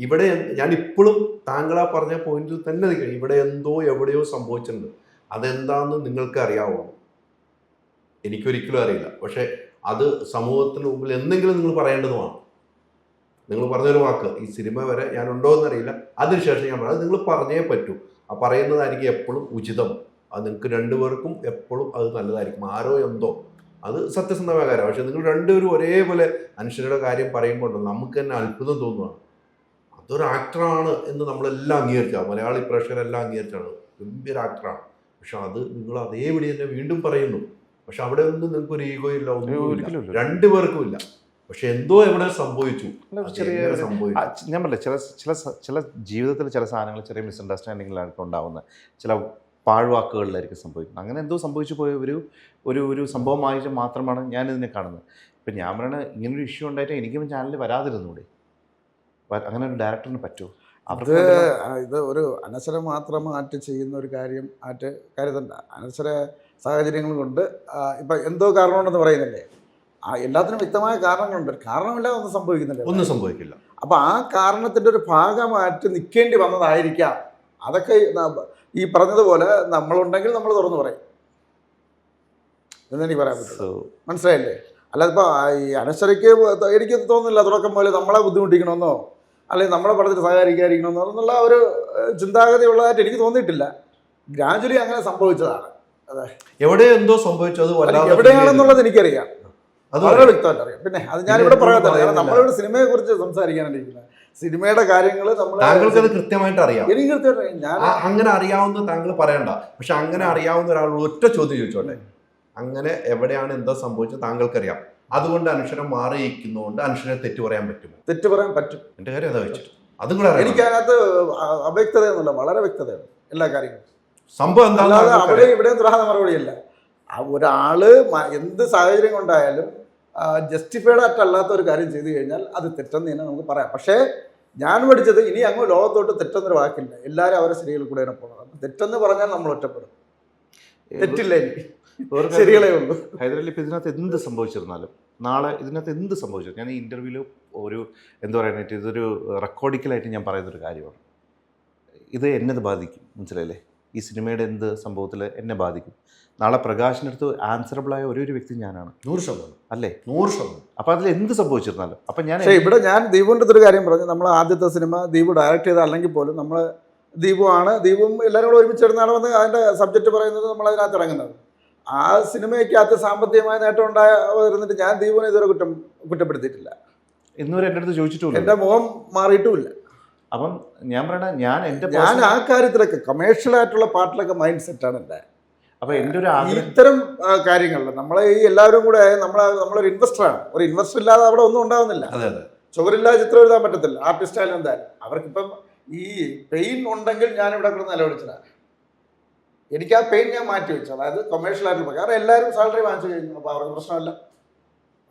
ഇവിടെ ഞാൻ ഇപ്പോഴും താങ്കളാ പറഞ്ഞ പോയിന്റിൽ തന്നെ നിൽക്കണം. ഇവിടെ എന്തോ എവിടെയോ സംഭവിച്ചിട്ടുണ്ട്. അതെന്താണെന്ന് നിങ്ങൾക്ക് അറിയാവോ? എനിക്കൊരിക്കലും അറിയില്ല. പക്ഷെ അത് സമൂഹത്തിന് മുമ്പിൽ എന്തെങ്കിലും നിങ്ങൾ പറയേണ്ടതുമാണ്. നിങ്ങൾ പറഞ്ഞൊരു വാക്ക്, ഈ സിനിമ വരെ ഞാൻ ഉണ്ടോ എന്നറിയില്ല, അതിനുശേഷം ഞാൻ പറയാം, അത് നിങ്ങൾ പറഞ്ഞേ പറ്റൂ. ആ പറയുന്നതായിരിക്കും എപ്പോഴും ഉചിതം. അത് നിങ്ങൾക്ക് രണ്ടുപേർക്കും എപ്പോഴും അത് നല്ലതായിരിക്കും. ആരോ എന്തോ അത് സത്യസന്ധമായ കാര്യമാണ്. പക്ഷെ നിങ്ങൾ രണ്ടുപേരും ഒരേപോലെ അനുശ്വരയുടെ കാര്യം പറയുമ്പോൾ നമുക്ക് തന്നെ അത്ഭുതം തോന്നുകയാണ്. അതൊരു ആക്ടറാണ് എന്ന് നമ്മളെല്ലാം അംഗീകരിച്ചാണ്, മലയാളി പ്രേക്ഷകരെല്ലാം അംഗീകരിച്ചാണ്, ഗംഭീര ആക്ടറാണ്. പക്ഷെ അത് നിങ്ങൾ അതേപടി തന്നെ വീണ്ടും പറയുന്നു. പക്ഷെ അവിടെ ഒന്നും നിങ്ങൾക്ക് ഒരു ഈഗോ ഇല്ല, ഒന്നും രണ്ടുപേർക്കും ഇല്ല. പക്ഷെ എന്തോ എവിടെ സംഭവിച്ചു. ഞാൻ പറയില്ല, ചില ജീവിതത്തിൽ ചില സാധനങ്ങൾ ചെറിയ മിസ്അണ്ടർസ്റ്റാൻഡിങ്ങിലായിരിക്കും ഉണ്ടാവുന്നത്, ചില പാഴ്വാക്കുകളിലായിരിക്കും സംഭവിക്കുന്നത്. അങ്ങനെ എന്തോ സംഭവിച്ചു പോയ ഒരു സംഭവമായിട്ട് മാത്രമാണ് ഞാനിതിനെ കാണുന്നത്. ഇപ്പം ഞാൻ പറയണത് ഇങ്ങനൊരു ഇഷ്യൂ ഉണ്ടായിട്ട് എനിക്കും ചാനലിൽ വരാതിരുന്നൂടെ? അങ്ങനെ ഒരു ഡയറക്ടറിന് പറ്റുമോ? ഇത് ഒരു അനശ്വര മാത്രമായിട്ട് ചെയ്യുന്ന ഒരു കാര്യം ആയിട്ട് കരുതണ്ട. അനശ്വര സാഹചര്യങ്ങൾ കൊണ്ട് ഇപ്പം എന്തോ കാരണമുണ്ടെന്ന് പറയുന്നില്ലേ, എല്ലാത്തിനും വ്യക്തമായ കാരണങ്ങളുണ്ട്. കാരണമില്ലാതെ ഒന്നും സംഭവിക്കില്ല. അപ്പം ആ കാരണത്തിൻ്റെ ഒരു ഭാഗമായിട്ട് നിൽക്കേണ്ടി വന്നതായിരിക്കാം. അതൊക്കെ ഈ പറഞ്ഞതുപോലെ നമ്മളുണ്ടെങ്കിൽ നമ്മൾ തുറന്നു പറയും എന്നെനിക്ക് പറയാൻ പറ്റും. മനസ്സിലായില്ലേ? അല്ലാതെ ഇപ്പോൾ ഈ അനശ്വരയ്ക്ക് എനിക്ക് തോന്നുന്നില്ല തുടക്കം പോലെ നമ്മളെ ബുദ്ധിമുട്ടിക്കണമെന്നോ അല്ലെങ്കിൽ നമ്മളെ പടത്തിൽ സഹകരിക്കാതിരിക്കണമെന്നോ എന്നുള്ള ഒരു ചിന്താഗതി ഉള്ളതായിട്ട് എനിക്ക് തോന്നിയിട്ടില്ല. ഗ്രാജുവലി അങ്ങനെ സംഭവിച്ചതാണ്. അതെ, എവിടെ എന്തോ സംഭവിച്ചത് എവിടെയാണെന്നുള്ളത് എനിക്കറിയാം, അത് വളരെ വ്യക്തമായിട്ട് അറിയാം. പിന്നെ അത് ഞാനിവിടെ പറയാത്തില്ല, കാരണം നമ്മളിവിടെ സിനിമയെ കുറിച്ച് സംസാരിക്കാനിരിക്കുന്നത്. സിനിമയുടെ കാര്യങ്ങൾ താങ്കൾക്ക് അത് കൃത്യമായിട്ട് അറിയാം. എനിക്ക് കൃത്യമായിട്ട് ഞാൻ അങ്ങനെ അറിയാവുന്ന താങ്കൾ പറയണ്ട. പക്ഷെ അങ്ങനെ അറിയാവുന്ന ഒരാളോട് ഒറ്റ ചോദ്യം ചോദിച്ചോട്ടെ, അങ്ങനെ എവിടെയാണ് എന്താ സംഭവിച്ചത് താങ്കൾക്കറിയാം, അതുകൊണ്ട് അനശ്വരം മാറിയിരിക്കുന്നതുകൊണ്ട് അനശ്വരെ തെറ്റു പറയാൻ പറ്റുമോ? തെറ്റു പറയാൻ പറ്റും. എന്റെ കാര്യം അതാ വെച്ചിട്ട് അതും കൂടെ എനിക്ക് അതിനകത്ത് അവ്യക്തതയൊന്നുമില്ല, വളരെ വ്യക്തതയാണ് എല്ലാ കാര്യങ്ങളും. സംഭവം എന്താ അവിടെ ഇവിടെ തുറന്ന മറുപടിയല്ല. ഒരാൾ എന്ത് സാഹചര്യം കൊണ്ടായാലും ജസ്റ്റിഫൈഡ് ആയിട്ടല്ലാത്ത ഒരു കാര്യം ചെയ്തു കഴിഞ്ഞാൽ അത് തെറ്റെന്ന് തന്നെ നമുക്ക് പറയാം. പക്ഷേ ഞാൻ പഠിച്ചത് ഇനി അങ്ങ് ലോകത്തോട്ട് തെറ്റെന്നൊരു വാക്കില്ല, എല്ലാവരും അവരെ ശരികളിൽ കൂടെയാണ് പോകുന്നത്. അപ്പം തെറ്റെന്ന് പറഞ്ഞാൽ നമ്മൾ ഒറ്റപ്പെടും, തെറ്റില്ല എനിക്ക്, ശരികളേ ഉള്ളൂ. ഹൈദരാലി ഇപ്പം ഇതിനകത്ത് എന്ത് സംഭവിച്ചിരുന്നാലും നാളെ ഇതിനകത്ത് എന്ത് സംഭവിച്ചു, ഞാൻ ഈ ഇൻ്റർവ്യൂവിൽ ഒരു എന്താ പറയാനായിട്ട് ഇതൊരു റെക്കോർഡിക്കലായിട്ട് ഞാൻ പറയുന്നൊരു കാര്യമാണ്. ഇത് എന്നെ ബാധിക്കും, മനസ്സിലായില്ലേ? ഈ സിനിമയുടെ എന്ത് സംഭവത്തിൽ എന്നെ ബാധിക്കും. നാളെ പ്രകാശിനടുത്ത് ആൻസറബിളായ ഒരു വ്യക്തി ഞാനാണ്. 100% അല്ലേ? 100%. അപ്പോൾ അതിൽ എന്ത് സംഭവിച്ചിരുന്നാലും അപ്പം ഞാൻ പക്ഷേ ഇവിടെ ഞാൻ ദീപുവിൻ്റെ ഒരു കാര്യം പറഞ്ഞു. നമ്മൾ ആദ്യത്തെ സിനിമ ദീപു ഡയറക്റ്റ് ചെയ്ത അല്ലെങ്കിൽ പോലും നമ്മൾ ദീപുവും എല്ലാവരും കൂടെ ഒരുമിച്ചിരുന്നാണ് വന്ന് അതിൻ്റെ സബ്ജക്റ്റ് പറയുന്നത്, നമ്മൾ അതിനകത്ത് ഇറങ്ങുന്നത്. ആ സിനിമയ്ക്കകത്ത് സാമ്പത്തികമായ നേട്ടം ഉണ്ടായിരുന്നിട്ട് ഞാൻ ദീപുവിനെ ഇതുവരെ കുറ്റപ്പെടുത്തിയിട്ടില്ല. ഇന്നുവരെ എൻ്റെ അടുത്ത് ചോദിച്ചിട്ടുമില്ല, എൻ്റെ മുഖം മാറിയിട്ടുമില്ല. അപ്പം ഞാൻ പറയണ ഞാൻ ആ കാര്യത്തിലൊക്കെ കമേഴ്ഷ്യൽ പാർട്ടിലൊക്കെ മൈൻഡ് സെറ്റാണ് എൻ്റെ. അപ്പോൾ എൻ്റെ ഒരു ആഗ്രഹം ഇത്തരം കാര്യങ്ങളിൽ നമ്മളെ ഈ എല്ലാവരും കൂടെ നമ്മളൊരു ഇൻവെസ്റ്ററാണ്. ഒരു ഇൻവെസ്റ്റർ ഇല്ലാതെ അവിടെ ഒന്നും ഉണ്ടാവുന്നില്ല. ചുവരില്ലാതെ ചിത്രം എഴുതാൻ പറ്റത്തില്ല ആർട്ടിസ്റ്റ് ആയാലും എന്തായാലും. അവർക്കിപ്പം ഈ പെയിൻ ഉണ്ടെങ്കിൽ ഞാൻ ഇവിടെ കിടന്ന് നിലവിളിച്ചതാണ്. എനിക്ക് ആ പെയിൻ ഞാൻ മാറ്റി വെച്ചു. അതായത് കൊമേഴ്ഷ്യൽ ആയിട്ടുള്ള, കാരണം എല്ലാവരും സാലറി വാങ്ങിച്ചു കഴിഞ്ഞു. അപ്പോൾ അവർക്ക് പ്രശ്നമല്ല,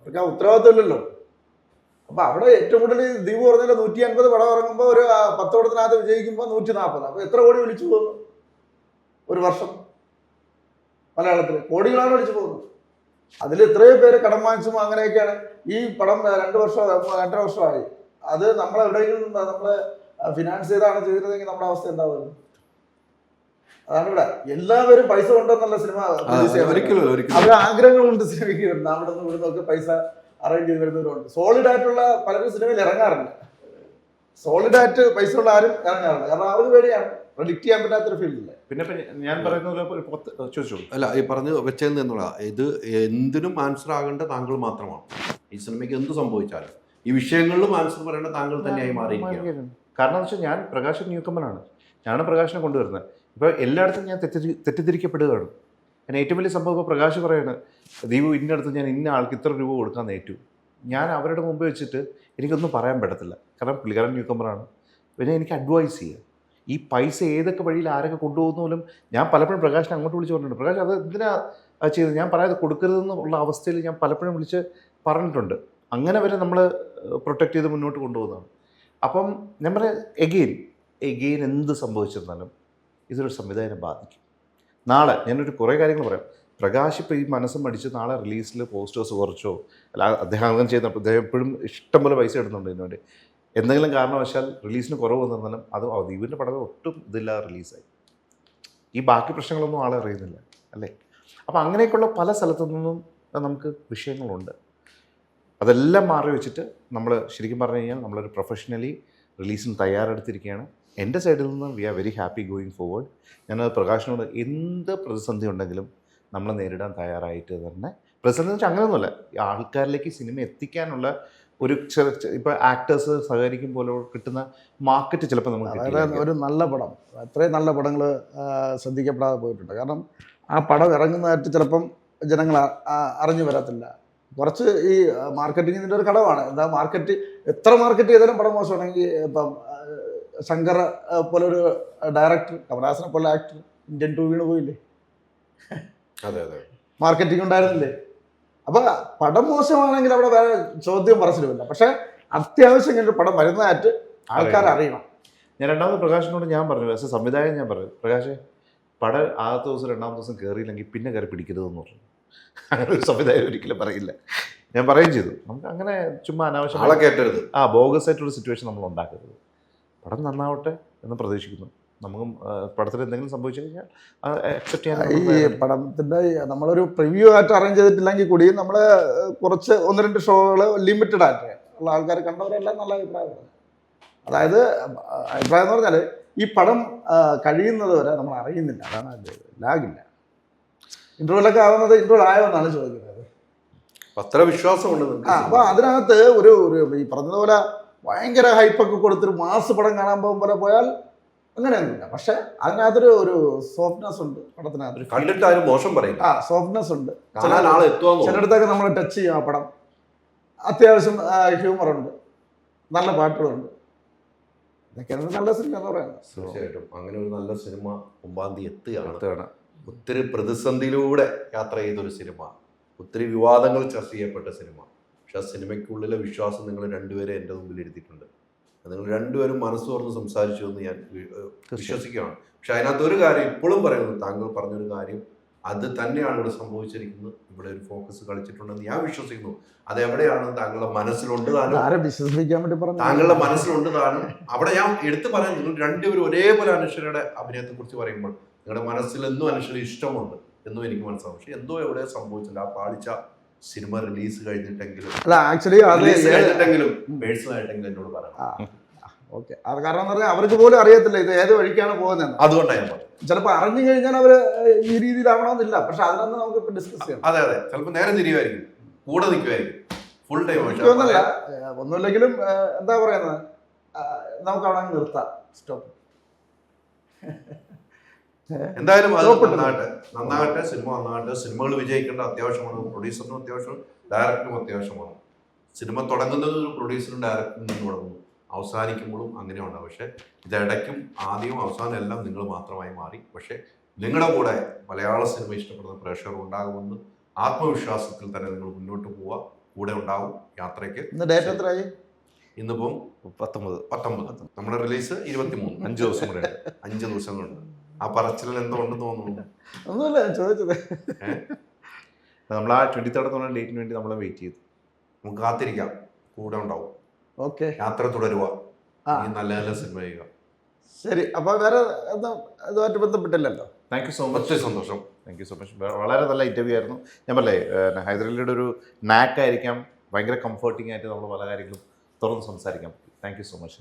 അവർക്ക് ആ ഉത്തരവാദിത്വം ഇല്ലല്ലോ. അപ്പോൾ അവിടെ ഏറ്റവും കൂടുതൽ ദീപു പറഞ്ഞാൽ 150 പടം ഇറങ്ങുമ്പോൾ ഒരു 10 പടത്തിനകത്ത് വിജയിക്കുമ്പോൾ 140. അപ്പോൾ എത്ര കോടി വിളിച്ചു പോകുന്നു ഒരു വർഷം? മലയാളത്തിൽ കോടികളാണ് വിളിച്ചു പോകുന്നത്. അതിൽ എത്രയോ പേര് കടം വാങ്ങിച്ചും അങ്ങനെയൊക്കെയാണ്. ഈ പടം 2 വർഷമായി. അത് നമ്മളെവിടെയെങ്കിലും നമ്മളെ ഫിനാൻസ് ചെയ്താണ് ചെയ്തിരുന്നെങ്കിൽ നമ്മുടെ അവസ്ഥ എന്താവുന്നത്? അതാണ് ഇവിടെ എല്ലാവരും പൈസ കൊണ്ടെന്നുള്ള സിനിമ അവർ ആഗ്രഹങ്ങളുണ്ട് സിനിമയ്ക്ക് വരുന്നത്. അവിടെ നിന്ന് ഇവിടെ നിന്നൊക്കെ പൈസ അറേഞ്ച് ചെയ്ത് വരുന്നവരുണ്ട്. സോളിഡ് ആയിട്ടുള്ള പലരും സിനിമയിൽ ഇറങ്ങാറില്ല. സോളിഡ് ആയിട്ട് പൈസ ഉള്ള ആരും ഇറങ്ങാറില്ല, കാരണം അവർക്ക് പേടിയാണ്, പ്രഡിക്റ്റ് ചെയ്യാൻ പറ്റാത്തൊരു ഫീൽഡില്ല. പിന്നെ ഞാൻ പറയുന്ന ചോദിച്ചോളൂ. അല്ല, ഈ പറഞ്ഞ് വെച്ചതെന്ന് എന്നുള്ള ഇത് എന്തിനും ആൻസർ ആകേണ്ട താങ്കൾ മാത്രമാണ്. ഈ സിനിമയ്ക്ക് എന്ത് സംഭവിച്ചാലും ഈ വിഷയങ്ങളിലും ആൻസർ പറയേണ്ട താങ്കൾ തന്നെയായി മാറിയിരിക്കുകയാണ്. കാരണം എന്ന് വെച്ചാൽ ഞാൻ പ്രകാശൻ ന്യൂക്കമ്മനാണ്, ഞാനാണ് പ്രകാശനെ കൊണ്ടുവരുന്നത്. ഇപ്പോൾ എല്ലായിടത്തും ഞാൻ തെറ്റിദ്ധരിക്കപ്പെടുകയാണ്. ഞാൻ ഏറ്റവും വലിയ സംഭവം ഇപ്പോൾ പ്രകാശ് പറയാണ്, ദീപു ഇന്ന അടുത്ത് ഞാൻ ഇന്ന ആൾക്ക് ഇത്ര രൂപ കൊടുക്കാൻ ഏറ്റു. ഞാൻ അവരുടെ മുമ്പ് വെച്ചിട്ട് എനിക്കൊന്നും പറയാൻ പറ്റത്തില്ല, കാരണം പുള്ളിക്കാരൻ ന്യൂക്കമ്മറാണ്. പിന്നെ എനിക്ക് അഡ്വൈസ് ചെയ്യാം ഈ പൈസ ഏതൊക്കെ വഴിയിൽ ആരൊക്കെ കൊണ്ടുപോകുന്ന പോലും ഞാൻ പലപ്പോഴും പ്രകാശിനെ അങ്ങോട്ട് വിളിച്ച് പറഞ്ഞിട്ടുണ്ട്. പ്രകാശ് അത് എന്തിനാ ചെയ്തത്, ഞാൻ പറയാതെ കൊടുക്കരുതെന്നുള്ള അവസ്ഥയിൽ ഞാൻ പലപ്പോഴും വിളിച്ച് പറഞ്ഞിട്ടുണ്ട്. അങ്ങനെ വരെ നമ്മൾ പ്രൊട്ടക്റ്റ് ചെയ്ത് മുന്നോട്ട് കൊണ്ടുപോകുന്നതാണ്. അപ്പം ഞാൻ പറയാം എഗെയിൻ എന്ത് സംഭവിച്ചിരുന്നാലും ഇതൊരു സംവിധാനം ബാധിക്കും. നാളെ ഞാനൊരു കുറേ കാര്യങ്ങൾ പറയാം. പ്രകാശ് ഇപ്പോൾ ഈ മനസ്സും മടിച്ച് നാളെ റിലീസിൽ പോസ്റ്റേഴ്സ് കുറച്ചോ, അല്ല അദ്ദേഹം അങ്ങനെ ചെയ്യുന്നപ്പോൾ അദ്ദേഹം എപ്പോഴും ഇഷ്ടംപോലെ പൈസ ഇടുന്നുണ്ട് ഇതിനുവേണ്ടി. എന്തെങ്കിലും കാരണവശാൽ റിലീസിന് കുറവ് വന്നിരുന്നാലും അത് ദീപിൻ്റെ പടം ഒട്ടും ഇതില്ലാതെ റിലീസായി. ഈ ബാക്കി പ്രശ്നങ്ങളൊന്നും ആളെ അറിയുന്നില്ല, അല്ലേ? അപ്പോൾ അങ്ങനെയൊക്കെയുള്ള പല സ്ഥലത്തു നിന്നും നമുക്ക് വിഷയങ്ങളുണ്ട്. അതെല്ലാം മാറി വെച്ചിട്ട് നമ്മൾ ശരിക്കും പറഞ്ഞു കഴിഞ്ഞാൽ നമ്മളൊരു പ്രൊഫഷണലി റിലീസിന് തയ്യാറെടുത്തിരിക്കുകയാണ്. എൻ്റെ സൈഡിൽ നിന്ന് we are very happy going forward. ഞാനത് പ്രകാശിനോട് എന്ത് പ്രതിസന്ധി ഉണ്ടെങ്കിലും നമ്മൾ നേരിടാൻ തയ്യാറായിട്ട് തന്നെ. പ്രതിസന്ധി വെച്ചാൽ അങ്ങനെയൊന്നുമല്ല, ആൾക്കാരിലേക്ക് സിനിമ എത്തിക്കാനുള്ള ഒരു ഇപ്പോൾ ആക്ടേഴ്സ് സഹകരിക്കും പോലെ കിട്ടുന്ന മാർക്കറ്റ് ചിലപ്പോൾ നമുക്ക് ഒരു നല്ല പടം, അത്രയും നല്ല പടങ്ങൾ ശ്രദ്ധിക്കപ്പെടാതെ പോയിട്ടുണ്ട്. കാരണം ആ പടം ഇറങ്ങുന്നതായിട്ട് ചിലപ്പം ജനങ്ങൾ അറിഞ്ഞു വരത്തില്ല. കുറച്ച് ഈ മാർക്കറ്റിങ്ങിൻ്റെ ഒരു കടവാണ്. എന്താ എത്ര മാർക്കറ്റ് ചെയ്താലും പടം മോശമാണെങ്കിൽ, ഇപ്പം ശങ്കർ പോലൊരു ഡയറക്ടർ, കമലഹാസനെ പോലെ ആക്ടർ ഇന്ത്യൻ 2 വീണ് പോയില്ലേ? അതെ അതെ, മാർക്കറ്റിംഗ് ഉണ്ടായിരുന്നില്ലേ? അപ്പോൾ പടം മോശമാണെങ്കിൽ അവിടെ വേറെ ചോദ്യം പറച്ചിലുമില്ല. പക്ഷേ അത്യാവശ്യം ഇങ്ങനെ പടം വരുന്നതായിട്ട് ആൾക്കാർ അറിയണം. ഞാൻ രണ്ടാമത് പ്രകാശിനോട് ഞാൻ പറഞ്ഞു, ആസ് എ സംവിധായകൻ ഞാൻ പറഞ്ഞു, പ്രകാശ് പടം ആദ്യത്തെ ദിവസം രണ്ടാമത്തെ ദിവസം കയറിയില്ലെങ്കിൽ പിന്നെ കയറി പിടിക്കരുതെന്ന് പറഞ്ഞു. അങ്ങനെ ഒരു സംവിധായകൻ ഒരിക്കലും പറയില്ല. ഞാൻ പറയുകയും ചെയ്തു, നമുക്ക് അങ്ങനെ ചുമ്മാ അനാവശ്യം ആളെ കേട്ടരുത്, ബോഗസ് ആയിട്ടൊരു സിറ്റുവേഷൻ നമ്മൾ ഉണ്ടാക്കരുത്. പടം നന്നാവട്ടെ എന്ന് പ്രതീക്ഷിക്കുന്നു. നമുക്കും പടത്തിൽ എന്തെങ്കിലും സംഭവിച്ചു കഴിഞ്ഞാൽ അക്സെപ്റ്റ് ചെയ്യാൻ. ഈ പടത്തിൻ്റെ നമ്മളൊരു പ്രിവ്യൂ ആയിട്ട് അറേഞ്ച് ചെയ്തിട്ടില്ലെങ്കിൽ കൂടിയും നമ്മൾ കുറച്ച് 1-2 ഷോകൾ ലിമിറ്റഡ് ആയിട്ട് ഉള്ള ആൾക്കാർ കണ്ടവരെല്ലാം നല്ല അഭിപ്രായമാണ്. അതായത് അഭിപ്രായം എന്ന് പറഞ്ഞാൽ ഈ പടം കഴിയുന്നത് വരെ നമ്മൾ അറിയുന്നില്ല, അതാണ് അത്, ലാഗില്ല. ഇൻ്റർവെല്ലൊക്കെ ആവുന്നത് ഇൻ്റർവെൽ ആയോന്നാണ് ചോദിക്കുന്നത്. അത്ര വിശ്വാസമുണ്ട്. അപ്പോൾ അതിനകത്ത് ഒരു ഈ പറഞ്ഞതുപോലെ ഭയങ്കര ഹൈപ്പൊക്കെ കൊടുത്തൊരു മാസ് പടം കാണാൻ പോകുമ്പോൾ പോയാൽ അങ്ങനെയൊന്നുമില്ല. പക്ഷെ അതിനകത്തൊരു സോഫ്റ്റ്നെസ് ഉണ്ട് പടത്തിനകത്ത്. കണ്ടിട്ട് ആരും മോശം പറയും. സോഫ്റ്റ്നെസ് ഉണ്ട്. ചിലയിടത്തൊക്കെ നമ്മൾ ടച്ച് ചെയ്യും. ആ പടം അത്യാവശ്യം ഹ്യൂമറുണ്ട്, നല്ല പാട്ടുകളുണ്ട്. ഇതൊക്കെയാണ് നല്ല സിനിമ എന്ന് പറയുന്നത്. തീർച്ചയായിട്ടും അങ്ങനെ ഒരു നല്ല സിനിമ 9 എത്തുകയാണ്. ഒത്തിരി പ്രതിസന്ധിയിലൂടെ യാത്ര ചെയ്തൊരു സിനിമ, ഒത്തിരി വിവാദങ്ങൾ ചർച്ച ചെയ്യപ്പെട്ട സിനിമ. പക്ഷെ ആ സിനിമയ്ക്കുള്ളിലെ വിശ്വാസം നിങ്ങൾ രണ്ടുപേരെ എൻ്റെ മുമ്പിൽ എഴുതിയിട്ടുണ്ട്. നിങ്ങൾ രണ്ടുപേരും മനസ്സ് തുറന്ന് സംസാരിച്ചു എന്ന് ഞാൻ വിശ്വസിക്കുകയാണ്. പക്ഷെ അതിനകത്ത് ഒരു കാര്യം ഇപ്പോഴും പറയുന്നു, താങ്കൾ പറഞ്ഞൊരു കാര്യം അത് തന്നെയാണ് ഇവിടെ സംഭവിച്ചിരിക്കുന്നത്. ഇവിടെ ഒരു ഫോക്കസ് കളിച്ചിട്ടുണ്ടെന്ന് ഞാൻ വിശ്വസിക്കുന്നു. അതെവിടെയാണ് താങ്കളുടെ മനസ്സിലുണ്ട് താനും, ആരെ വിശ്വസിപ്പിക്കാൻ വേണ്ടി പറഞ്ഞു? താങ്കളുടെ മനസ്സിലുണ്ട് താനും. അവിടെ ഞാൻ എടുത്തു പറയാൻ, നിങ്ങൾ രണ്ടുപേരും ഒരേപോലെ അനശ്വരയുടെ അഭിനയത്തെ കുറിച്ച് പറയുമ്പോൾ നിങ്ങളുടെ മനസ്സിൽ എന്നും അനശ്വര ഇഷ്ടമുണ്ട് എന്നും എനിക്ക് മനസ്സിലാവും. പക്ഷെ എന്തോ എവിടെ സംഭവിച്ചില്ല. ആ പാളിച്ച സിനിമ റിലീസ് കഴിഞ്ഞിട്ടെങ്കിലും അല്ല ആക്ച്വലി അത് പേഴ്സണലായിട്ടെങ്കിലും എന്നോട് പറയാം. ഓക്കെ, അത് കാരണം എന്ന് പറഞ്ഞാൽ അവർക്ക് പോലും അറിയത്തില്ല ഇത് ഏത് വഴിക്കാണ് പോകുന്നത്. അതുകൊണ്ടാണ് ഞാൻ പറഞ്ഞത്. ചിലപ്പോൾ അറിഞ്ഞു കഴിഞ്ഞാൽ അവര് ഈ രീതിയിലാവണമെന്നില്ല. പക്ഷെ അതിനൊന്നും നമുക്ക് ഇപ്പൊ ഡിസ്കസ് ചെയ്യാം. അതെ അതെ, ചിലപ്പോൾ നേരെ തിരിയുമായിരിക്കും, കൂടെ നിൽക്കുമായിരിക്കും ഫുൾ ടൈം. ഒന്നുമില്ല, ഒന്നുമില്ലെങ്കിലും എന്താ പറയുന്നത്, നമുക്ക് അവിടെ അങ്ങ് നിർത്താം. സ്റ്റോപ്പ്. എന്തായാലും അത് നന്നാകട്ടെ, സിനിമ നന്നാകട്ടെ. സിനിമകൾ വിജയിക്കേണ്ട അത്യാവശ്യമാണ്. പ്രൊഡ്യൂസറിനും അത്യാവശ്യം, ഡയറക്ടറിനും അത്യാവശ്യമാണ്. സിനിമ തുടങ്ങുന്നത് ഒരു പ്രൊഡ്യൂസറും ഡയറക്ടറും നിന്ന് തുടങ്ങുന്നു, അവസാനിക്കുമ്പോഴും അങ്ങനെയുണ്ട്. പക്ഷെ ഇതിടയ്ക്കും ആദ്യവും അവസാനം എല്ലാം നിങ്ങൾ മാത്രമായി മാറി. പക്ഷെ നിങ്ങളുടെ കൂടെ മലയാള സിനിമ ഇഷ്ടപ്പെടുന്ന പ്രേക്ഷകർ ഉണ്ടാകുമെന്ന് ആത്മവിശ്വാസത്തിൽ തന്നെ നിങ്ങൾ മുന്നോട്ട് പോവുക. കൂടെ ഉണ്ടാവും യാത്രയ്ക്ക്. ഡേറ്റ് എത്രയായി? ഇന്നിപ്പം 19. നമ്മുടെ റിലീസ് 23. 5 ദിവസം കൂടെ ഉണ്ട്. 5 ദിവസങ്ങളുണ്ട്. ആ പറച്ചിലിൽ എന്തോ ഉണ്ടെന്ന് തോന്നുന്നു. ഒന്നുമില്ല, ഞാൻ ചോദിച്ചത്. നമ്മൾ ആ 23rd ഡേറ്റിന് വേണ്ടി നമ്മൾ വെയിറ്റ് ചെയ്തു. നമുക്ക് കാത്തിരിക്കാം, കൂടെ ഉണ്ടാവും. ഓക്കെ, യാത്ര തുടരുക, നല്ല നല്ല സിനിമ ചെയ്യുക. ശരി. അപ്പൊ വേറെ ഇതുമായിട്ട് ബന്ധപ്പെട്ടില്ലല്ലോ. Thank you so much. ഒത്തിരി സന്തോഷം. Thank you so much. വളരെ നല്ല ഇൻ്റർവ്യൂ ആയിരുന്നു. ഞാൻ പറഞ്ഞേ, ഹൈദരലിയുടെ ഒരു നാക്കായിരിക്കാം, ഭയങ്കര കംഫർട്ടിംഗ് ആയിട്ട് നമ്മൾ പല കാര്യങ്ങളും തുറന്ന് സംസാരിക്കാൻ പറ്റി. Thank you so much.